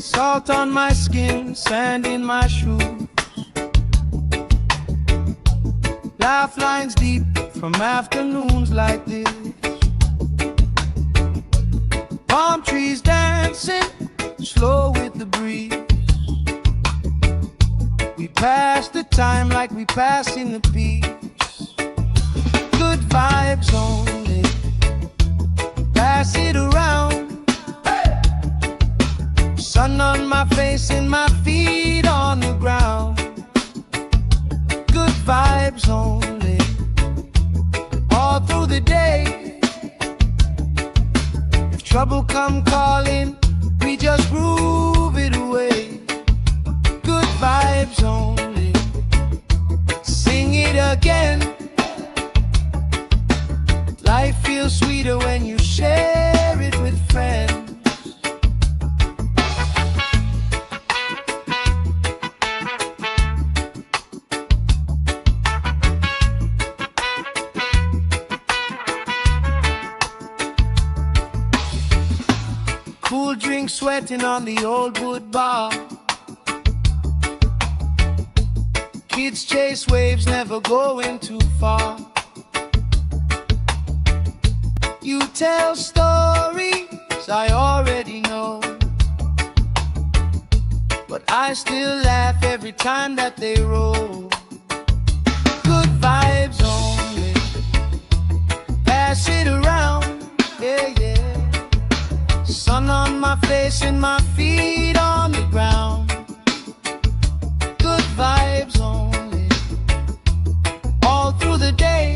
Salt on my skin, sand in my shoes. Laugh lines deep from afternoons like this. Palm trees dancing, slow with the breeze. We pass the time like we passing the peace. Good vibes only, pass it around. Sun on my face and my feet on the ground. Good vibes only, all through the day. If trouble come calling, we just groove it away. Good vibes only, sing it again. Life feels sweeter when you share it with friends. Cool drink sweating on the old wood bar. Kids chase waves, never going too far. You tell stories I already know, but I still laugh every time that they roll. Good vibes only, pass it around, yeah, yeah. Sun on my face and my feet on the ground. Good vibes only, all through the day.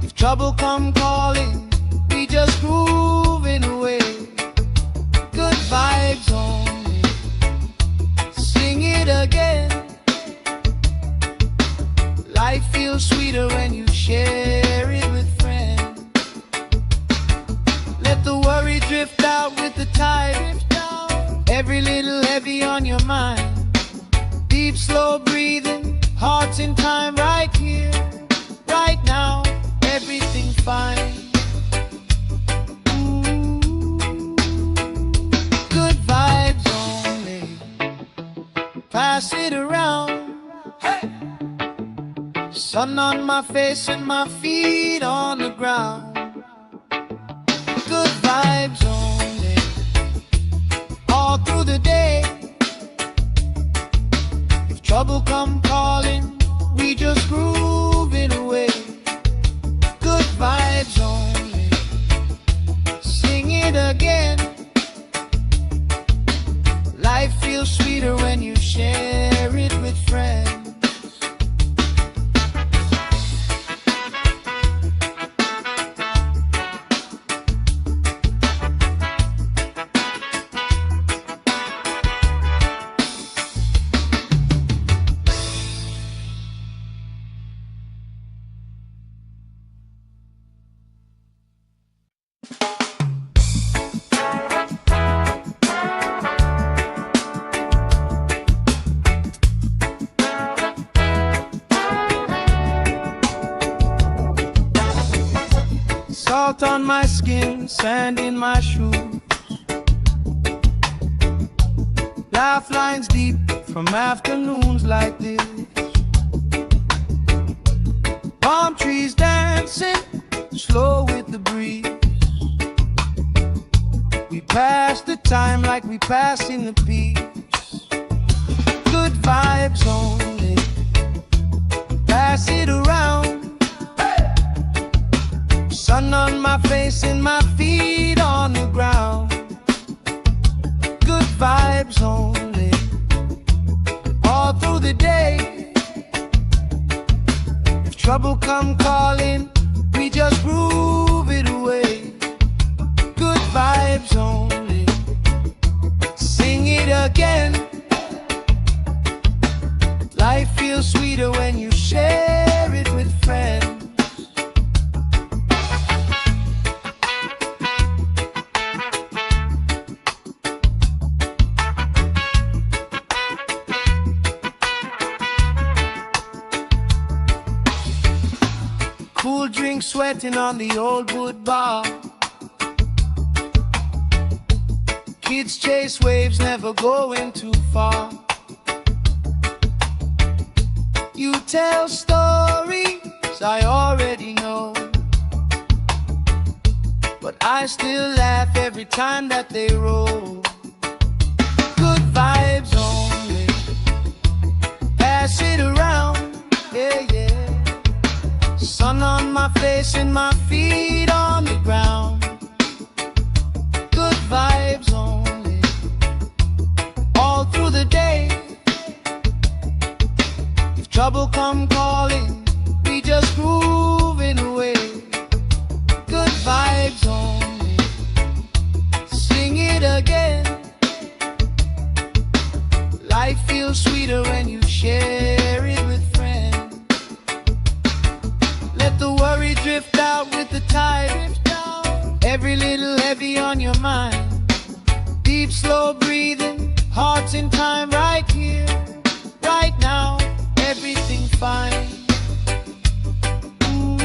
If trouble come calling, we just groove it away. Good vibes only, sing it again. Life feels sweeter when you share it with friends. Let the worry drift out with the tide. Every little heavy on your mind. Deep, slow breathing, hearts in time, right here, right now. Everything fine. Ooh. Good vibes only, pass it around. Hey! Sun on my face and my feet on the ground. Good vibes only, all through the day. If trouble come calling, we just groove it away. Good vibes only, sing it again. Life feels sweeter when you share it with friends. Salt on my skin, sand in my shoes. Laugh lines deep from afternoons like this. Palm trees dancing slow with the breeze. We pass the time like we passing the peace. Good vibes only, pass it around. Sun on my face and my feet on the ground. Good vibes only, all through the day. If trouble come calling, we just groove it away. Good vibes only, sing it again. Life feels sweeter when you share it with friends. Cool drink sweating on the old wood bar. Kids chase waves, never going too far. You tell stories I already know, but I still laugh every time that they roll. Good vibes only, pass it around, yeah, yeah. Sun on my face and my feet on the ground. Good vibes only, all through the day. If trouble come calling, we just grooving away. Good vibes only, sing it again. Life feels sweeter when you share it with friends. Let the worry drift out with the tide. Every little heavy on your mind. Deep, slow breathing, hearts in time, right here, right now. Everything fine. Ooh.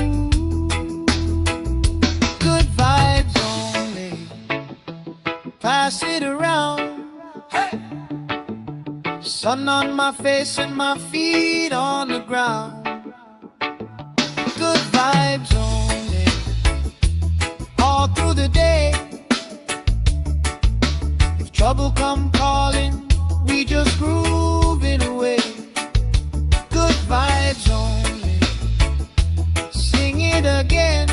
Good vibes only, pass it around. Hey. Sun on my face and my feet on the ground. Good vibes only, all through the day. If trouble come calling, we just groove it away. Good vibes only, sing it again.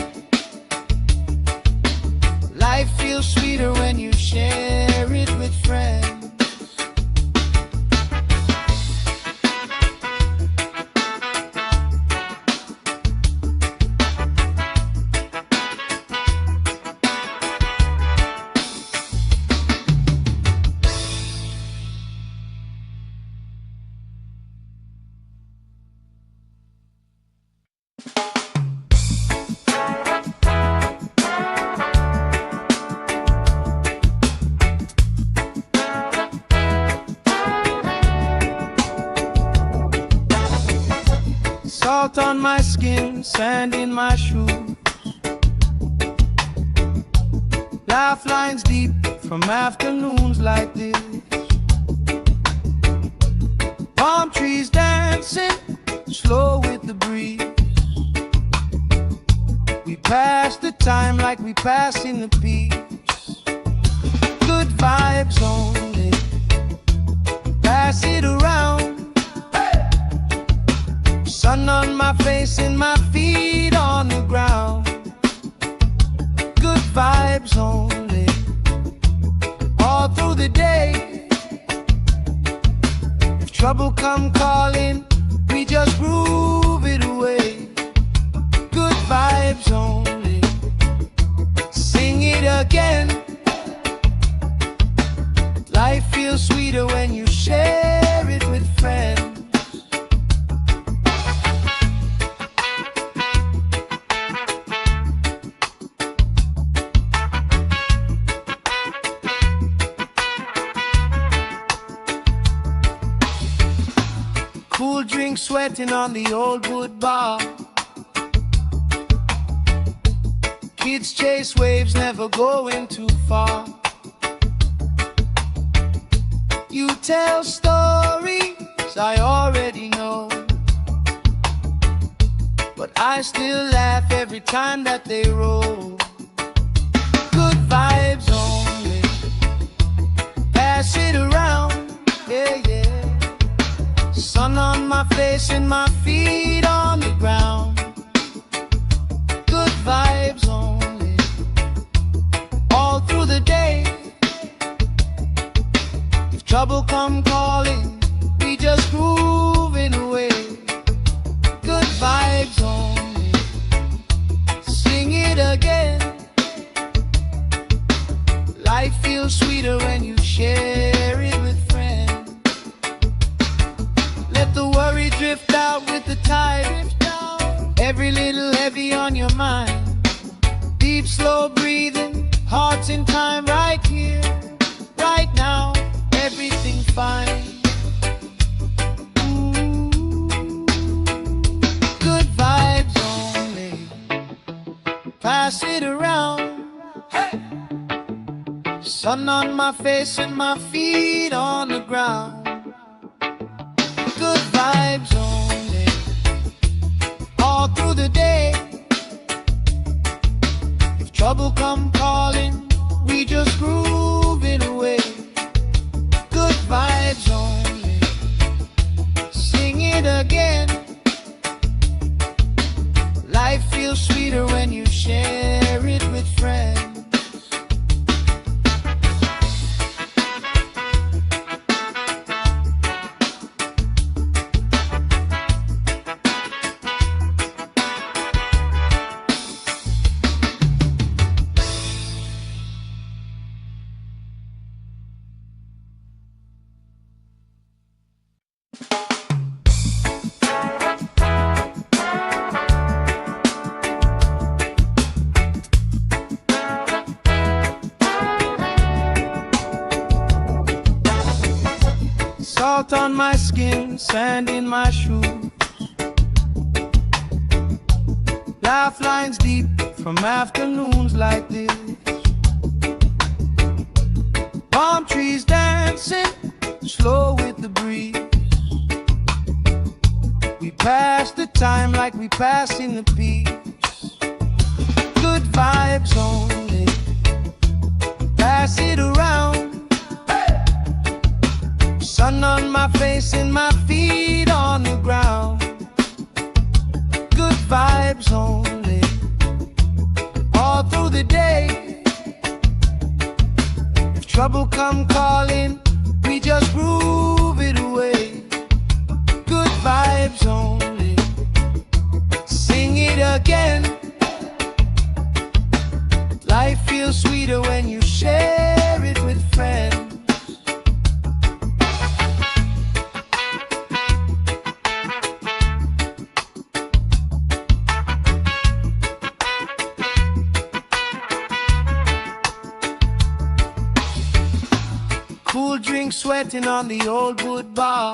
Life feels sweeter when you share it with friends. Salt on my skin, sand in my shoes. Laugh lines deep from afternoons like this. Palm trees dancing slow with the breeze. We pass the time like we passing the peace. Good vibes only, pass it around. Sun on my face and my feet on the ground. Good vibes only, all through the day. If trouble come calling, we just groove it away. Good vibes only, sing it again. Life feels sweeter when you share it with friends. Cool drink sweating on the old wood bar. Kids chase waves, never going too far. You tell stories I already know, but I still laugh every time that they roll. Good vibes only, pass it around, yeah, yeah. Sun on my face and my feet on the ground. Good vibes only, all through the day. If trouble come calling, we just grooving away. Good vibes only, sing it again. Life feels sweeter when you share it with friends. Let the worry drift out with the tide. Every little heavy on your mind. Deep, slow breathing, hearts in time, right here, right now. Everything fine. Good vibes only, pass it around. Hey! Sun on my face and my feet on the ground. Good vibes only, all through the day. If trouble come calling, we just grooving away. Good vibes only, sing it again. Life feels sweeter when you share it with friends. Salt on my skin, sand in my shoes. Laugh lines deep from afternoons like this. Palm trees dancing, slow with the breeze. We pass the time like we passing the peace. Good vibes only, pass it around. Sun on my face and my feet on the ground. Good vibes only, all through the day. If trouble come calling, we just groove it away. Good vibes only, sing it again. Life feels sweeter when you share it with friends. Cool drink sweating on the old wood bar.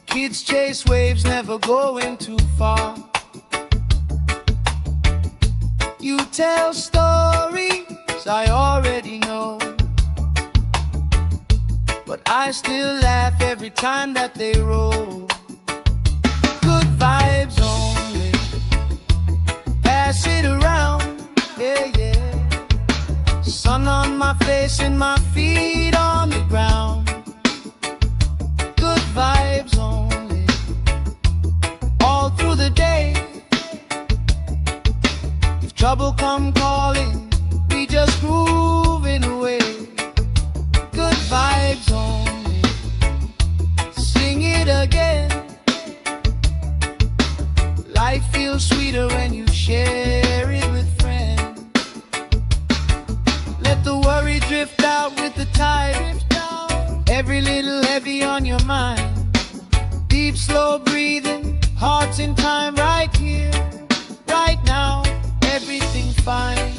Kids chase waves, never going too far. You tell stories I already know, but I still laugh every time that they roll. Good vibes only, pass it around, yeah, yeah. Sun on my face and my feet on the ground. Good vibes only, all through the day. If trouble come calling, we just grooving away. Good vibes only, sing it again. Life feels sweeter when you share it with friends. Let the worry drift out with the tide. Every little heavy on your mind. Deep, slow breathing, hearts in time, right here, right now. Everything fine.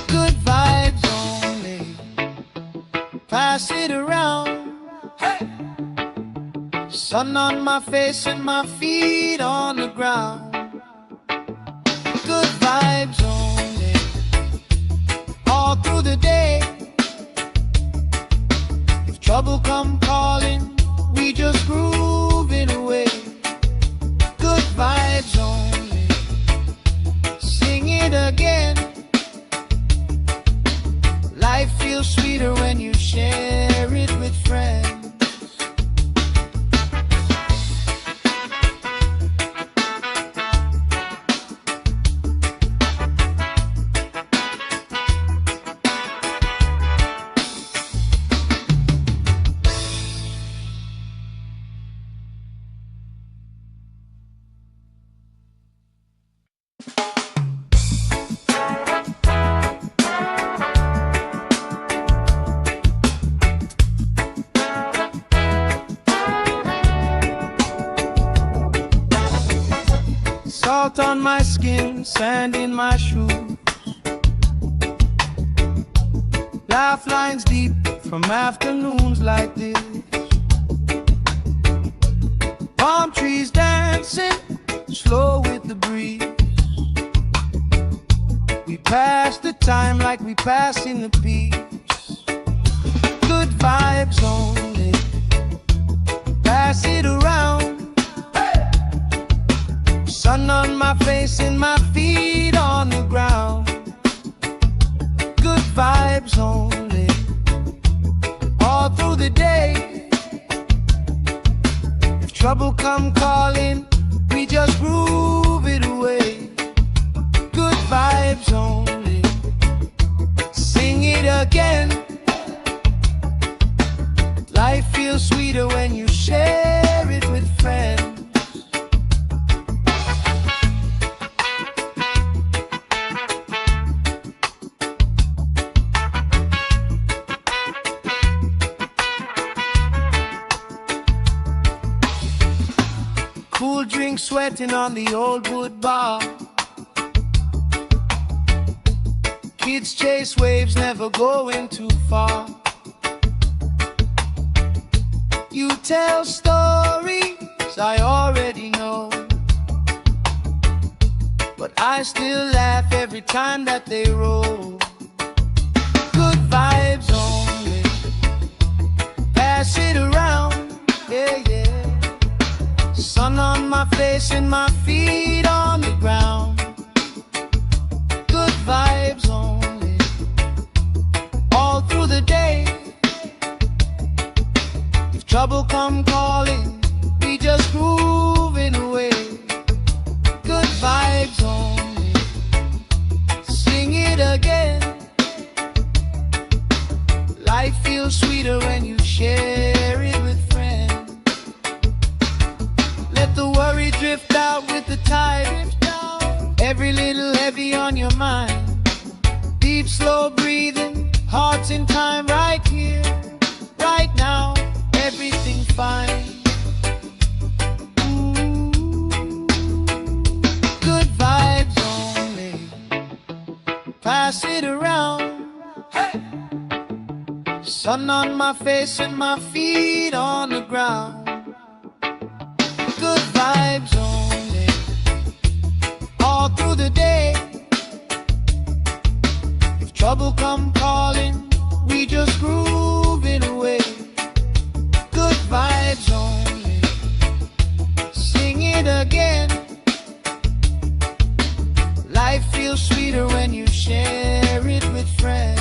Good vibes only, pass it around. Hey! Sun on my face and my feet on the ground. Good vibes only, all through the day. If trouble come call Salt on my skin, sand in my shoes. Laugh lines deep from afternoons like this. Palm trees dancing slow with the breeze. We pass the time like we pass in the peace. Good vibes only, pass it around. Sun on my face and my feet on the ground. Good vibes only, all through the day. If trouble come calling, we just groove it away. Good vibes only, sing it again. Life feels sweeter when you share it with friends. Cool drink sweating on the old wood bar. Kids chase waves, never going too far. You tell stories I already know, but I still laugh every time that they roll. Good vibes only, pass it around, yeah, yeah. Sun on my face and my feet on the ground. Good vibes only, all through the day. If trouble come calling, we just groove it away. Good vibes only, sing it again. Life feels sweeter when you share it with friends. Let the worry drift out with the tide. Every little heavy on your mind. Deep, slow breathing, hearts in time, right here, right now. Everything fine. Ooh, good vibes only, pass it around. Hey! Sun on my face and my feet on the ground. Good vibes only, all through the day. If trouble come calling, we just groove it away. Good vibes only, sing it again. Life feels sweeter when you share it with friends.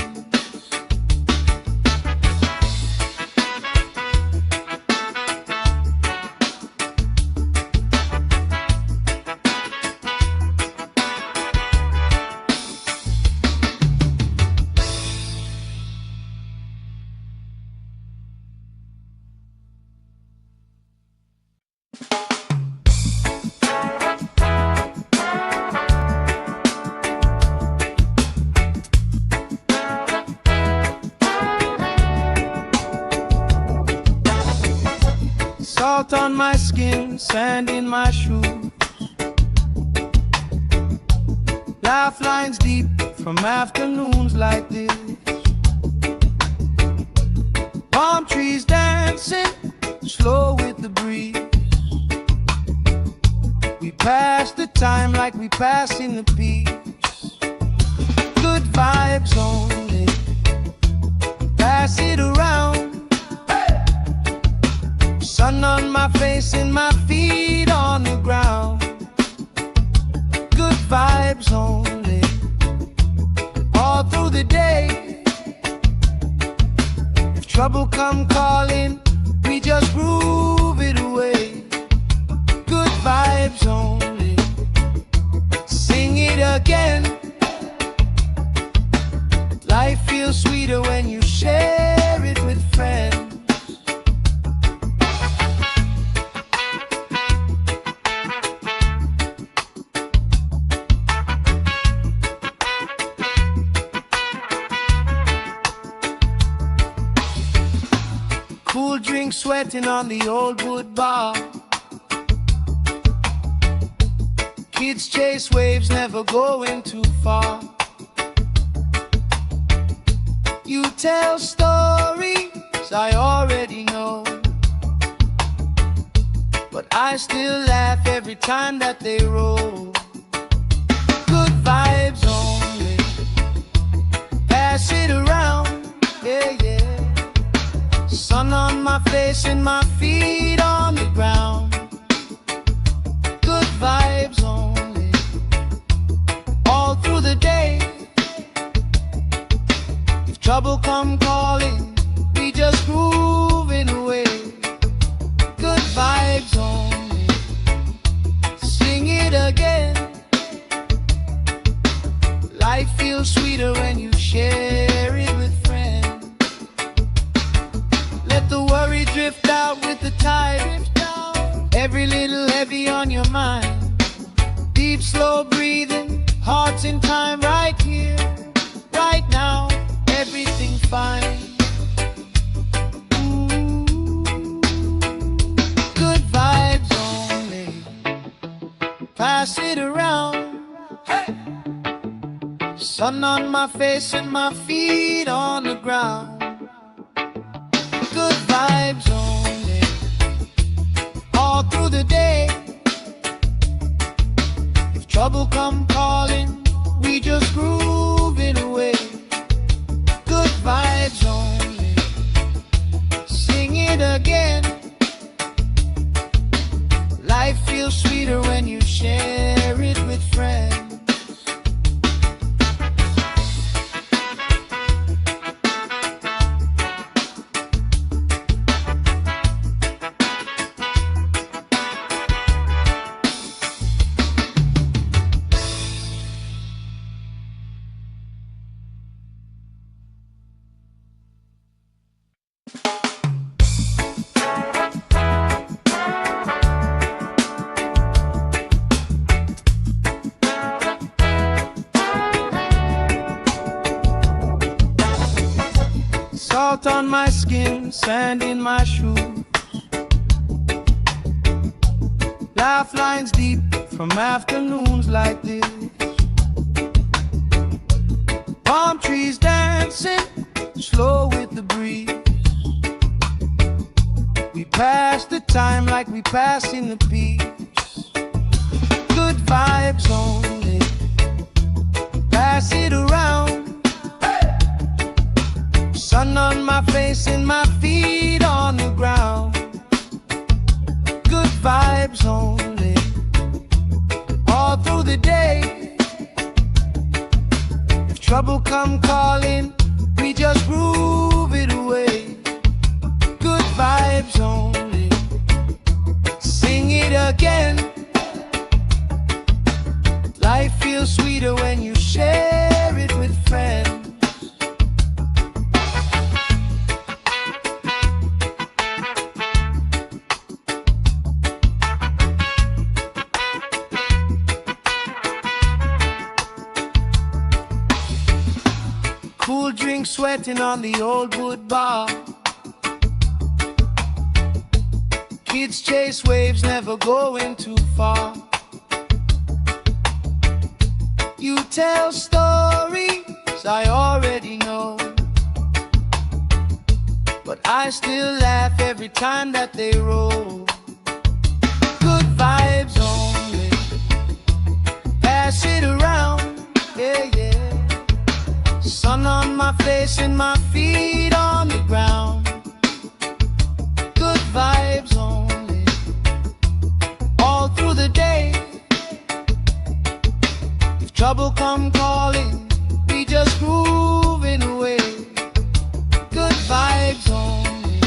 Salt on my skin, sand in my shoes. Laugh lines deep from afternoons like this. Palm trees dancing slow with the breeze. We pass the time like we pass in the peace. Good vibes only, pass it around. Sun on my face and my feet on the ground. Good vibes only, all through the day. If trouble come calling, we just groove it away. Good vibes only, sing it again. Life feels sweeter when you share it with friends. Cool drink sweating on the old wood bar. Kids chase waves, never going too far. You tell stories I already know, but I still laugh every time that they roll. Good vibes only, pass it around, yeah, yeah. Sun on my face and my feet on the ground. Good vibes only, all through the day. If trouble come calling, we just moving away. Good vibes only, sing it again. Life feels sweeter when you share it with friends. Let the worry drift out with the tide. Every little heavy on your mind. Deep, slow breathing, hearts in time, right here, right now. Everything fine. Good vibes only, pass it around. Hey! Sun on my face and my feet on the ground. Good vibes only, all through the day. If trouble come calling, we just grooving away. Good vibes only, sing it again. Life feels sweeter when you share it with friends. Salt on my skin, sand in my shoes. Laugh lines deep from afternoons like this. Palm trees dancing, slow with the breeze. We pass the time like we pass in the peace. Good vibes only, pass it around. Sun on my face and my feet on the ground. Good vibes only, all through the day. If trouble come calling, we just groove it away. Good vibes only, sing it again. Life feels sweeter when you share it with friends. Cool drink sweating on the old wood bar. Kids chase waves, never going too far. You tell stories I already know, but I still laugh every time that they roll. Good vibes only, pass it around, yeah, yeah. Sun on my face and my feet on the ground. Good vibes only, all through the day. If trouble come calling, we just grooving away. Good vibes only,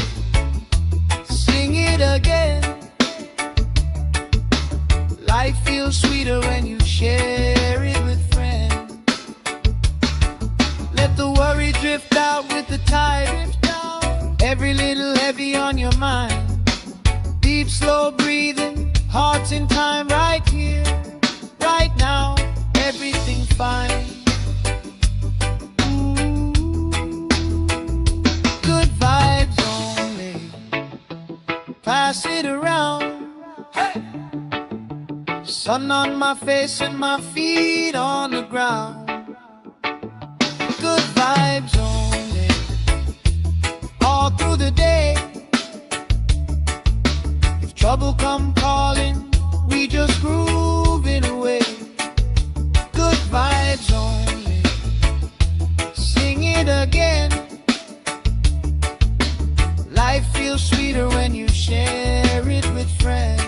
sing it again. Life feels sweeter when you share it with friends. Let the worry drift out with the tide. Every little heavy on your mind. Deep, slow breathing, hearts in time, right here, right now. Everything fine. Good vibes only, pass it around. Hey! Sun on my face and my feet on the ground. Good vibes only, all through the day. If trouble come calling, we just groove it away. Good vibes only, sing it again. Life feels sweeter when you share it with friends.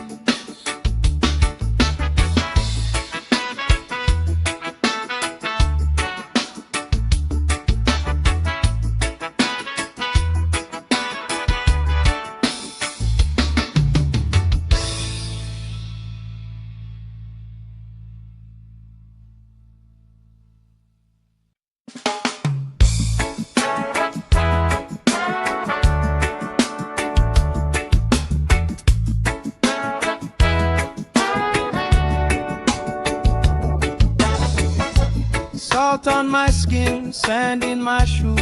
Salt on my skin, sand in my shoes.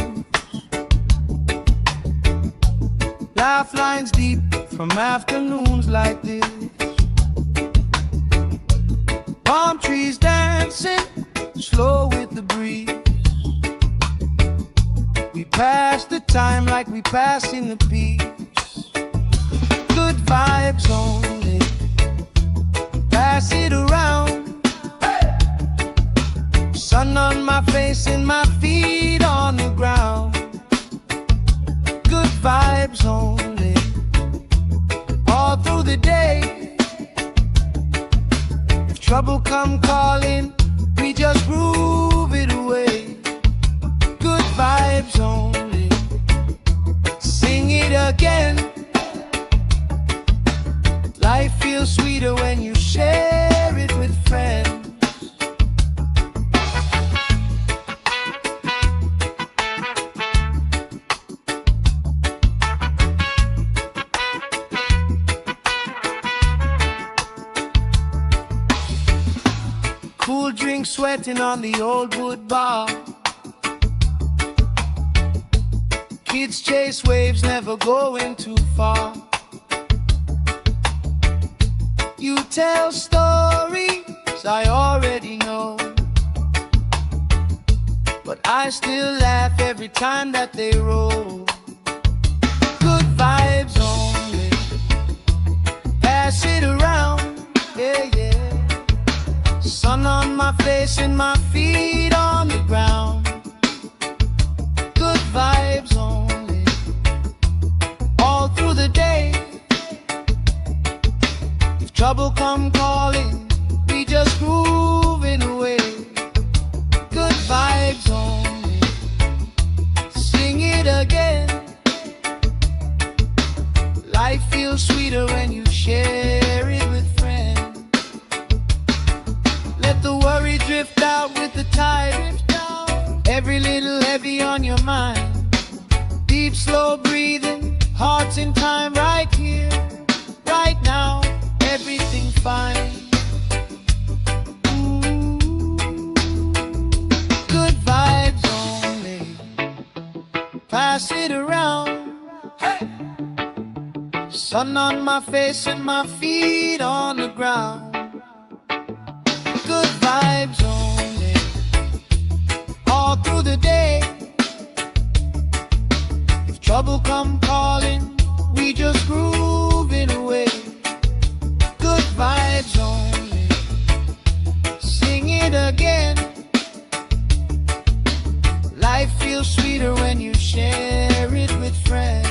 Laugh lines deep from afternoons like this. Palm trees dancing, slow with the breeze. We pass the time like we pass in the peace. Good vibes only, pass it around. Sun on my face and my feet on the ground. Good vibes only, all through the day. If trouble come calling, we just groove it away. Good vibes only, sing it again. Life feels sweeter when you share it with friends. Cool drink sweating on the old wood bar. Kids chase waves, never going too far. You tell stories I already know, but I still laugh every time that they roll. Good vibes only, pass it around, yeah, yeah. Sun on my face and my feet on the ground. Good vibes only, all through the day. If trouble come calling, we just groove it away. Good vibes only, sing it again. Life feels sweeter when you share it with friends. Let the worry drift out with the tide. Every little heavy on your mind. Deep, slow breathing, hearts in time, right here, right now. Everything fine. Ooh. Good vibes only, pass it around. Hey. Sun on my face and my feet on the ground. Good vibes only, all through the day. If trouble come calling, we just groove it away. Good vibes only, sing it again. Life feels sweeter when you share it with friends.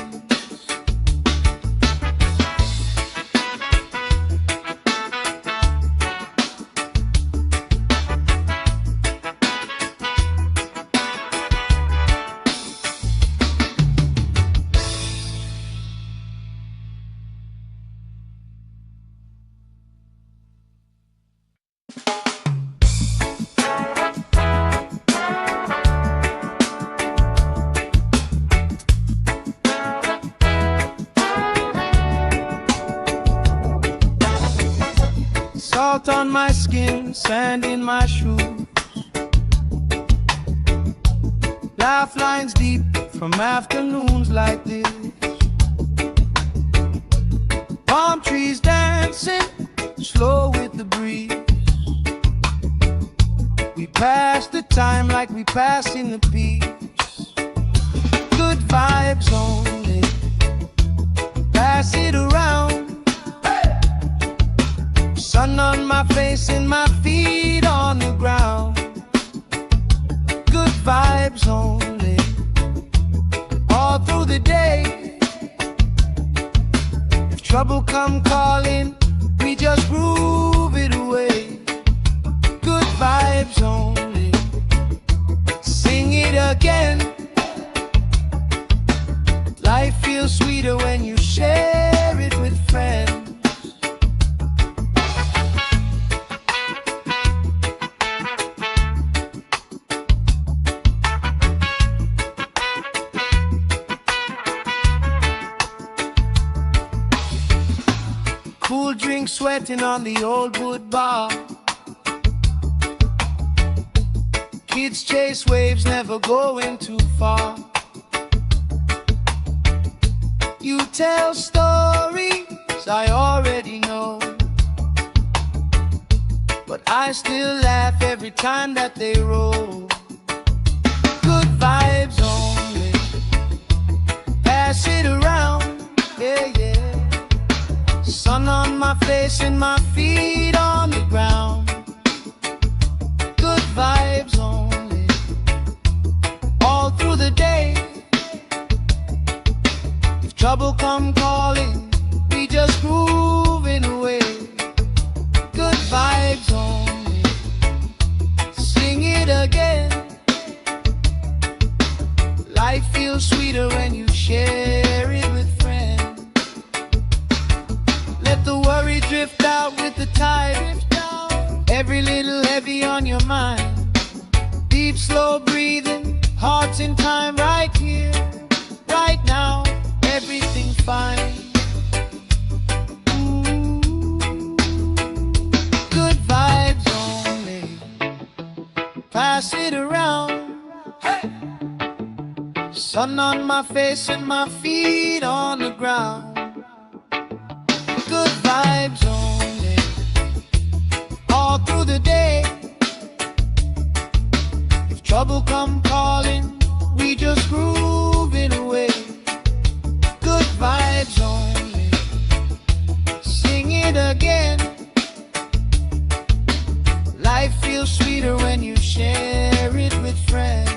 Salt on my skin, sand in my shoes. Laugh lines deep from afternoons like this. Palm trees dancing, slow with the breeze. passing the peace. Good vibes only. Pass it around. Sun on my face and my feet on the ground. Good vibes only. All through the day. If trouble come calling, we just groove it away. Good vibes only. Sing it again. Life feels sweeter when you share it with friends. Cool drink sweating on the old wood bar. Kids chase waves, never going too far. You tell stories I already know, but I still laugh every time that they roll. Good vibes only. Pass it around, yeah, yeah. Sun on my face and my feet on the ground. Good vibes only. All through the day. If trouble come calling, we just grooving away. Good vibes only. Sing it again. Life feels sweeter when you share it with friends. Let the worry drift out with the tide. Every little heavy on your mind. Deep, slow breathing, hearts in time, right here, right now. Everything's fine. Good vibes only. Pass it around. Hey! Sun on my face and my feet on the ground. Good vibes only. All through the day. If trouble come calling, we just groove it away. Good vibes only. Sing it again. Life feels sweeter when you share it with friends.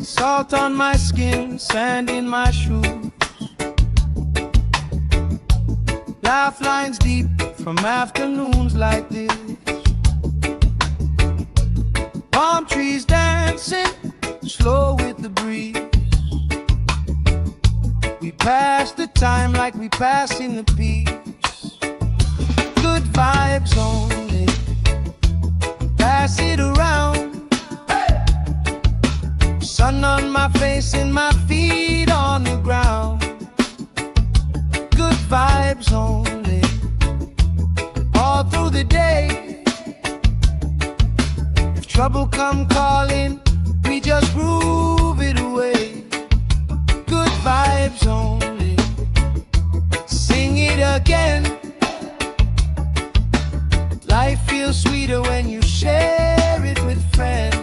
Salt on my skin, sand in my shoes. Laugh lines deep from afternoons like this. Palm trees dancing, slow with the breeze. We pass the time like we passing the peace. Good vibes only. Pass it around. Sun on my face and my feet on the ground. Good vibes only. All through the day. If trouble come calling, we just groove it away. Good vibes only. Sing it again. Life feels sweeter when you share it with friends.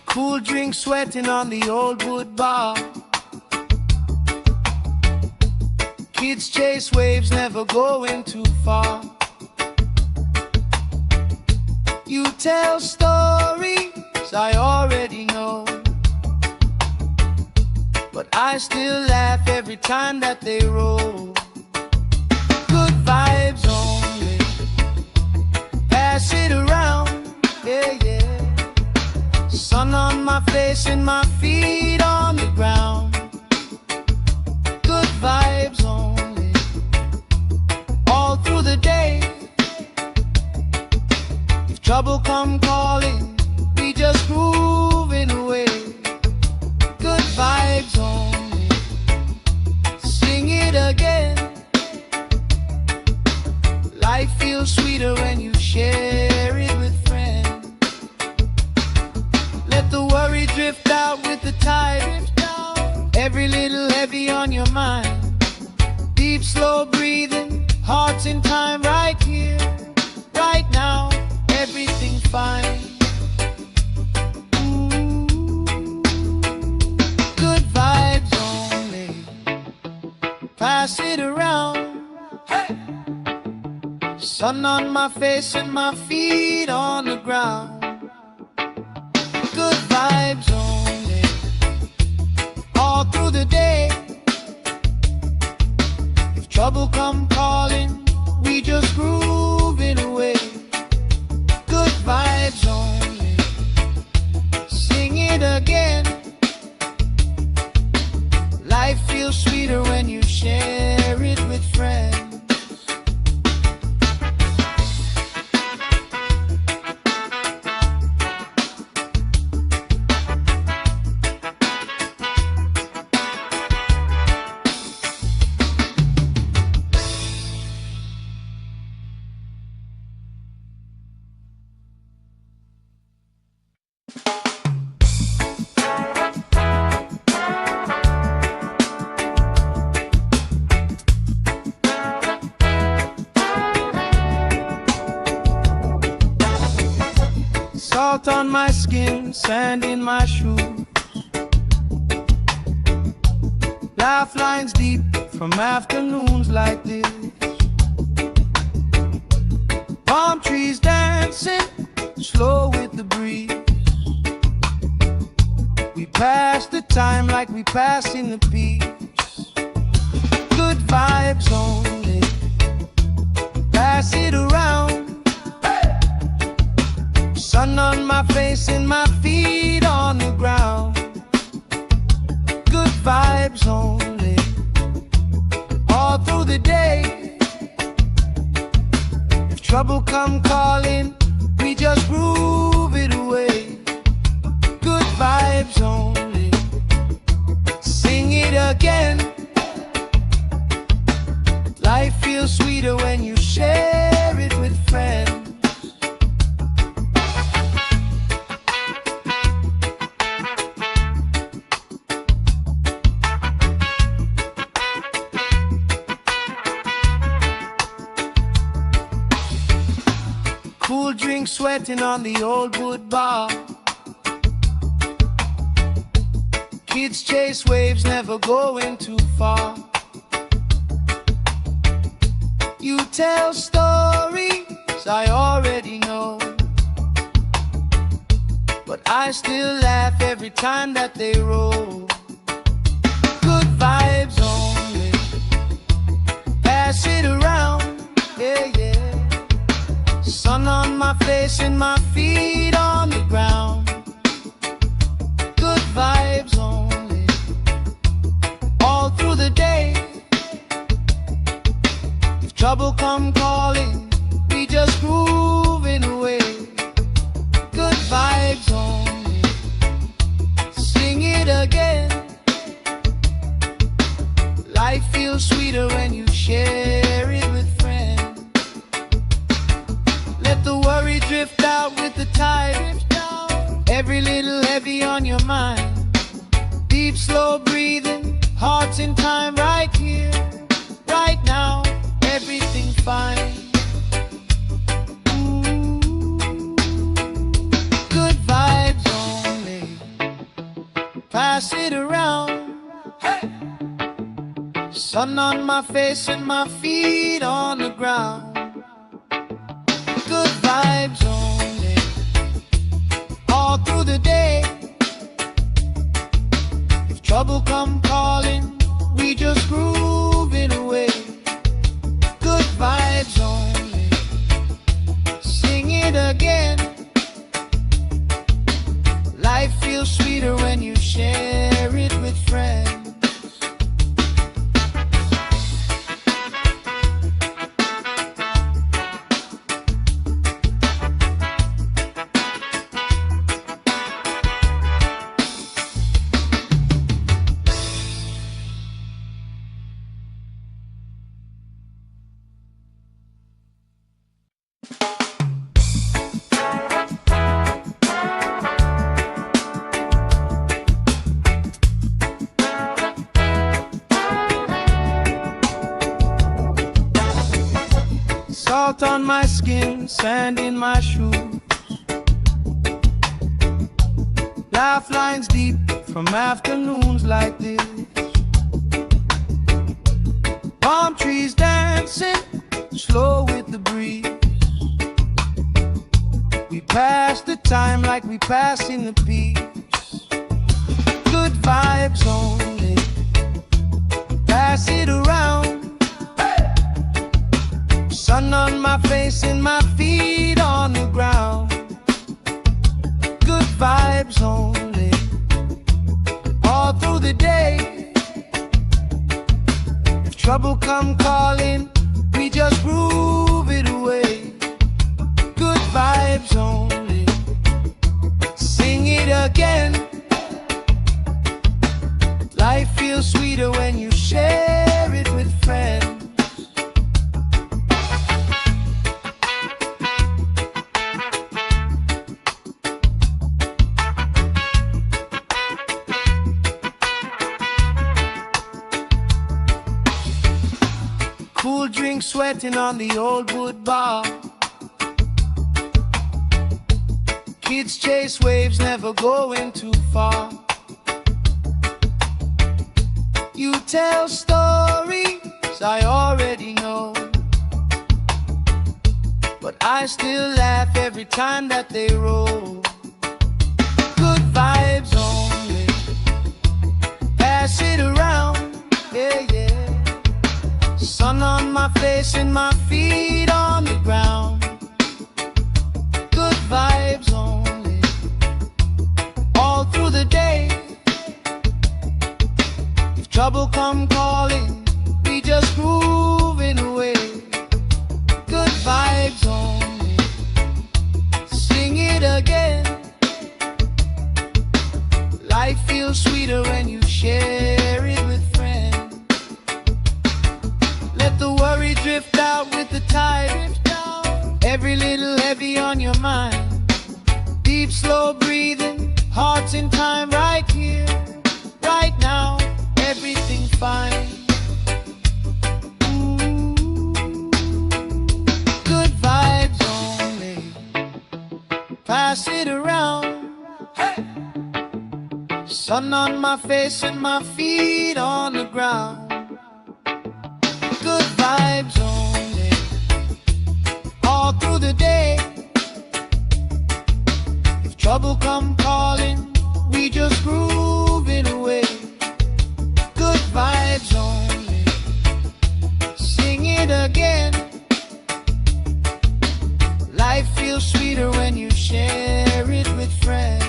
Cool drink sweating on the old wood bar. Kids chase waves, never going too far. You tell stories I already know, but I still laugh every time that they roll. Good vibes only. pass it around, yeah, yeah. Sun on my face and my feet on the ground. Good vibes only, all through the day. If trouble come calling, we just moving away. Good vibes only, sing it again. Life feels sweeter when you share it with friends. Let the worry drift out with the tide. Every little heavy on your mind. Deep, slow breathing, hearts in time, right here, right now. Everything fine. Good vibes only, pass it around. Hey! Sun on my face and my feet on the ground. Good vibes only, all through the day. If trouble come calling, we just grooving away. Good vibes only, sing it again. Life feels sweeter when you share it with friends. Salt on my skin, sand in my shoes. Laugh lines deep from afternoons like this. Palm trees dancing, slow with the breeze. We pass the time like we passing the peace. Good vibes only, pass it around. Sun on my face and my feet on the ground. Good vibes only, all through the day. If trouble come calling, we just groove it away. Good vibes only, sing it again. Life feels sweeter when you share it with friends. Cool drink sweating on the old wood bar. Kids chase waves, never going too far. You tell stories I already know, but I still laugh every time that they roll. Good vibes only, pass it around, yeah, yeah. Sun on my face and my feet on the ground. Good vibes only, all through the day. If trouble come calling, we just grooving away. Good vibes only, sing it again. Life feels sweeter when you share it with friends. Let the worry drift out with the tide. Every little heavy on your mind. Deep, slow breathing, hearts in time, right here, right now. Everything fine. Good vibes only, pass it around. Hey! Sun on my face and my feet on the ground. Good vibes only, all through the day. If trouble come calling, we just grooving away. Good vibes only, sing it Salt on my skin, sand in my shoes. Laugh lines deep from afternoons like this. Palm trees dancing slow with the breeze. We pass the time like we pass in the peace. Good vibes only, pass it around. Sun on my face and my feet on the ground. Good vibes only, all through the day. If trouble come calling, we just groove it away. Good vibes only, sing it again. Life feels sweeter when you share it with friends. Cool drink sweating on the old wood bar. Kids chase waves, never going too far. You tell stories I already know, but I still laugh every time that they roll. Good vibes only, pass it around, yeah, yeah. Sun on my face and my feet on the ground. Good vibes only, all through the day. If trouble come calling, we just groove it away. Good vibes only, sing it again. Life feels sweeter when you share it with friends. Let the worry drift out with the tide. Every little heavy on your mind. Deep, slow breathing, hearts in time, right here, right now. Everything fine. Ooh, good vibes only, pass it around. Hey! Sun on my face and my feet on the ground. Good vibes only, all through the day. If trouble come calling, we just groove it away. Good vibes only, sing it again. Life feels sweeter when you share it with friends.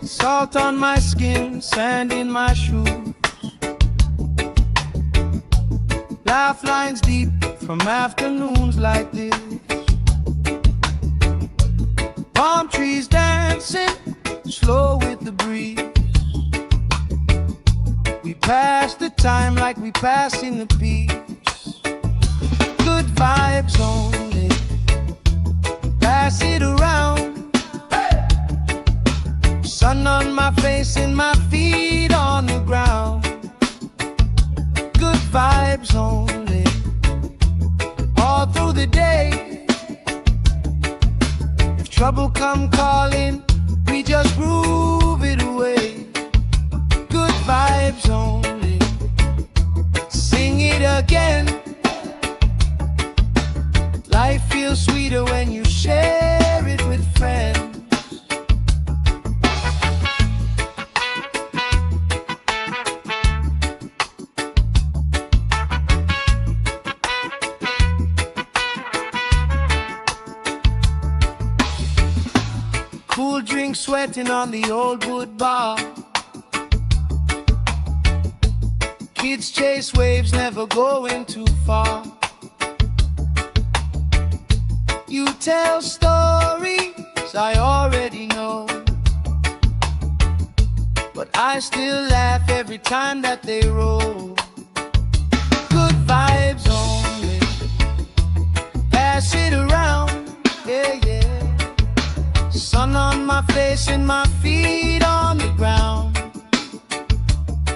Salt on my skin, sand in my shoes. Laugh lines deep from afternoons like this. Palm trees dancing slow with the breeze. We pass the time like we pass in the peace. Good vibes only, pass it around. Sun on my face and my feet on the ground. Good vibes only, all through the day. If trouble come calling, we just groove it away. Good vibes only, sing it again. Life feels sweeter when you share it with friends. Cool drink sweating on the old wood bar. Kids chase waves, never going too far. You tell stories I already know, but I still laugh every time that they roll. Good vibes only, pass it around, yeah, yeah. Sun on my face and my feet on the ground.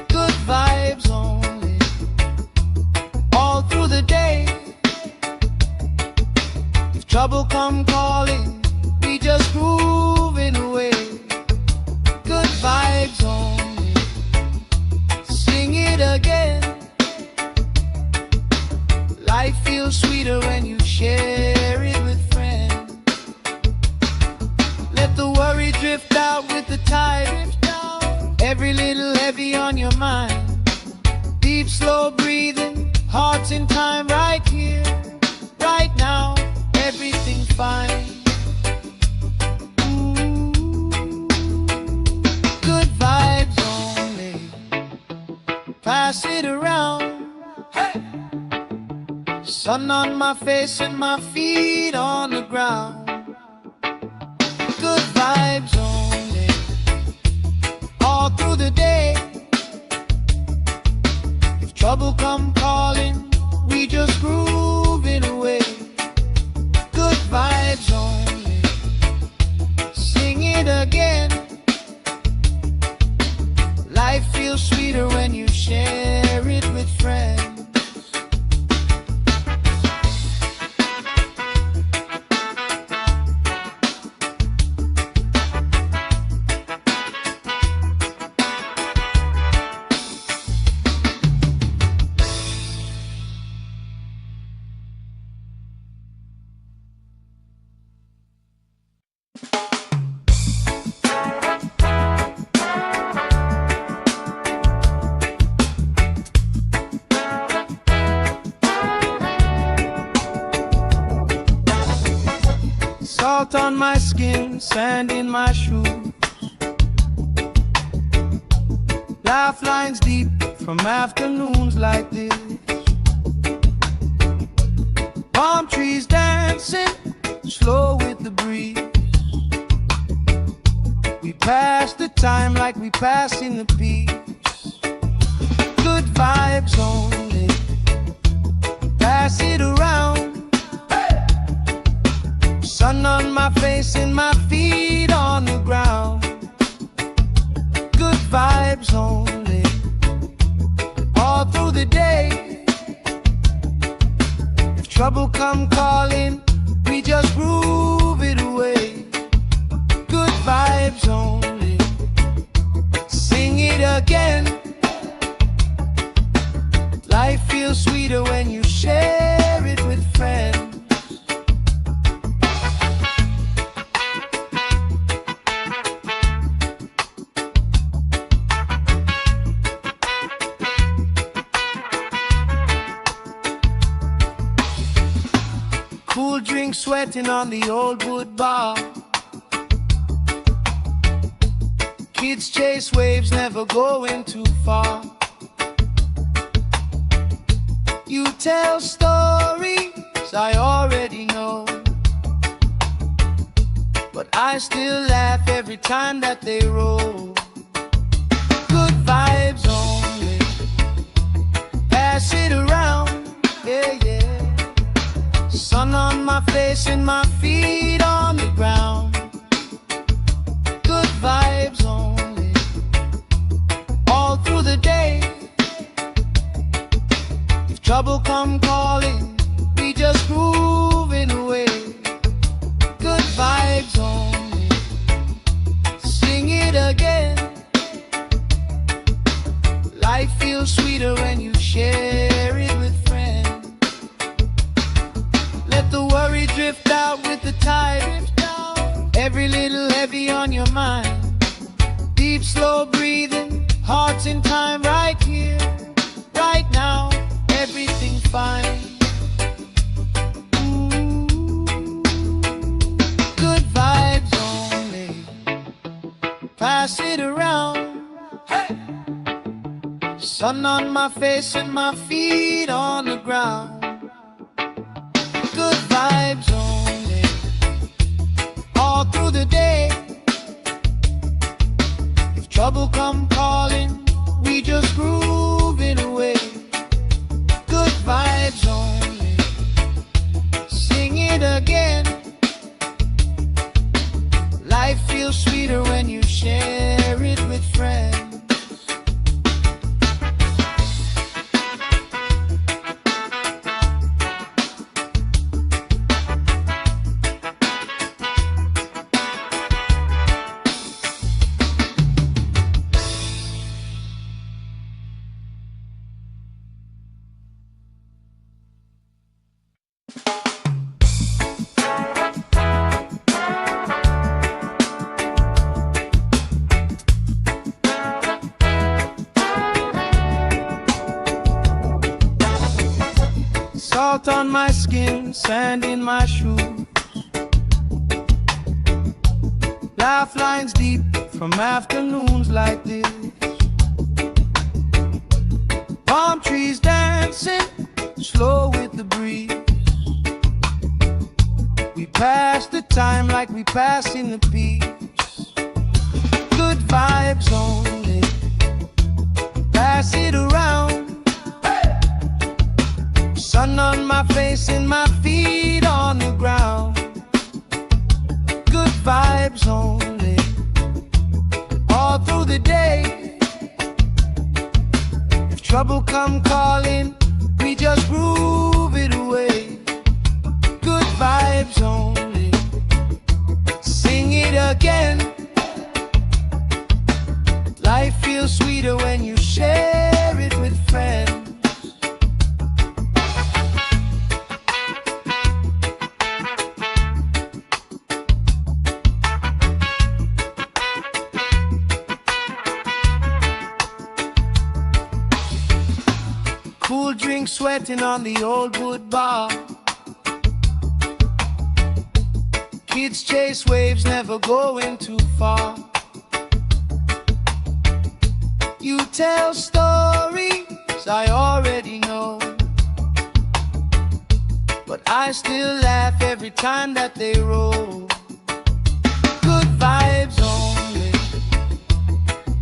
Good vibes only, all through the day. If trouble come calling, we just grooving away. Good vibes only, sing it again. Life feels sweeter when you share it with friends. Let the worry drift out with the tide. Every little heavy on your mind. Deep, slow breathing, hearts in time, right here, right now. Everything fine. Good vibes only, pass it around. Hey! Sun on my face and my feet on the ground. Good vibes only, all through the day. If trouble come calling, we just grooving away. Good vibes only, sing it again. Life feels sweeter when you share it with friends. Salt on my skin, sand in my shoes. Laugh lines deep from afternoons like this. Palm trees dancing, slow with the breeze. We pass the time like we passing the peace. Good vibes only, pass it around. Sun on my face and my feet on the ground. Good vibes only, all through the day. If trouble come calling, we just groove it away. Good vibes only, sing it again. Life feels sweeter when you share it with friends. Cool drink sweating on the old wood bar. Kids chase waves, never going too far. You tell stories I already know, but I still laugh every time that they roll. Good vibes only, pass it around, yeah, yeah. Sun on my face and my feet on the ground. Good vibes only, all through the day. If trouble come calling, we just grooving away. Good vibes only, sing it again. Life feels sweeter when you share it with friends. Let the worry drift out with the tide. Every little heavy on your mind. Deep, slow breathing, hearts in time, right here, right now. Everything fine. Good vibes only, pass it around. Hey! Sun on my face and my feet on the ground. Good vibes only, all through the day. If trouble come calling, we just grooving away. Good vibes only, sing it again. Life feels sweeter when you share it with friends. Salt on my skin, sand in my shoes. Laugh lines deep from afternoons like this. Palm trees dancing, slow with the breeze. We pass the time like we passing the peace. Good vibes only, pass it around. Sun on my face and my feet on the ground. Good vibes only, all through the day. If trouble come calling, we just groove it away. Good vibes only, sing it again. Life feels sweeter when you share it with friends. Cool drink sweating on the old wood bar. Kids chase waves, never going too far. You tell stories I already know, but I still laugh every time that they roll. Good vibes only,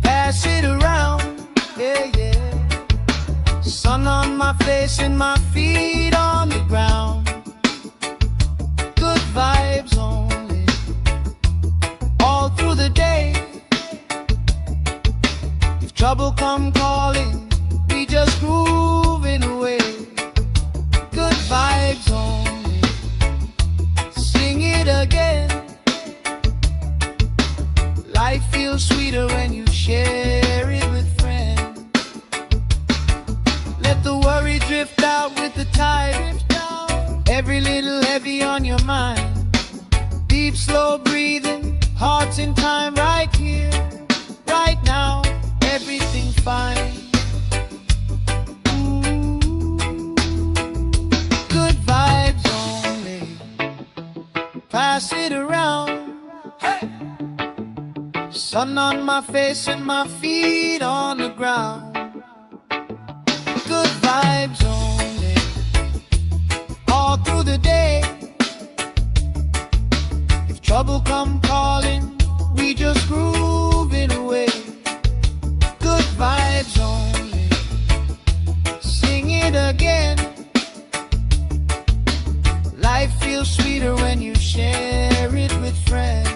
pass it around, yeah, yeah. Sun on my face and my feet on the ground. Good vibes only, all through the day. If trouble come calling, we just grooving away. Good vibes only, sing it again. Life feels sweeter when you share it with friends. Let the worry drift out with the tide. Every little heavy on your mind. Deep, slow breathing, hearts in time, right here, right now. Everything fine. Ooh. Good vibes only, pass it around. Hey. Sun on my face and my feet on the ground. Good vibes only, all through the day. If trouble come calling, we just grooving away. Good vibes only, sing it again. Life feels sweeter when you share it with friends.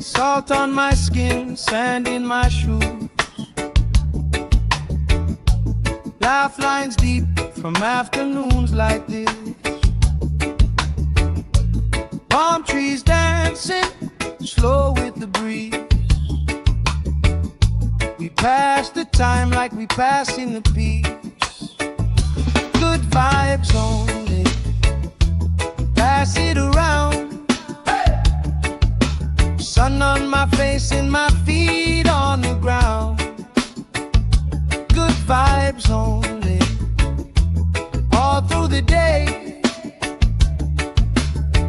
Salt on my skin, sand in my shoes. Laugh lines deep from afternoons like this. Palm trees dancing, slow with the breeze. We pass the time like we passing the peace. Good vibes only, pass it around. Sun on my face and my feet on the ground. Good vibes only, all through the day.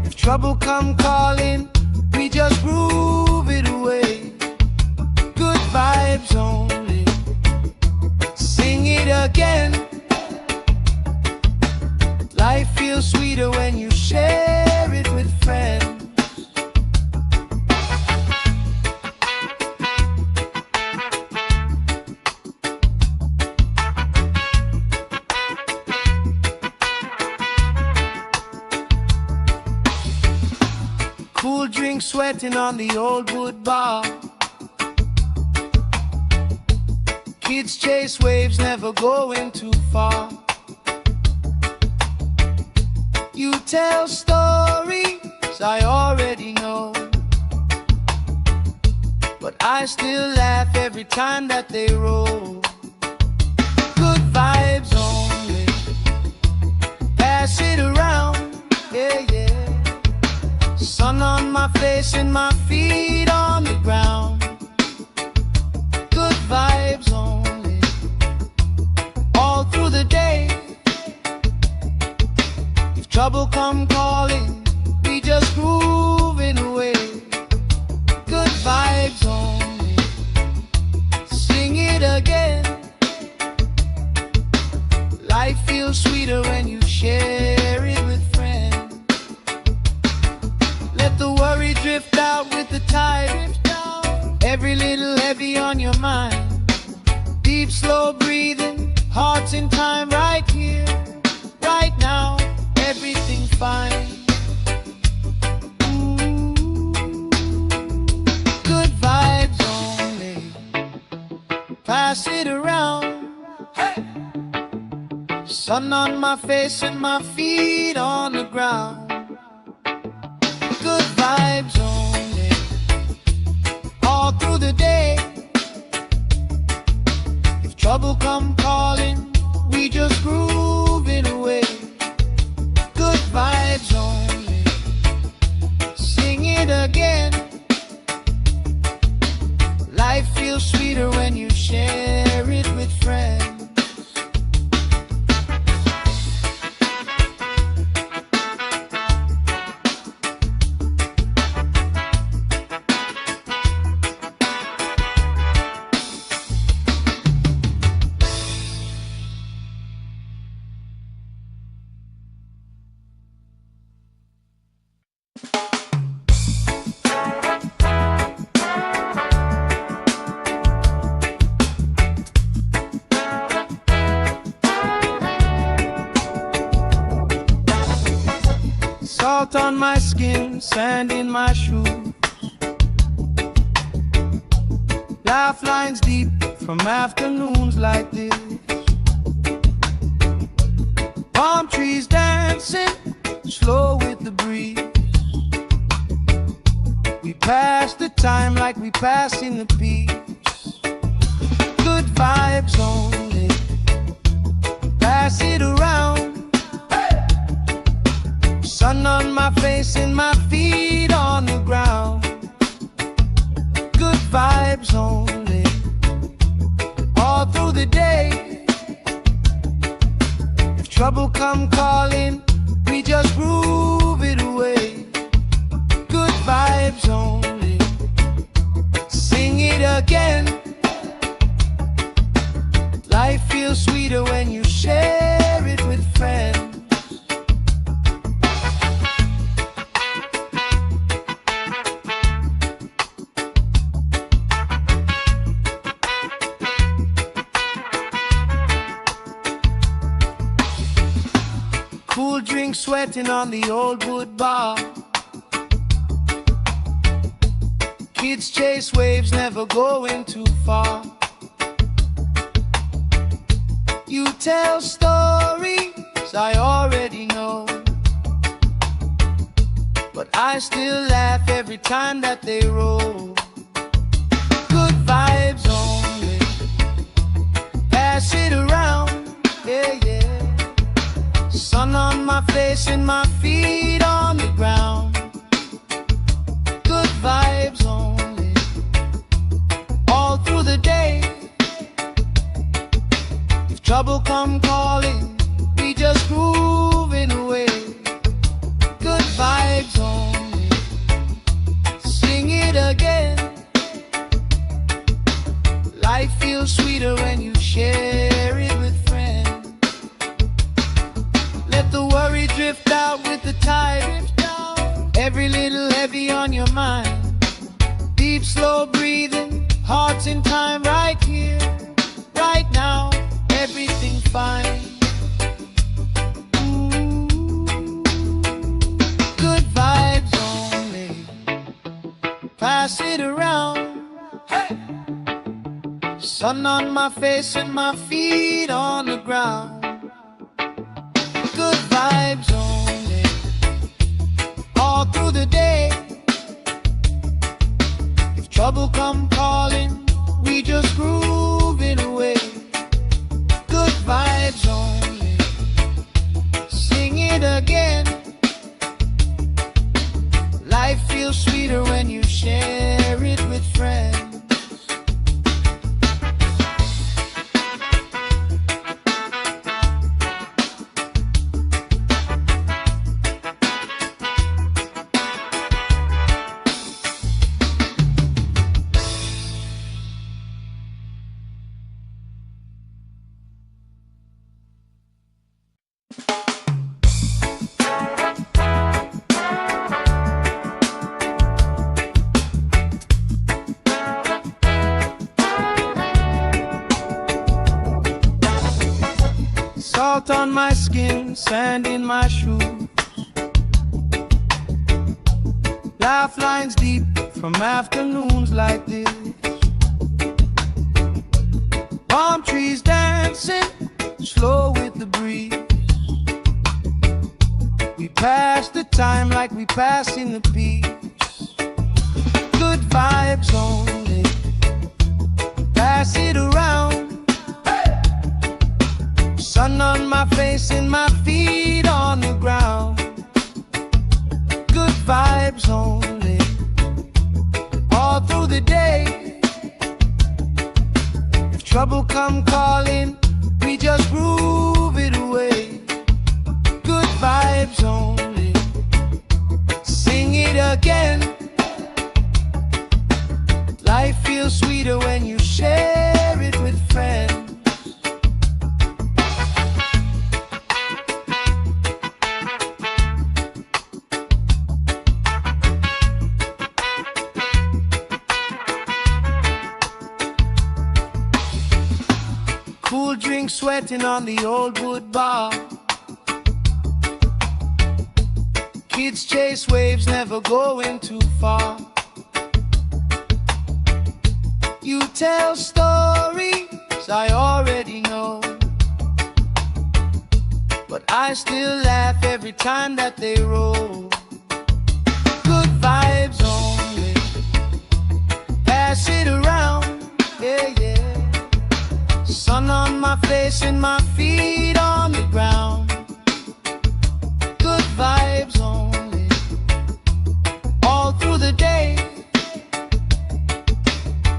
If trouble come calling, we just groove it away. Good vibes only, sing it again. Life feels sweeter when you share it with friends. Cool drink sweating on the old wood bar. Kids chase waves, never going too far. You tell stories I already know, but I still laugh every time that they roll. Good vibes only, pass it around, yeah, yeah. Sun on my face and my feet on the ground. Good vibes only, all through the day. If trouble come calling, we just grooving away. Good vibes only, sing it again. Life feels sweeter when you share it with friends. Let the worry drift out with the tide. Every little heavy on your mind. Deep, slow breathing, hearts in time, right here, right now. Everything fine. Good vibes only, pass it around. Hey! Sun on my face and my feet on the ground. Good vibes only, all through the day. If trouble come calling, we just grooving away. Good vibes only, sing it again. Life feels sweeter when you share it with friends. Salt on my skin, sand in my shoes. Laugh lines deep from afternoons like this. Palm trees dancing, slow with the breeze. We pass the time like we passing the peace. Good vibes only, pass it around. Sun on my face and my feet on the ground. Good vibes only, all through the day. If trouble come calling, we just groove it away. Good vibes only, sing it again. Life feels sweeter when you share it with friends. Cool drink sweating on the old wood bar. Kids chase waves, never going too far. You tell stories I already know, but I still laugh every time that they roll. Good vibes only, pass it around, yeah, yeah. Sun on my face and my feet on the ground. Good vibes only, all through the day. If trouble come calling, we just grooving away. Good vibes only, sing it again. Life feels sweeter when you share it with friends. Let the worry drift out with the tide. Every little heavy on your mind. Deep slow breathing, hearts in time, right here, right now, everything fine. Good vibes only, pass it around. Hey! Sun on my face and my feet on the ground. Good vibes only, all through the day. If trouble come calling, we just grooving away. Good vibes only, sing it again. Life feels sweeter when you share it with friends. Salt on my skin, sand in my shoes. Laugh lines deep from afternoons like this. Palm trees dancing, slow with the breeze. We pass the time like we passing the peace. Good vibes only, pass it around. Sun on my face and my feet on the ground. Good vibes only, all through the day. If trouble come calling, we just groove it away. Good vibes only, sing it again. Life feels sweeter when you share it with friends. Cool drink sweating on the old wood bar. Kids chase waves, never going too far. You tell stories I already know, but I still laugh every time that they roll. Good vibes only, pass it around, yeah, yeah. Sun on my face and my feet on the ground. Good vibes only, all through the day.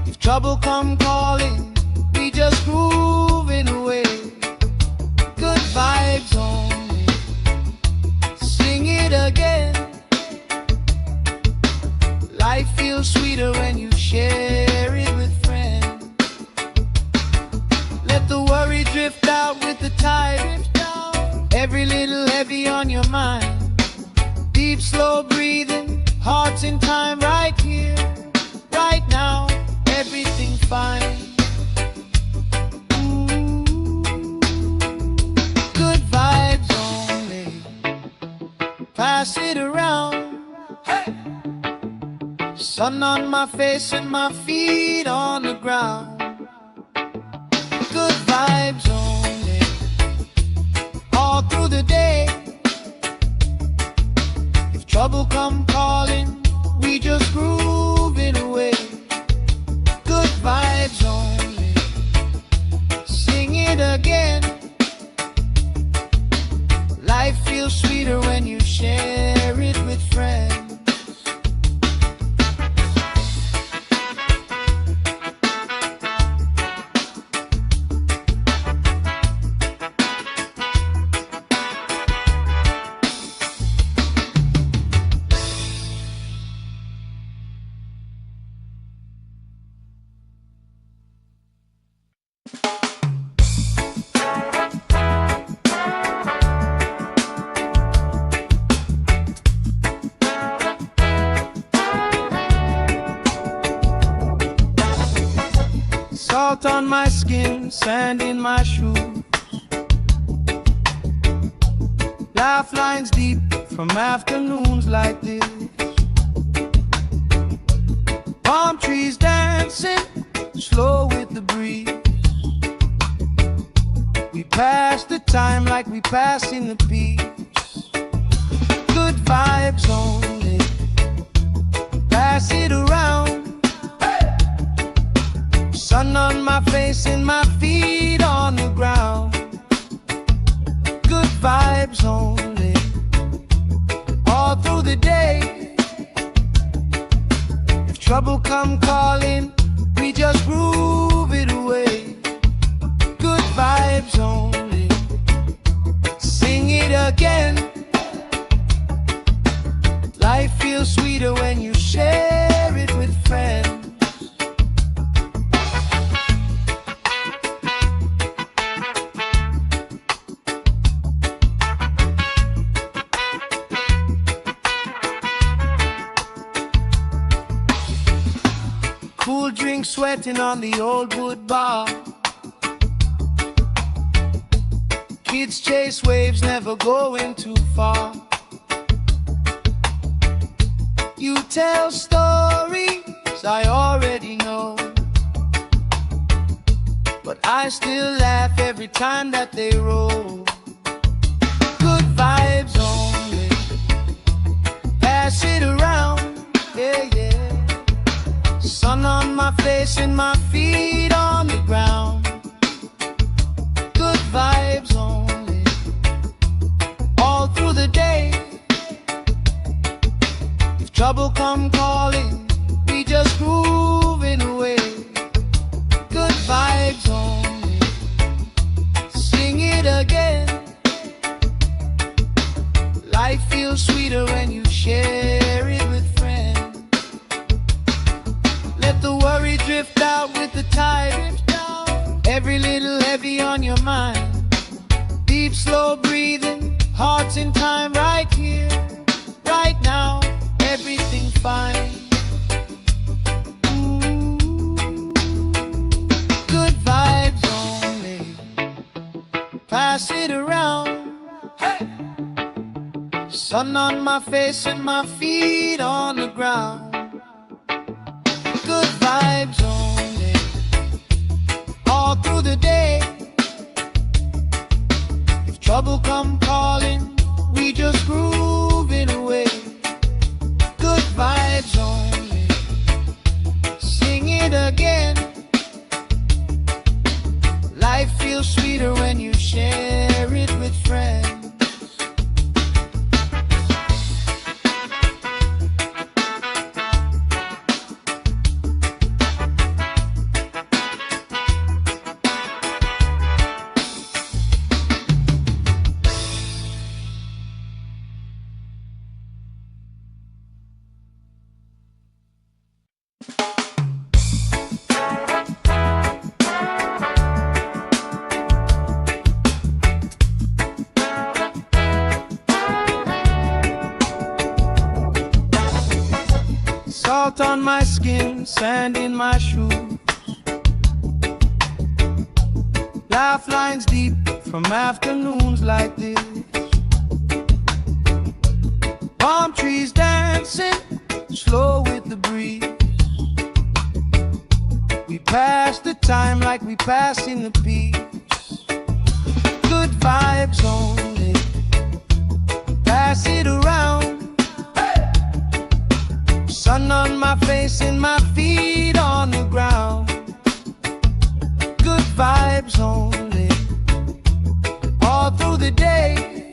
If trouble come calling, we just grooving away. Good vibes only, sing it again. Life feels sweeter when you share it with friends. Let the worry drift out with the tide. Every little heavy on your mind. Deep slow breathing, hearts in time, right here, right now, everything fine. Good vibes only, pass it around. Hey! Sun on my face and my feet on the ground. Good vibes only, all through the day. If trouble come calling, Salt on my skin, sand in my shoes. Laugh lines deep from afternoons like this. Palm trees dancing slow with the breeze. We pass the time like we pass in the peace. Good vibes only, pass it around. Sun on my face and my feet on the ground. Good vibes only, all through the day. If trouble come calling, we just groove it away. Good vibes only, sing it again. Life feels sweeter when you share it with friends. Cool drink sweating on the old wood bar. Kids chase waves, never going too far. You tell stories I already know, but I still laugh every time that they roll. Good vibes only, pass it around, yeah, yeah. Sun on my face and my feet on the ground. Good vibes only, all through the day. If trouble come calling, we just grooving away. Good vibes only, sing it again. Life feels sweeter when you share it with friends. Let the worry drift out with the tide. Every little heavy on your mind. Deep, slow breathing, hearts in time, right here, right now. Everything fine. Ooh. Good vibes only, pass it around. Hey. Sun on my face and my feet on the ground. Good vibes only, all through the day. If trouble come calling, we just groove it away. Good vibes only, sing it again. Life feels sweeter when you share it with friends. Salt on my skin, sand in my shoes. Laugh lines deep from afternoons like this. Palm trees dancing slow with the breeze. We pass the time like we pass in the peace. Good vibes only, pass it around. Sun on my face and my feet on the ground. Good vibes only, all through the day.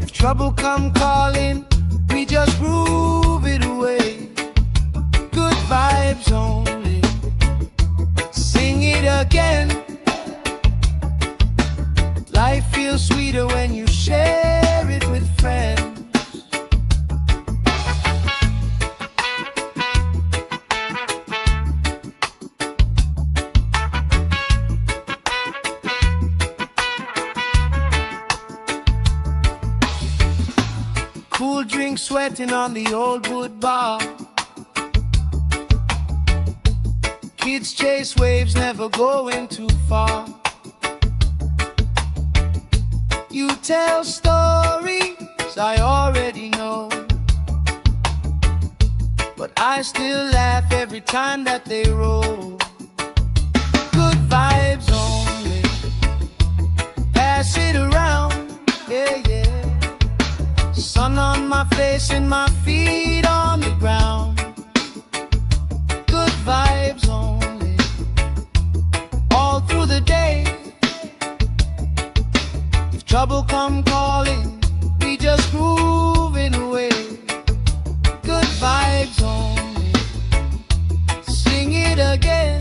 If trouble come calling, we just groove it away. Good vibes only, sing it again. Life feels sweeter when you share it with friends. Cool drink sweating on the old wood bar. Kids chase waves, never going too far. You tell stories I already know, but I still laugh every time that they roll. Good vibes only, pass it around, yeah, yeah. Sun on my face and my feet on the ground. Good vibes only, all through the day. If trouble come calling, we just moving away. Good vibes only, sing it again.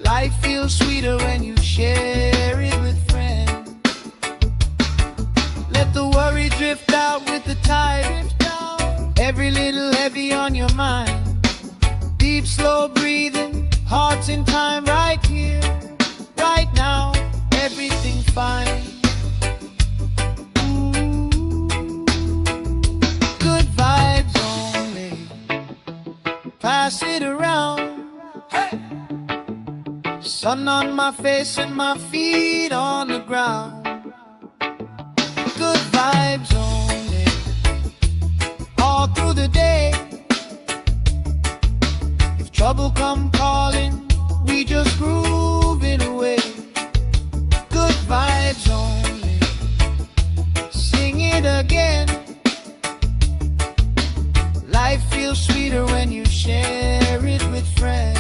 Life feels sweeter when you share it with friends. Let the worry drift out with the tide. Every little heavy on your mind. Deep, slow breathing, hearts in time, right here, right now. Everything fine. Good vibes only, pass it around. Hey! Sun on my face and my feet on the ground. Good vibes only, all through the day. If trouble come calling, we just groove it away. Good vibes only, sing it again. Life feels sweeter when you share it with friends.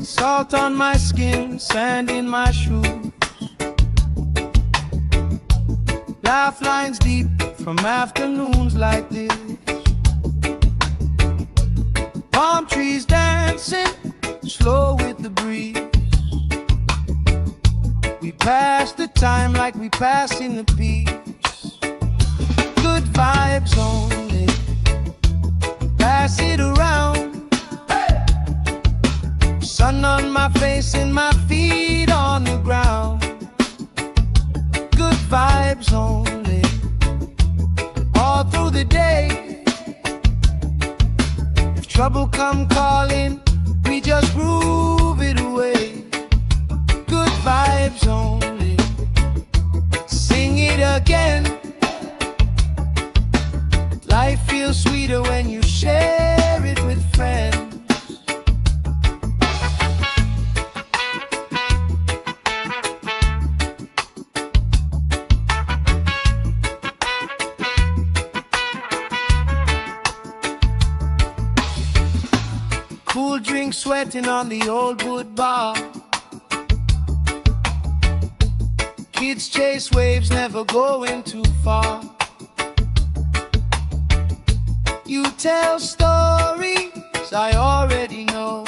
Salt on my skin, sand in my shoes. Laugh lines deep from afternoons like this. Palm trees dancing, slow with the breeze. We pass the time like we passing the peace. Good vibes only, pass it around. Sun on my face and my feet on the ground. Good vibes only, all through the day. If trouble come calling, we just groove it away. Good vibes only, sing it again. Life feels sweeter when you share it with friends. Cool drink sweating on the old wood bar. Kids chase waves, never going too far. You tell stories I already know,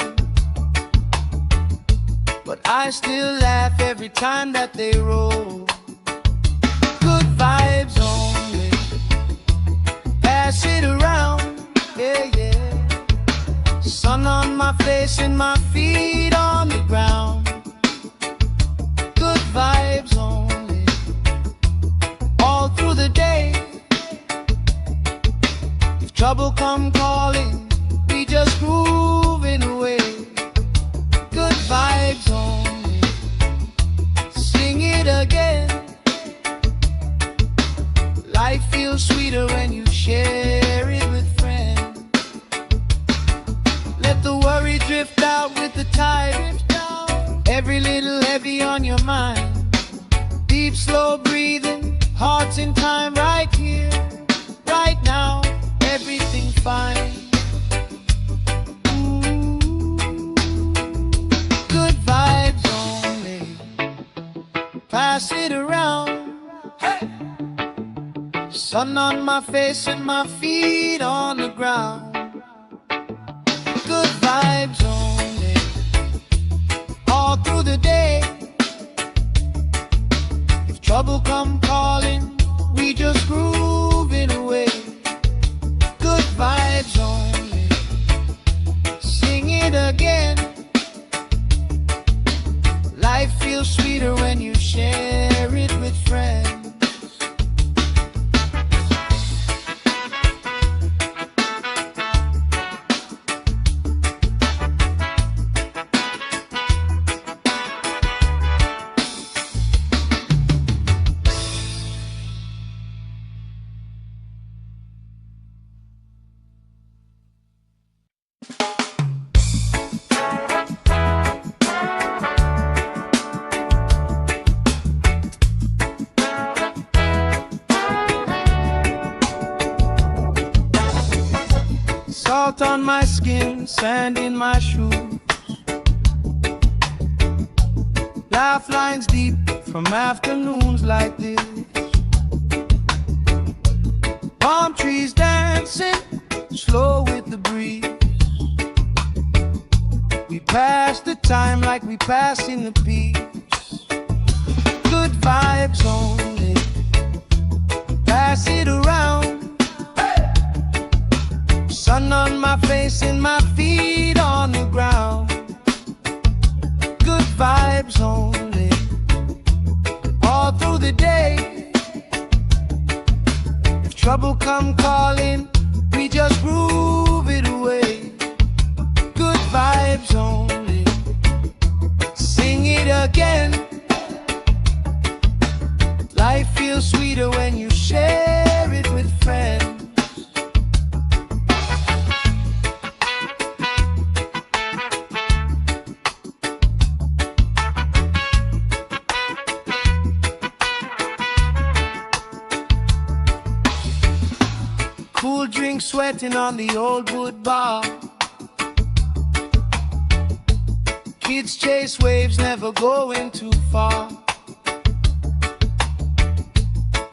but I still laugh every time that they roll. Good vibes only, pass it around, yeah, yeah. Sun on my face and my feet on the ground. Good vibes only, all through the day. If trouble come calling, we just grooving away. Good vibes only, sing it again. Life feels sweeter when you share it with friends. Let the worry drift out with the tide. Every little heavy on your mind. Deep, slow breathing, hearts in time, right here, right now. Everything fine. Good vibes only, pass it around. Hey! Sun on my face and my feet on the ground. Good vibes only, all through the day. If trouble come calling, we just grooving away. Good vibes only, sing it again. Life feels sweeter when you share it with friends. Salt on my skin, sand in my shoes. Laugh lines deep from afternoons like this. Palm trees dancing, slow with the breeze. We pass the time like we passing the peace. Good vibes only, pass it around. Sun on my face and my feet on the ground. Good vibes only, all through the day. If trouble come calling, we just groove it away. Good vibes only, sing it again. Life feels sweeter when you share it with friends. Cool drink sweating on the old wood bar. Kids chase waves, never going too far.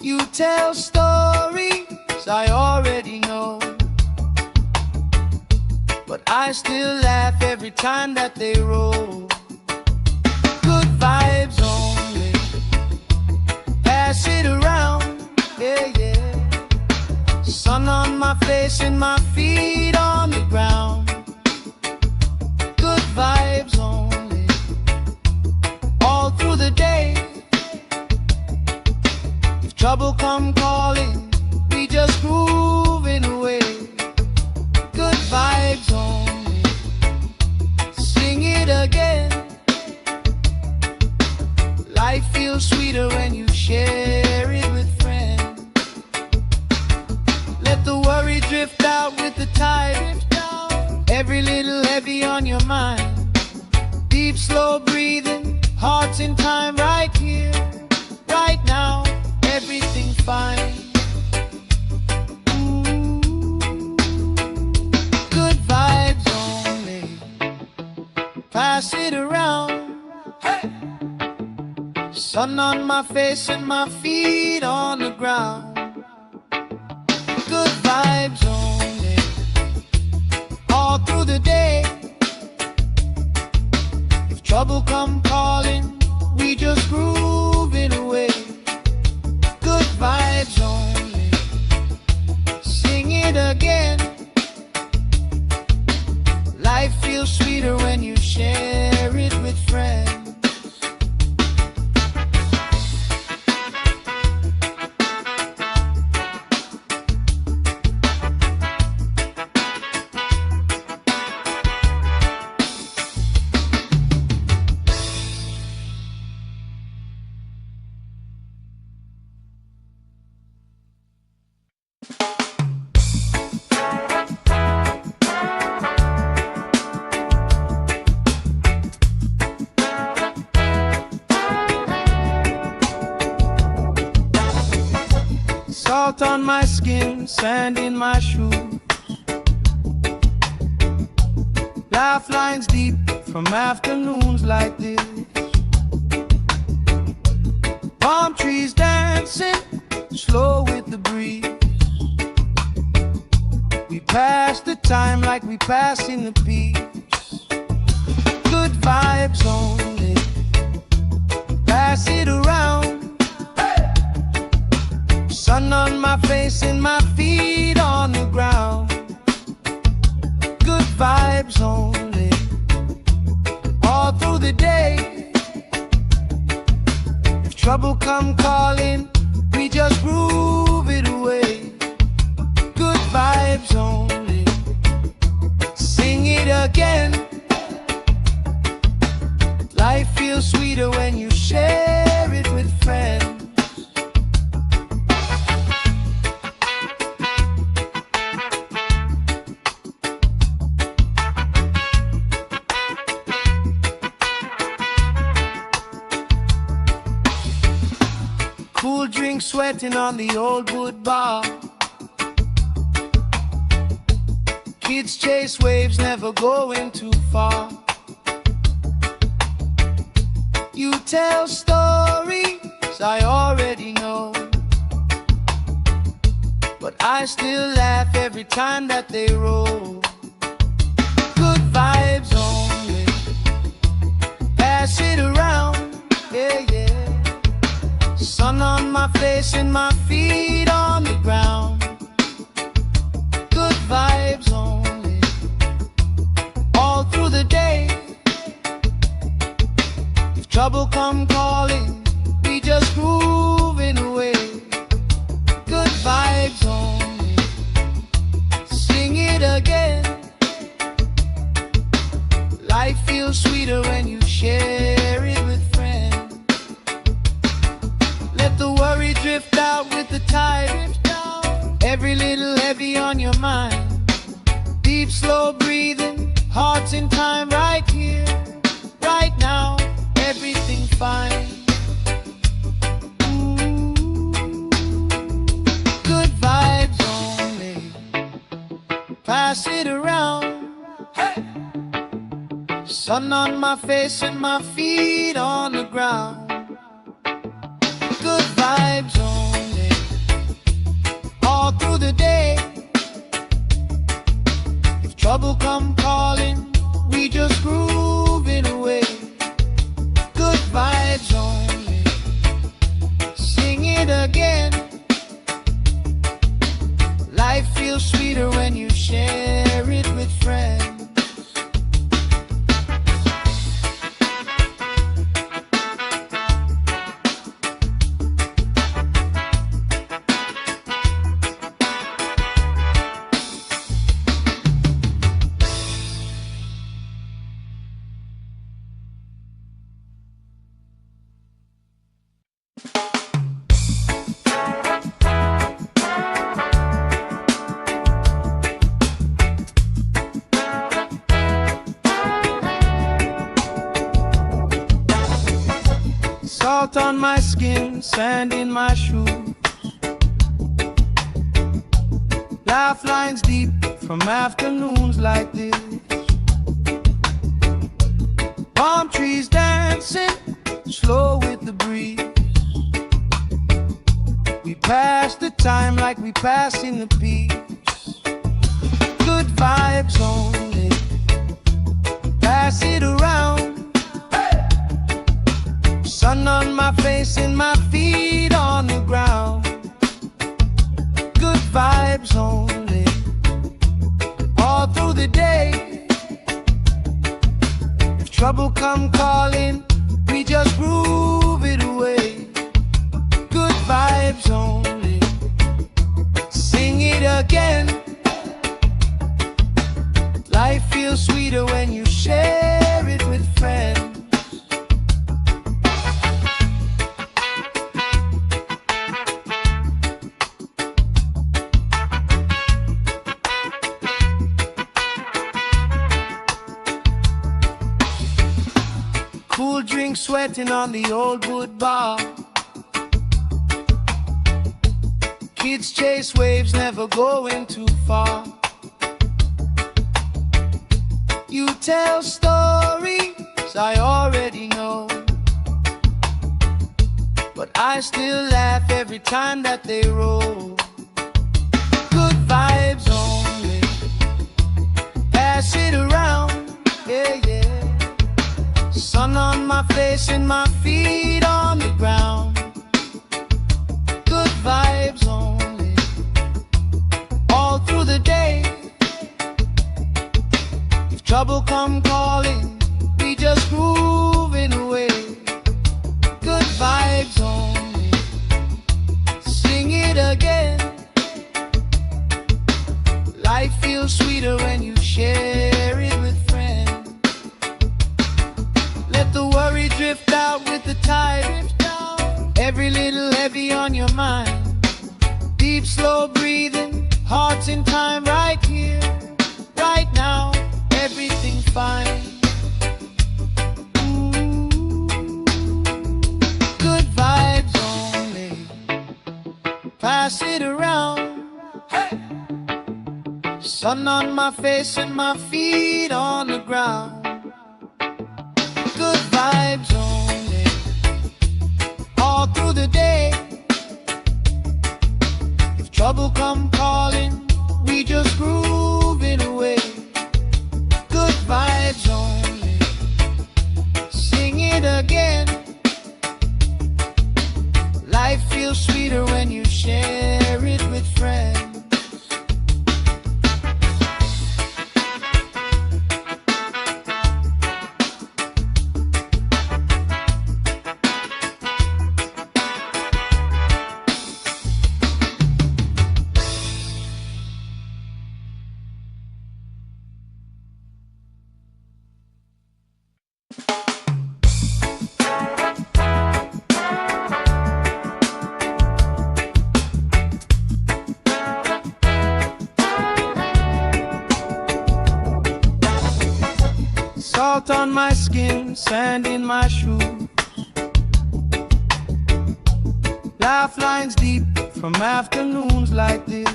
You tell stories I already know, but I still laugh every time that they roll. Good vibes only, pass it around, yeah, yeah. Sun on my face and my feet on the ground. Good vibes only, all through the day. If trouble come calling, we just grooving away. Good vibes only, sing it again. Life feels sweeter when you share it with friends. Let the worry drift out with the tide. Every little heavy on your mind. Deep, slow breathing, hearts in time, right here, right now. Everything fine. Ooh. Good vibes only, pass it around. Hey. Sun on my face and my feet on the ground. Good vibes only, all through the day. If trouble come calling, we just groove it away. Good vibes only, sing it again. Life feels sweeter when you share it with friends. Salt on my skin, sand in my shoes. Laugh lines deep from afternoons like this. Palm trees dancing, slow with the breeze. passing the peace. Good vibes only. Pass it around. Sun on my face and my feet on the ground. Good vibes only. All through the day. If trouble come calling, we just groove it away. Good vibes only. Sing it again. Life feels sweeter when you share it with friends. Cool drink sweating on the old wood bar. Kids chase waves, never going too far. You tell stories I already know, but I still laugh every time that they roll. Good vibes only. Pass it around, yeah, yeah. Sun on my face and my feet on the ground. Good vibes only. All through the day. If trouble come calling, we just grooving away. Good vibes only. Sing it again. Life feels sweeter when you share it with friends. Let the worry drift out with the tide. Every little heavy on your mind. Deep, slow breathing, hearts in time, right here, right now. Everything fine. Good vibes only. Pass it around. Hey! Sun on my face and my feet on the ground. Good vibes only. All through the day. If trouble come calling, we just grooving away. Good vibes only. Sing it again. Life feels sweeter when you share it with friends. Salt on my skin, sand in my shoes. Laugh lines deep from afternoons like this. Palm trees dancing, slow with the breeze. We pass the time like we passing the peace. Good vibes only. Pass it around. Sun on my face and my feet on the ground. Good vibes only. All through the day. If trouble come calling, we just groove it away. Good vibes only. Sing it again. Life feels sweeter when you share it with friends. Cool drink sweating on the old wood bar. Kids chase waves, never going too far. You tell stories I already know, but I still laugh every time that they roll. Good vibes only. pass it around, yeah, yeah. Sun on my face and my feet on the ground. Good vibes only, all through the day. If trouble come calling, we just grooving away. Good vibes only, sing it again. Life feels sweeter when you share it with friends. Let the worry drift out with the tide. Every little heavy on your mind. Deep, slow breathing, hearts in time, right here, right now. Everything's fine. Good vibes only, pass it around. Hey! Sun on my face and my feet on the ground. Good vibes only, all through the day. If trouble come calling, we just grooving away. Good vibes only, sing it again. Life feels sweeter when you share it with friends. Salt on my skin, sand in my shoes. Laugh lines deep from afternoons like this.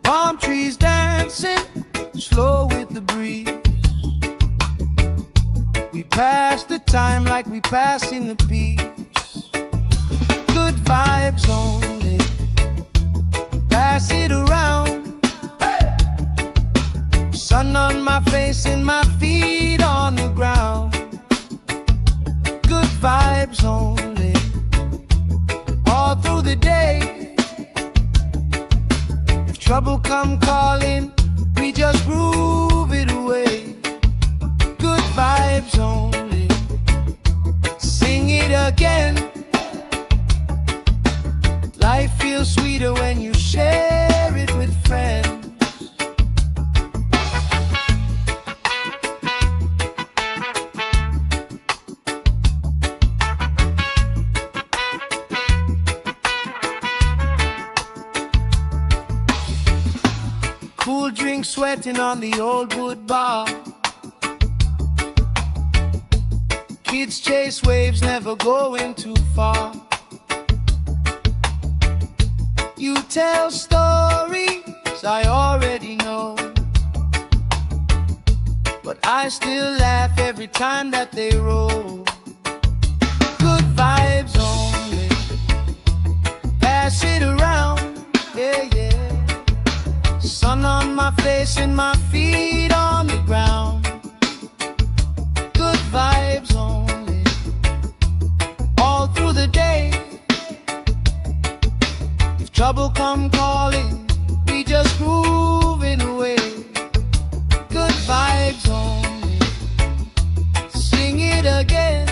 Palm trees dancing, slow with the breeze. We pass the time like we passing the peace. Good vibes only, pass it around. Sun on my face and my feet on the ground. Good vibes only, all through the day. If trouble come calling, we just groove it away. Good vibes only, sing it again. Life feels sweeter when you share it with friends. Cool drink sweating on the old wood bar. Kids chase waves, never going too far. You tell stories I already know, but I still laugh every time that they roll. Good vibes only, pass it around, yeah, yeah. Sun on my face and my feet on the ground. Good vibes only, all through the day. If trouble come calling, we just grooving away. Good vibes only, sing it again.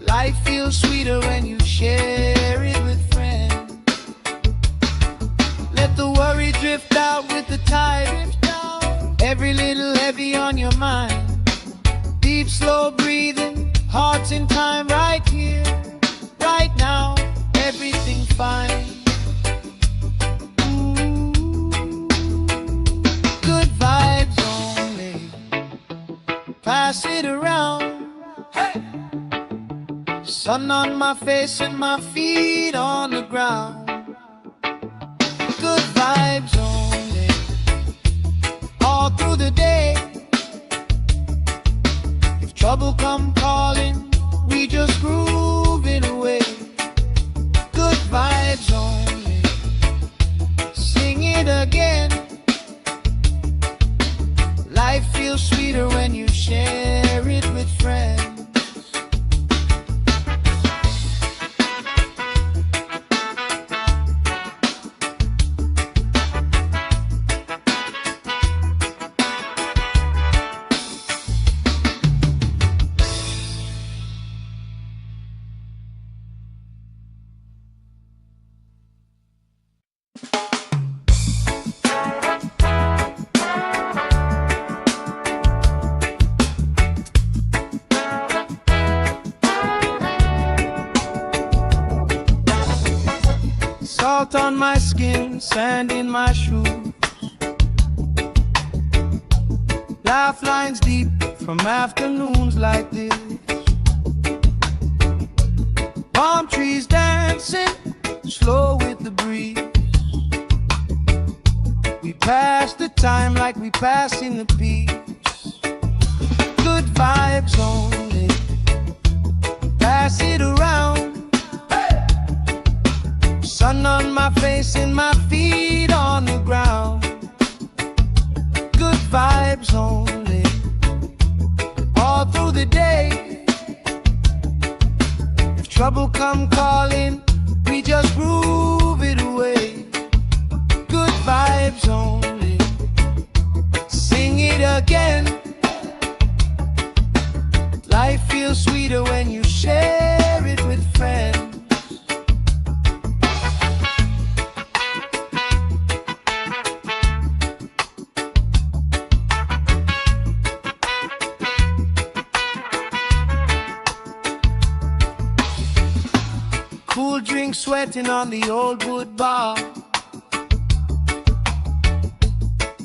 Life feels sweeter when you share it with friends. Let the worry drift out with the tide. Every little heavy on your mind. Deep, slow breathing, hearts in time, right here, right now. Everything fine. Good vibes only, pass it around. Hey! Sun on my face and my feet on the ground. Good vibes only, all through the day. If trouble come calling, we just groove it away. Good vibes only, sing it Salt on my skin, sand in my shoes. Lifelines deep from afternoons like this. Palm trees dancing slow with the breeze. We pass the time like we pass in the peace. Good vibes only, pass it around. Sun on my face and my feet on the ground. Good vibes only, all through the day. If trouble come calling, we just groove it away. Good vibes only, sing it again. Life feels sweeter when you share it with friends. Cool drink sweating on the old wood bar.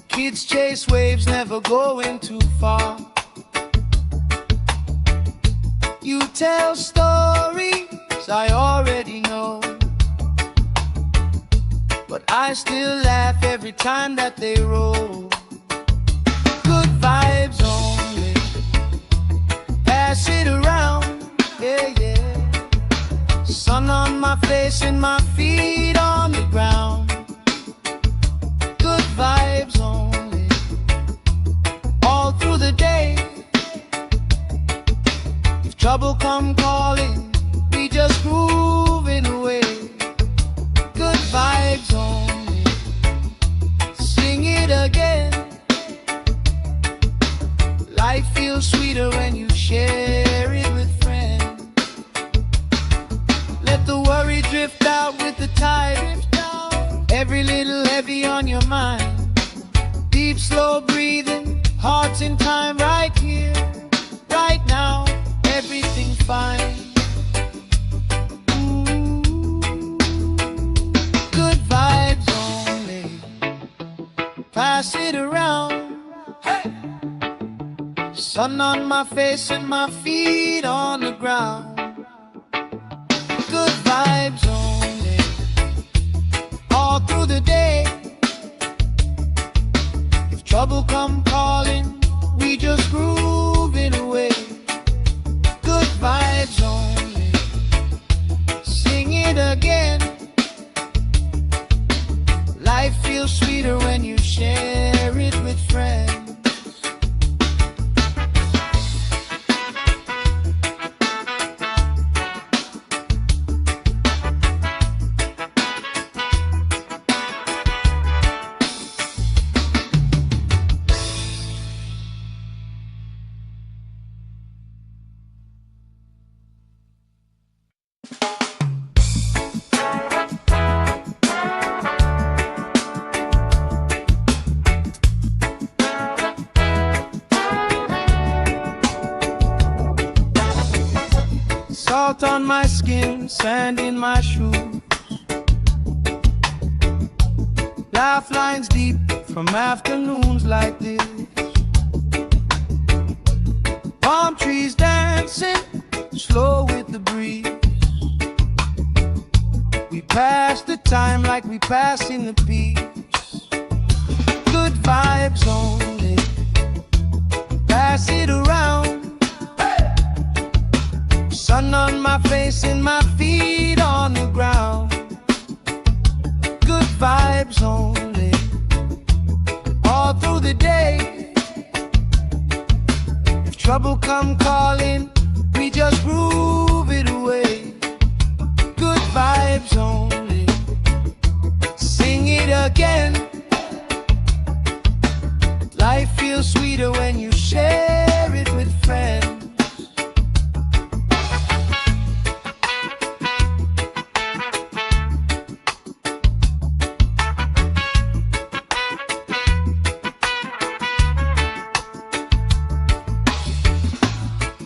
Kids chase waves, never going too far. You tell stories I already know, but I still laugh every time that they roll. Good vibes only, pass it around, yeah, yeah. Sun on my face and my feet on the ground. Good vibes only, all through the day. If trouble come calling, we just grooving away. Good vibes only, sing it again. Life feels sweeter when you share it with friends. Let the worry drift out with the tide. Every little heavy on your mind. Deep, slow breathing, hearts in time, right here, right now. Everything fine. Ooh. Good vibes only, pass it around. Hey. Sun on my face and my feet on the ground. Good vibes only, all through the day. If trouble come calling, we just groove it away. Good vibes only, sing it again. Life feels sweeter when you share it with friends. Salt on my skin, sand in my shoes. Lifelines deep from afternoons like this. Palm trees dancing slow with the breeze. We pass the time like we pass in the peace. Good vibes only, pass it around. Sun on my face and my feet on the ground. Good vibes only, all through the day. If trouble come calling, we just groove it away. Good vibes only, sing it again. Life feels sweeter when you share it with friends.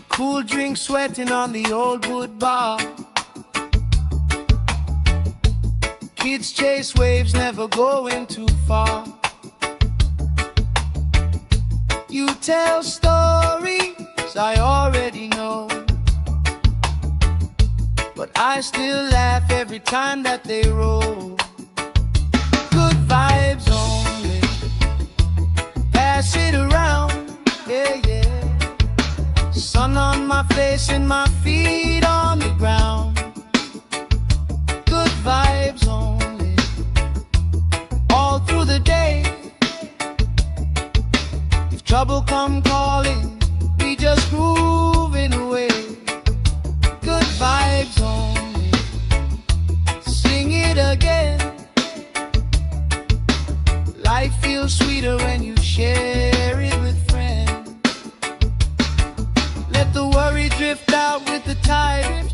Cool drink sweating on the old wood bar. Kids chase waves, never going too far. You tell stories I already know, but I still laugh every time that they roll. Good vibes only, pass it around, yeah, yeah. Sun on my face and my feet on the ground. Good vibes only, all through the day. If trouble come calling, we just grooving away. Good vibes only, sing it again. Life feels sweeter when you share it with friends. Let the worry drift out with the tide.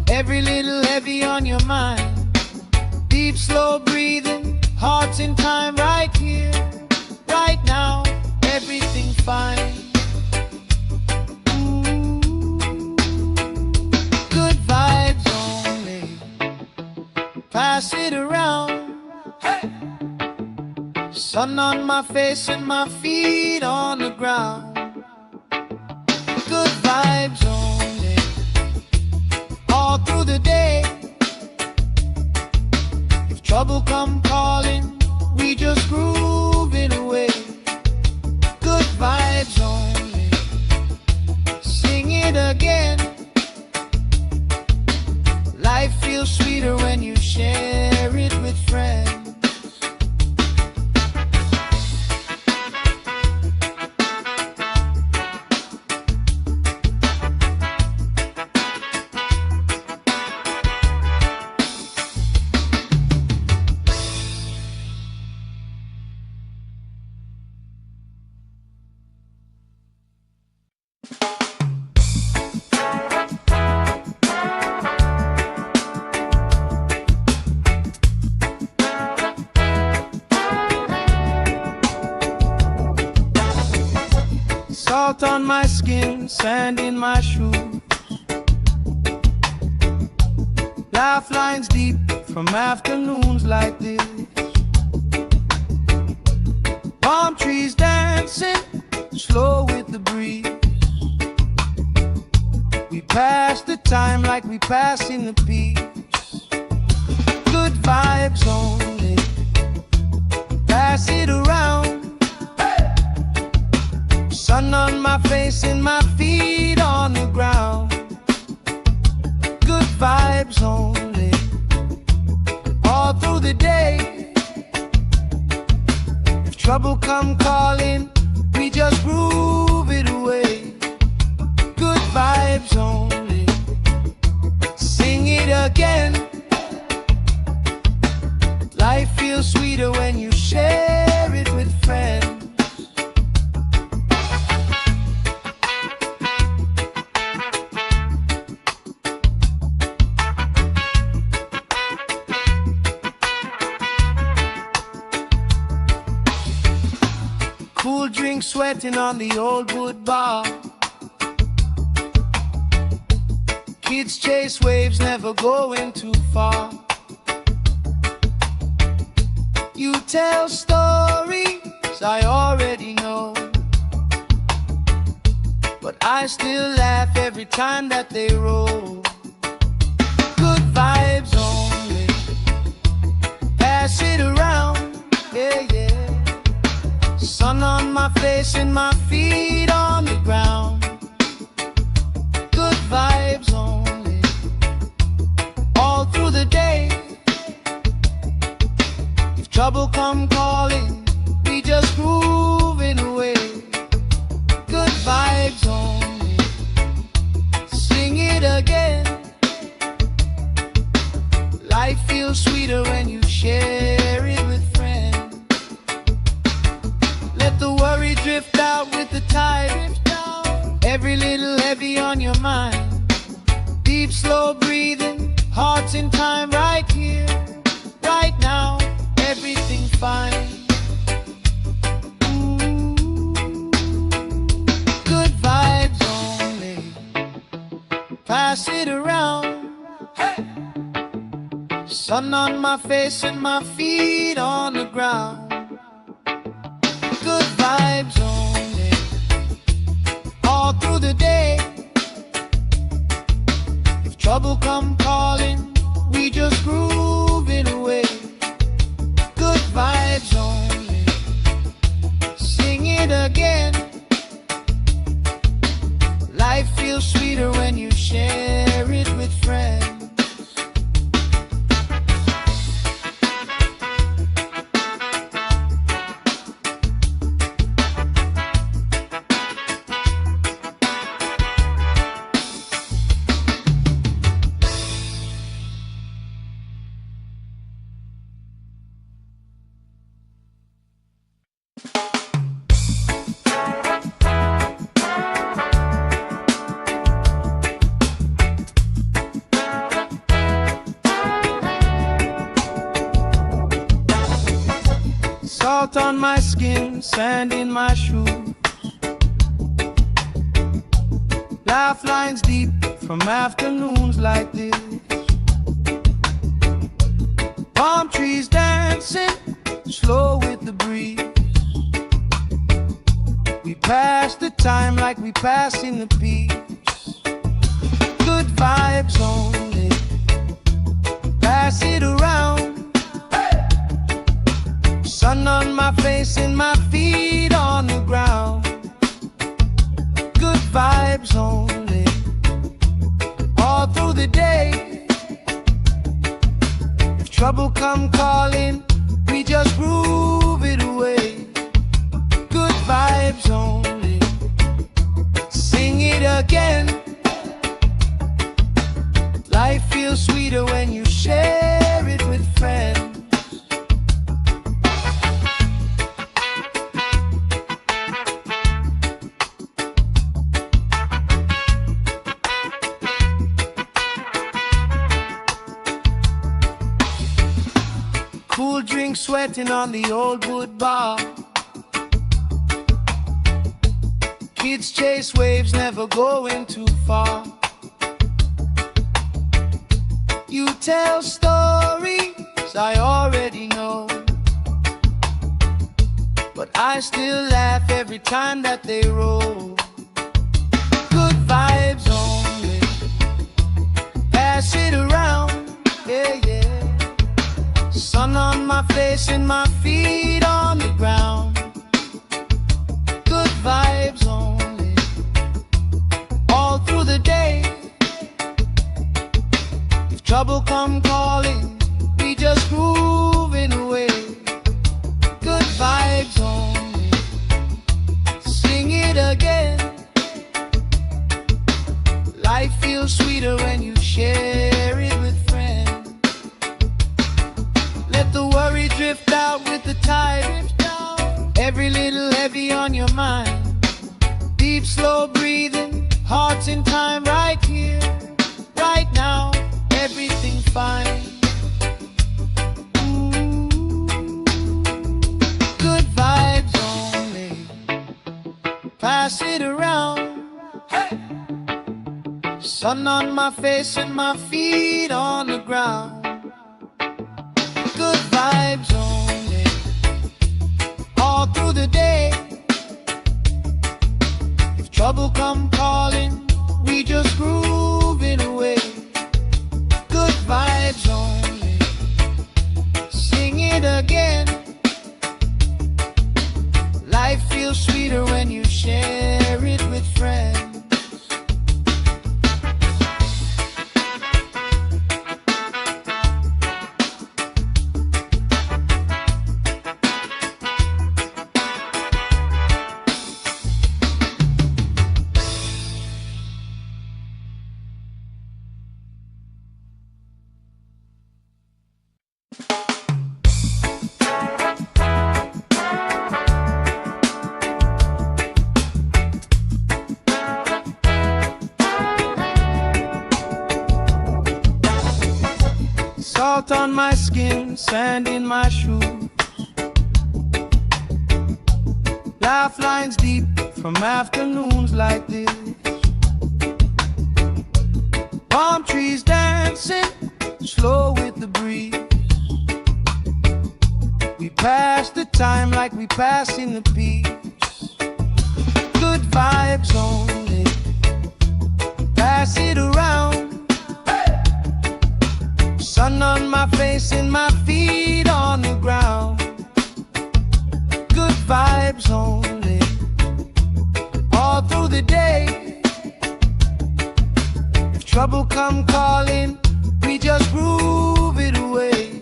Every little heavy on your mind. Deep, slow breathing, hearts in time, right here, right now, everything fine. Good vibes only, pass it around. Hey! Sun on my face and my feet on the ground. Good vibes only, all through the day. If trouble come calling, we just grooving away. Good vibes only, sing it again. Life feels sweeter when you share it with friends. Salt on my skin, sand in my shoes. Laugh lines deep from afternoons like this. Palm trees dancing, slow with the breeze. We pass the time like we passing the peace. Good vibes only, pass it around. Sun on my face and my feet on the ground. Good vibes only, all through the day. If trouble come calling, we just groove it away. Good vibes only, sing it again. Life feels sweeter when you share it with friends. Cool drink sweating on the old wood bar. Kids chase waves, never going too far. You tell stories I already know, but I still laugh every time that they roll. Good vibes only, pass it around, yeah, yeah. Sun on my face and my feet on the ground. Good vibes only, all through the day. If trouble come calling, we just grooving away. Good vibes only, sing it again. Life feels sweeter when you share it with friends. Let the worry drift out with the tide. Every little heavy on your mind. Deep, slow breathing, hearts in time, right here, right now, everything fine. Good vibes only, pass it around. Hey! Sun on my face and my feet on the ground. Good vibes only, all through the day. If trouble come calling, we just groove it away. Good vibes only, sing it again. Life feels sweeter when you share it with friends. Salt on my skin, sand in my shoes. Laugh lines deep from afternoons like this. Palm trees dancing, slow with the breeze. We pass the time like we pass in the peace. Good vibes only, pass it around. Sun on my face and my feet on the ground. Good vibes only, all through the day. If trouble come calling, we just groove it away. Good vibes only, sing it again. Life feels sweeter when you share it with friends. Cool drink sweating on the old wood bar. Kids chase waves, never going too far. You tell stories I already know, but I still laugh every time that they roll. Good vibes only, pass it around, yeah, yeah. Sun on my face and my feet on the ground. Good vibes only, all through the day. If trouble come calling, we just groove it away. Good vibes only, sing it again. Life feels sweeter when you share it with friends. Let the worry drift out with the tide. Every little heavy on your mind. Deep, slow breathing, hearts in time, right here, right now. Everything fine. Ooh. Good vibes only, pass it around. Hey. Sun on my face and my feet on the ground. Good vibes only, all through the day. If trouble come calling, we just groove it away. Good vibes only, sing it again. Life feels sweeter when you share it with friends. Salt on my skin, sand in my shoes. Laugh lines deep from afternoons like this. Palm trees dancing, slow with the breeze. We pass the time like we passing the peace. Good vibes only, pass it around. Sun on my face and my feet on the ground. Good vibes only, all through the day. If trouble come calling, we just groove it away.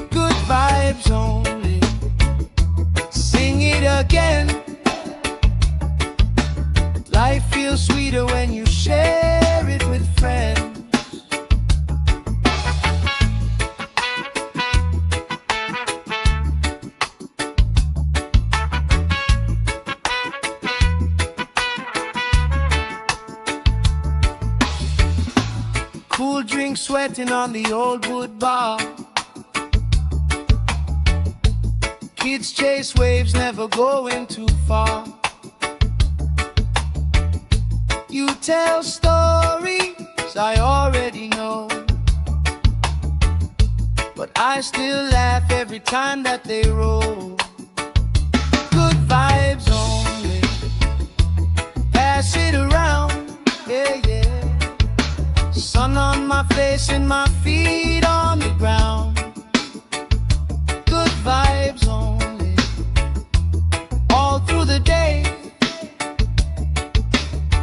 Good vibes only, sing it again. Life feels sweeter when you share it with friends. Cool drink sweating on the old wood bar. Kids chase waves, never going too far. You tell stories I already know, but I still laugh every time that they roll. Good vibes only, pass it around, yeah, yeah. Sun on my face and my feet on the ground. Good vibes only, all through the day.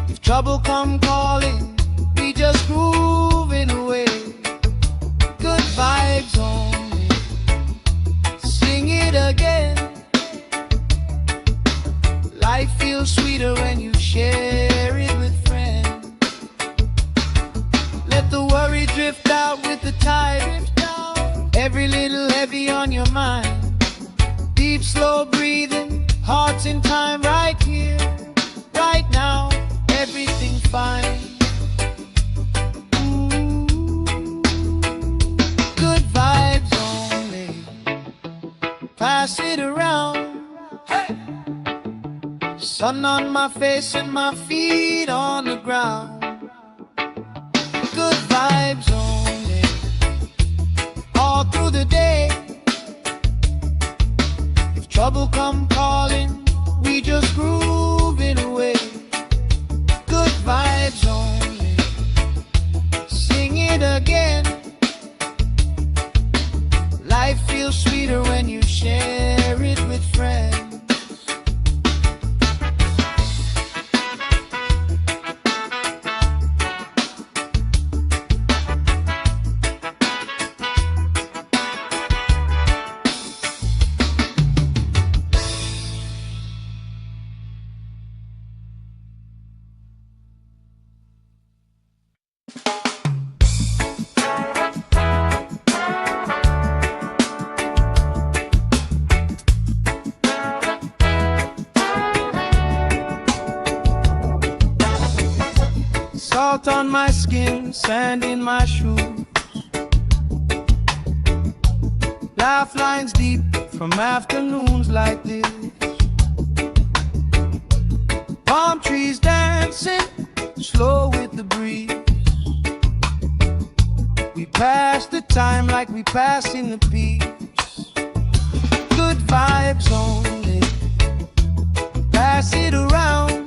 If trouble come calling, we just grooving away. Good vibes only, sing it again. Life feels sweeter when you share it with friends. Let the worry drift out with the tide. Every little heavy on your mind. Deep, slow breathing, hearts in time, right here, right now. Everything fine. Good vibes only, pass it around. Hey! Sun on my face and my feet on the ground. Good vibes only, all through the day. If trouble come calling, we just groove it away. Good vibes only, sing it again. Life feels sweeter when you share it with friends. Salt on my skin, sand in my shoes. Laugh lines deep from afternoons like this. Palm trees dancing, slow with the breeze. We pass the time like we passing the peace. Good vibes only, pass it around.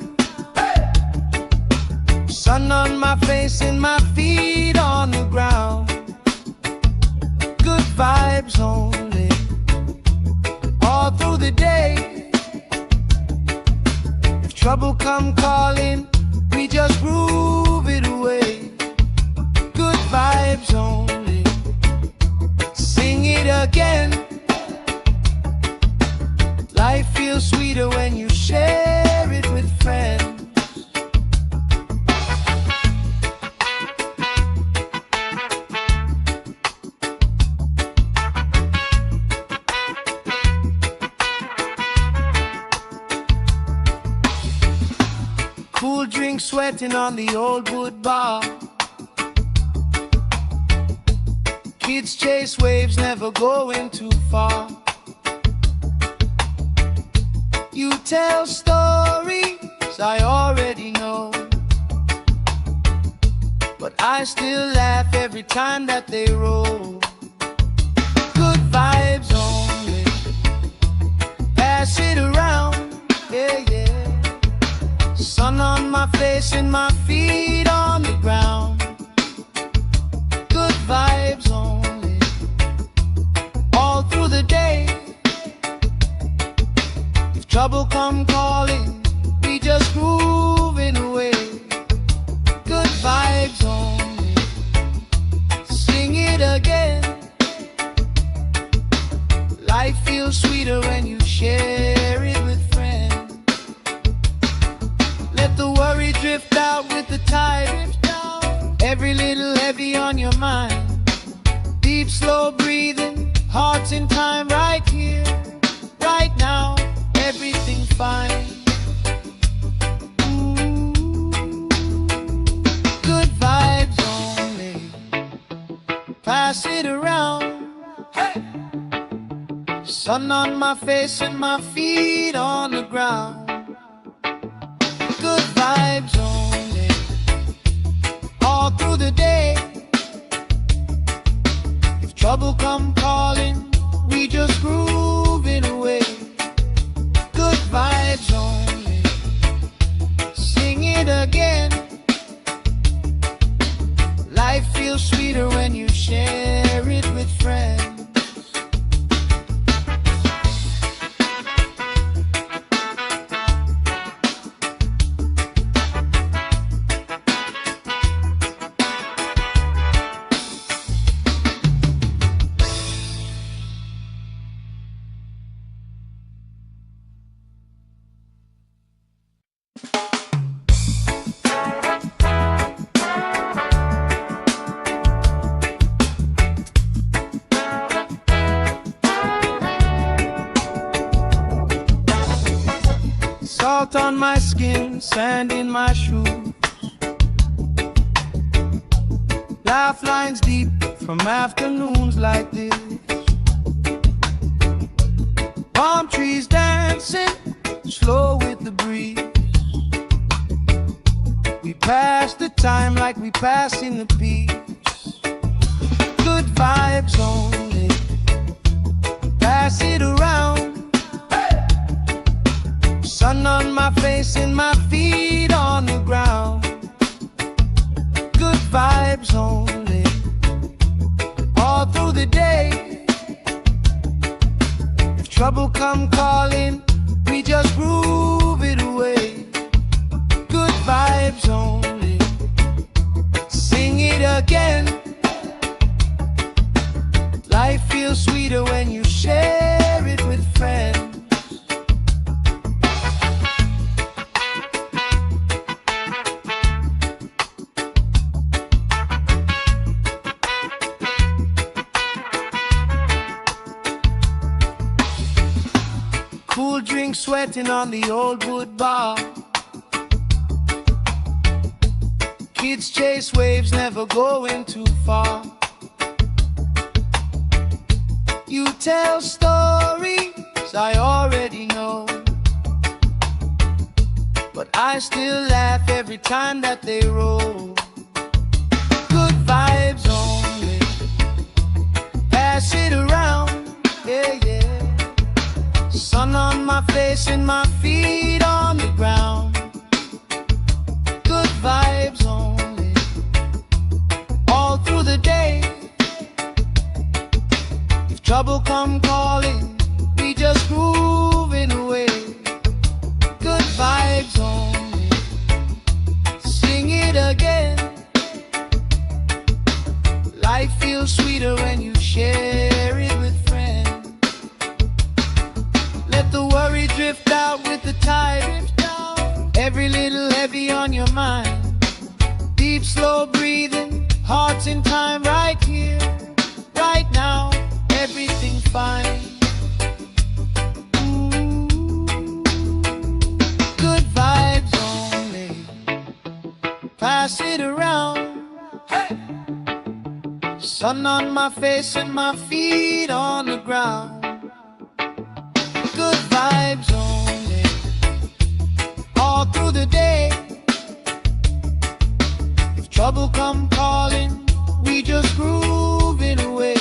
Sun on my face and my feet on the ground. Good vibes only, all through the day. If trouble come calling, we just groove it away. Good vibes only, sing it again. Life feels sweeter when you share it with friends. Cool drink sweating on the old wood bar. Kids chase waves, never going too far. You tell stories I already know, but I still laugh every time that they roll. Good vibes only, pass it around, yeah, yeah. Sun on my face and my feet on the ground. Good vibes only, all through the day. If trouble come calling, we just grooving away. Good vibes only, sing it again. Life feels sweeter when you share it with friends. Let the worry drift out with the tide. Every little heavy on your mind. Deep, slow breathing, hearts in time, right here, right now. Everything fine. Good vibes only, pass it around. Hey! Sun on my face and my feet on the ground. Good vibes only, all through the day. If trouble come calling, we just grooving away. Good vibes only, sing it again. Life feels sweeter when you share it with friends. Salt on my skin, sand in my shoes. Laugh lines deep from afternoons like this. Palm trees dancing, slow with the breeze. We pass the time like we passing the peace. Good vibes only, pass it around. Sun on my face and my feet on the ground. Good vibes only, all through the day. If trouble come calling, we just groove it away. Good vibes only, sing it again. Life feels sweeter when you share it with friends. Cool drink sweating on the old wood bar. Kids chase waves, never going too far. You tell stories I already know, but I still laugh every time that they roll. Good vibes only, pass it around, yeah, yeah. Sun on my face and my feet on the ground. Good vibes only, all through the day. If trouble come calling, we just grooving away. Good vibes only, sing it again. Life feels sweeter when you share it with friends. Let the worry drift out with the tide. Every little heavy on your mind. Deep, slow breathing, hearts in time, right here, right now. Everything fine. Good vibes only, pass it around. Hey! Sun on my face and my feet on the ground. Good vibes only, all through the day. If trouble come calling, we just grooving away.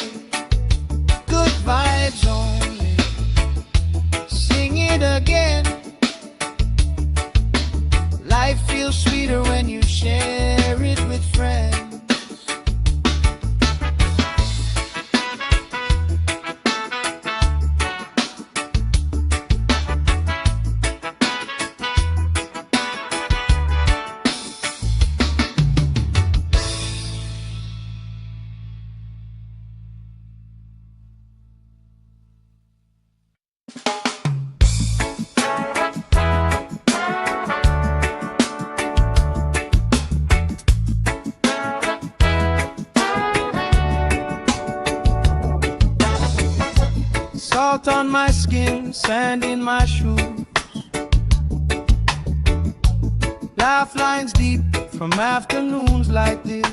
Good vibes only. Sing it again. Life feels sweeter when you share it with friends. Salt on my skin, sand in my shoes. Laugh lines deep from afternoons like this.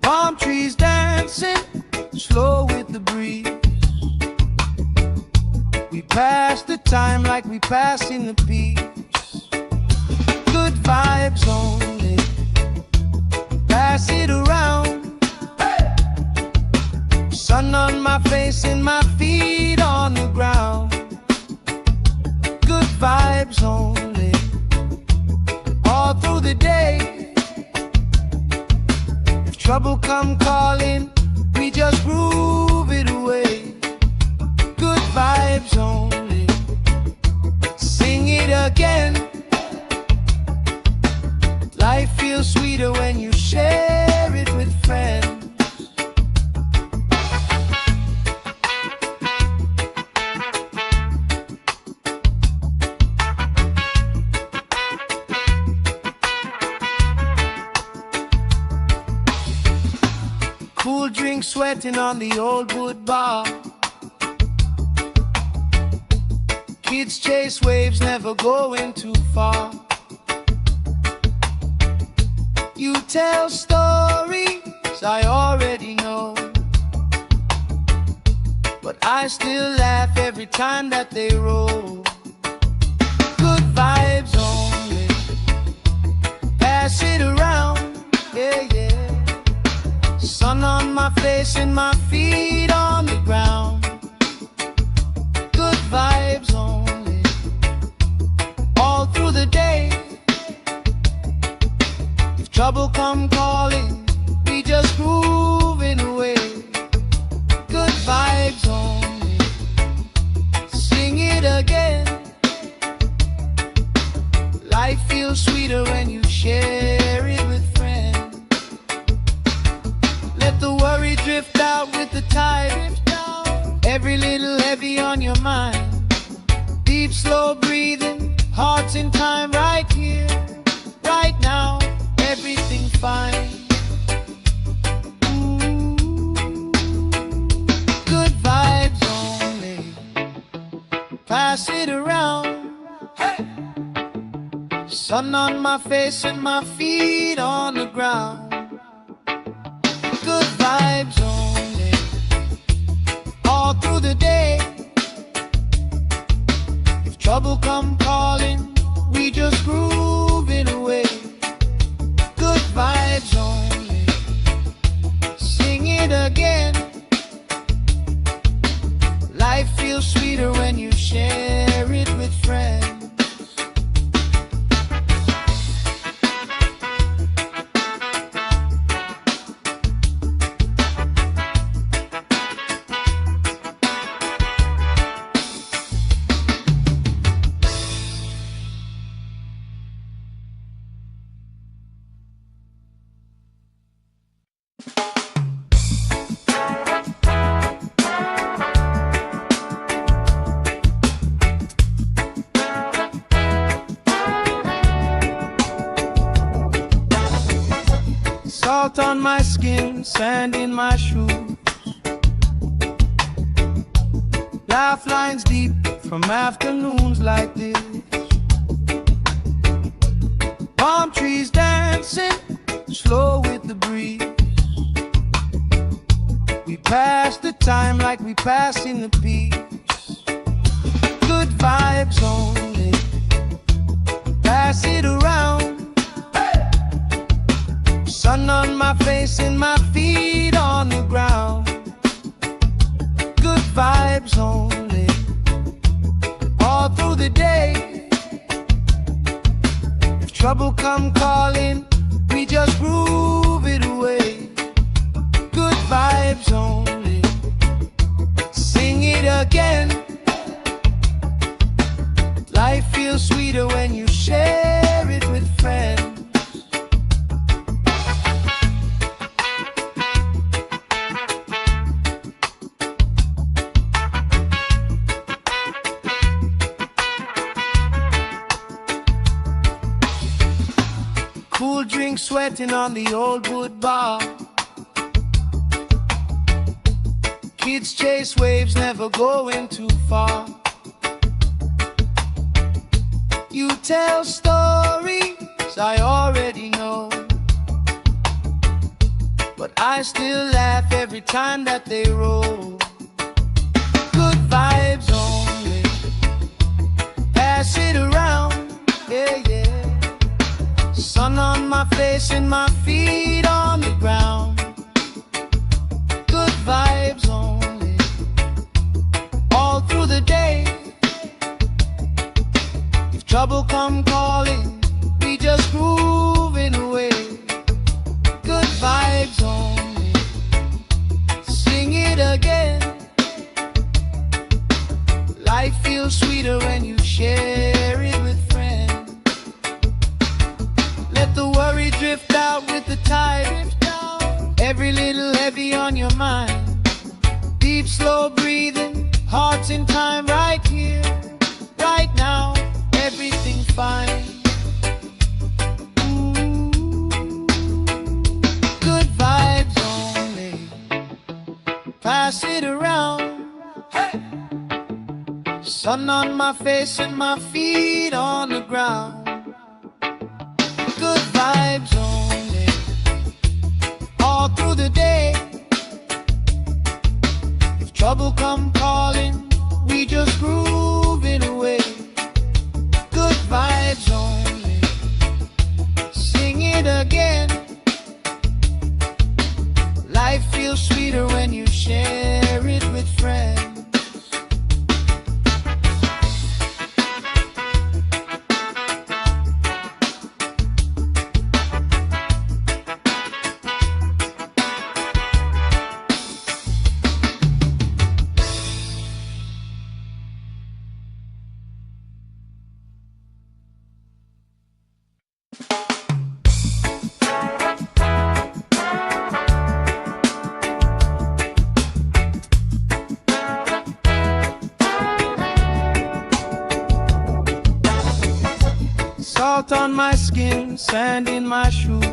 Palm trees dancing, slow with the breeze. We pass the time like we pass in the peace. Good vibes only. Pass it around. Sun on my face and my feet on the ground. Good vibes only. All through the day. If trouble come calling, we just groove it away. Good vibes only. Sing it again. Life feels sweeter when you share it with friends. Cool drink sweating on the old wood bar. Kids chase waves, never going too far. You tell stories I already know, but I still laugh every time that they roll. Good vibes only. Pass it around, yeah, yeah. Sun on my face and my feet on the ground. Good vibes only. All through the day. If trouble come calling, we just grooving away. Good vibes only. Sing it again. Life feels sweeter when you share it with friends. Let the worry drift out with the tide. Every little heavy on your mind. Deep, slow breathing, hearts in time right here, right now. Everything fine. Ooh. Good vibes only. Pass it around. Hey. Sun on my face and my feet on the ground. Good vibes only. All through the day. If trouble come calling, we just grooving away. Good vibes only. Sing it again. Life feels sweeter when you share it with friends. Salt on my skin, sand in my shoes. Laugh lines deep from afternoons like this. Palm trees dancing, slow with the breeze. We pass the time like we pass in the peace. vibes only. Pass it around. Hey! Sun on my face and my feet on the ground. Good vibes only, all through the day. If trouble come calling, we just groove it away. Good vibes only, sing it again. Life feels sweeter when you share it with friends. Cool drink sweating on the old wood bar. Kids chase waves, never going too far. You tell stories I already know, but I still laugh every time that they roll. Good vibes only, pass it around, yeah, yeah. Sun on my face and my feet on the ground. Good vibes only, all through the day. If trouble come calling, we just grooving away. Good vibes only, sing it again. Life feels sweeter when you share it with friends. Let the worry drift out with the tide. Every little heavy on your mind. Deep, slow breathing, hearts in time, right here, right now. Everything fine. Ooh, good vibes only, pass it around. Hey! Sun on my face and my feet on the ground. Good vibes only, all through the day. If trouble come calling, we just groove it away. Good vibes only, sing it again. Life feels sweeter when you share it with friends. Salt on my skin, sand in my shoes.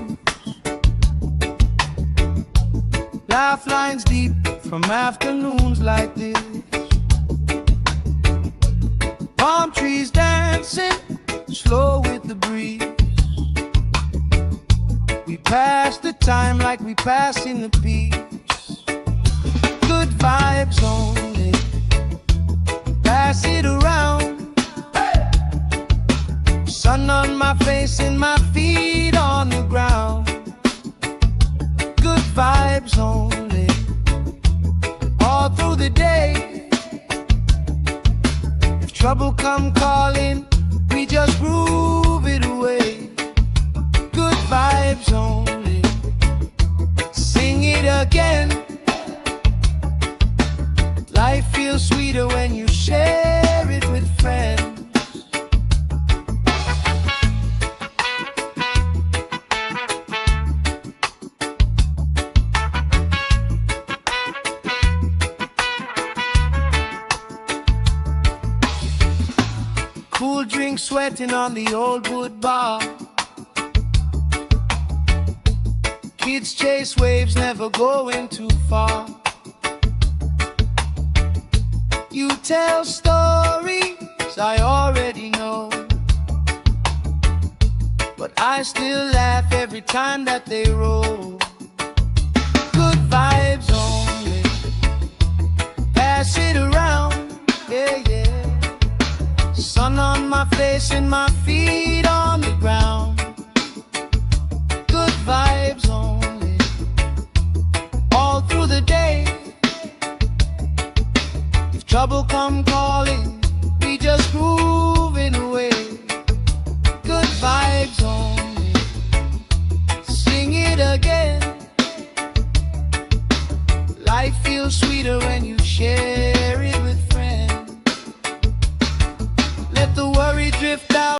Laugh lines deep from afternoons like this. Palm trees dancing, slow with the breeze. We pass the time like we pass in the peace. Good vibes only, pass it around. Sun on my face and my feet on the ground. Good vibes only, all through the day. If trouble come calling, we just groove it away. Good vibes only, sing it again. Life feels sweeter when you share it with friends. Cool drink sweating on the old wood bar. Kids chase waves, never going too far. You tell stories I already know, but I still laugh every time that they roll. Good vibes only, pass it around, yeah, yeah. Sun on my face and my feet on the ground. Good vibes only. vibes only. Sing it again. Life feels sweeter when you share it with friends. Let the worry drift out.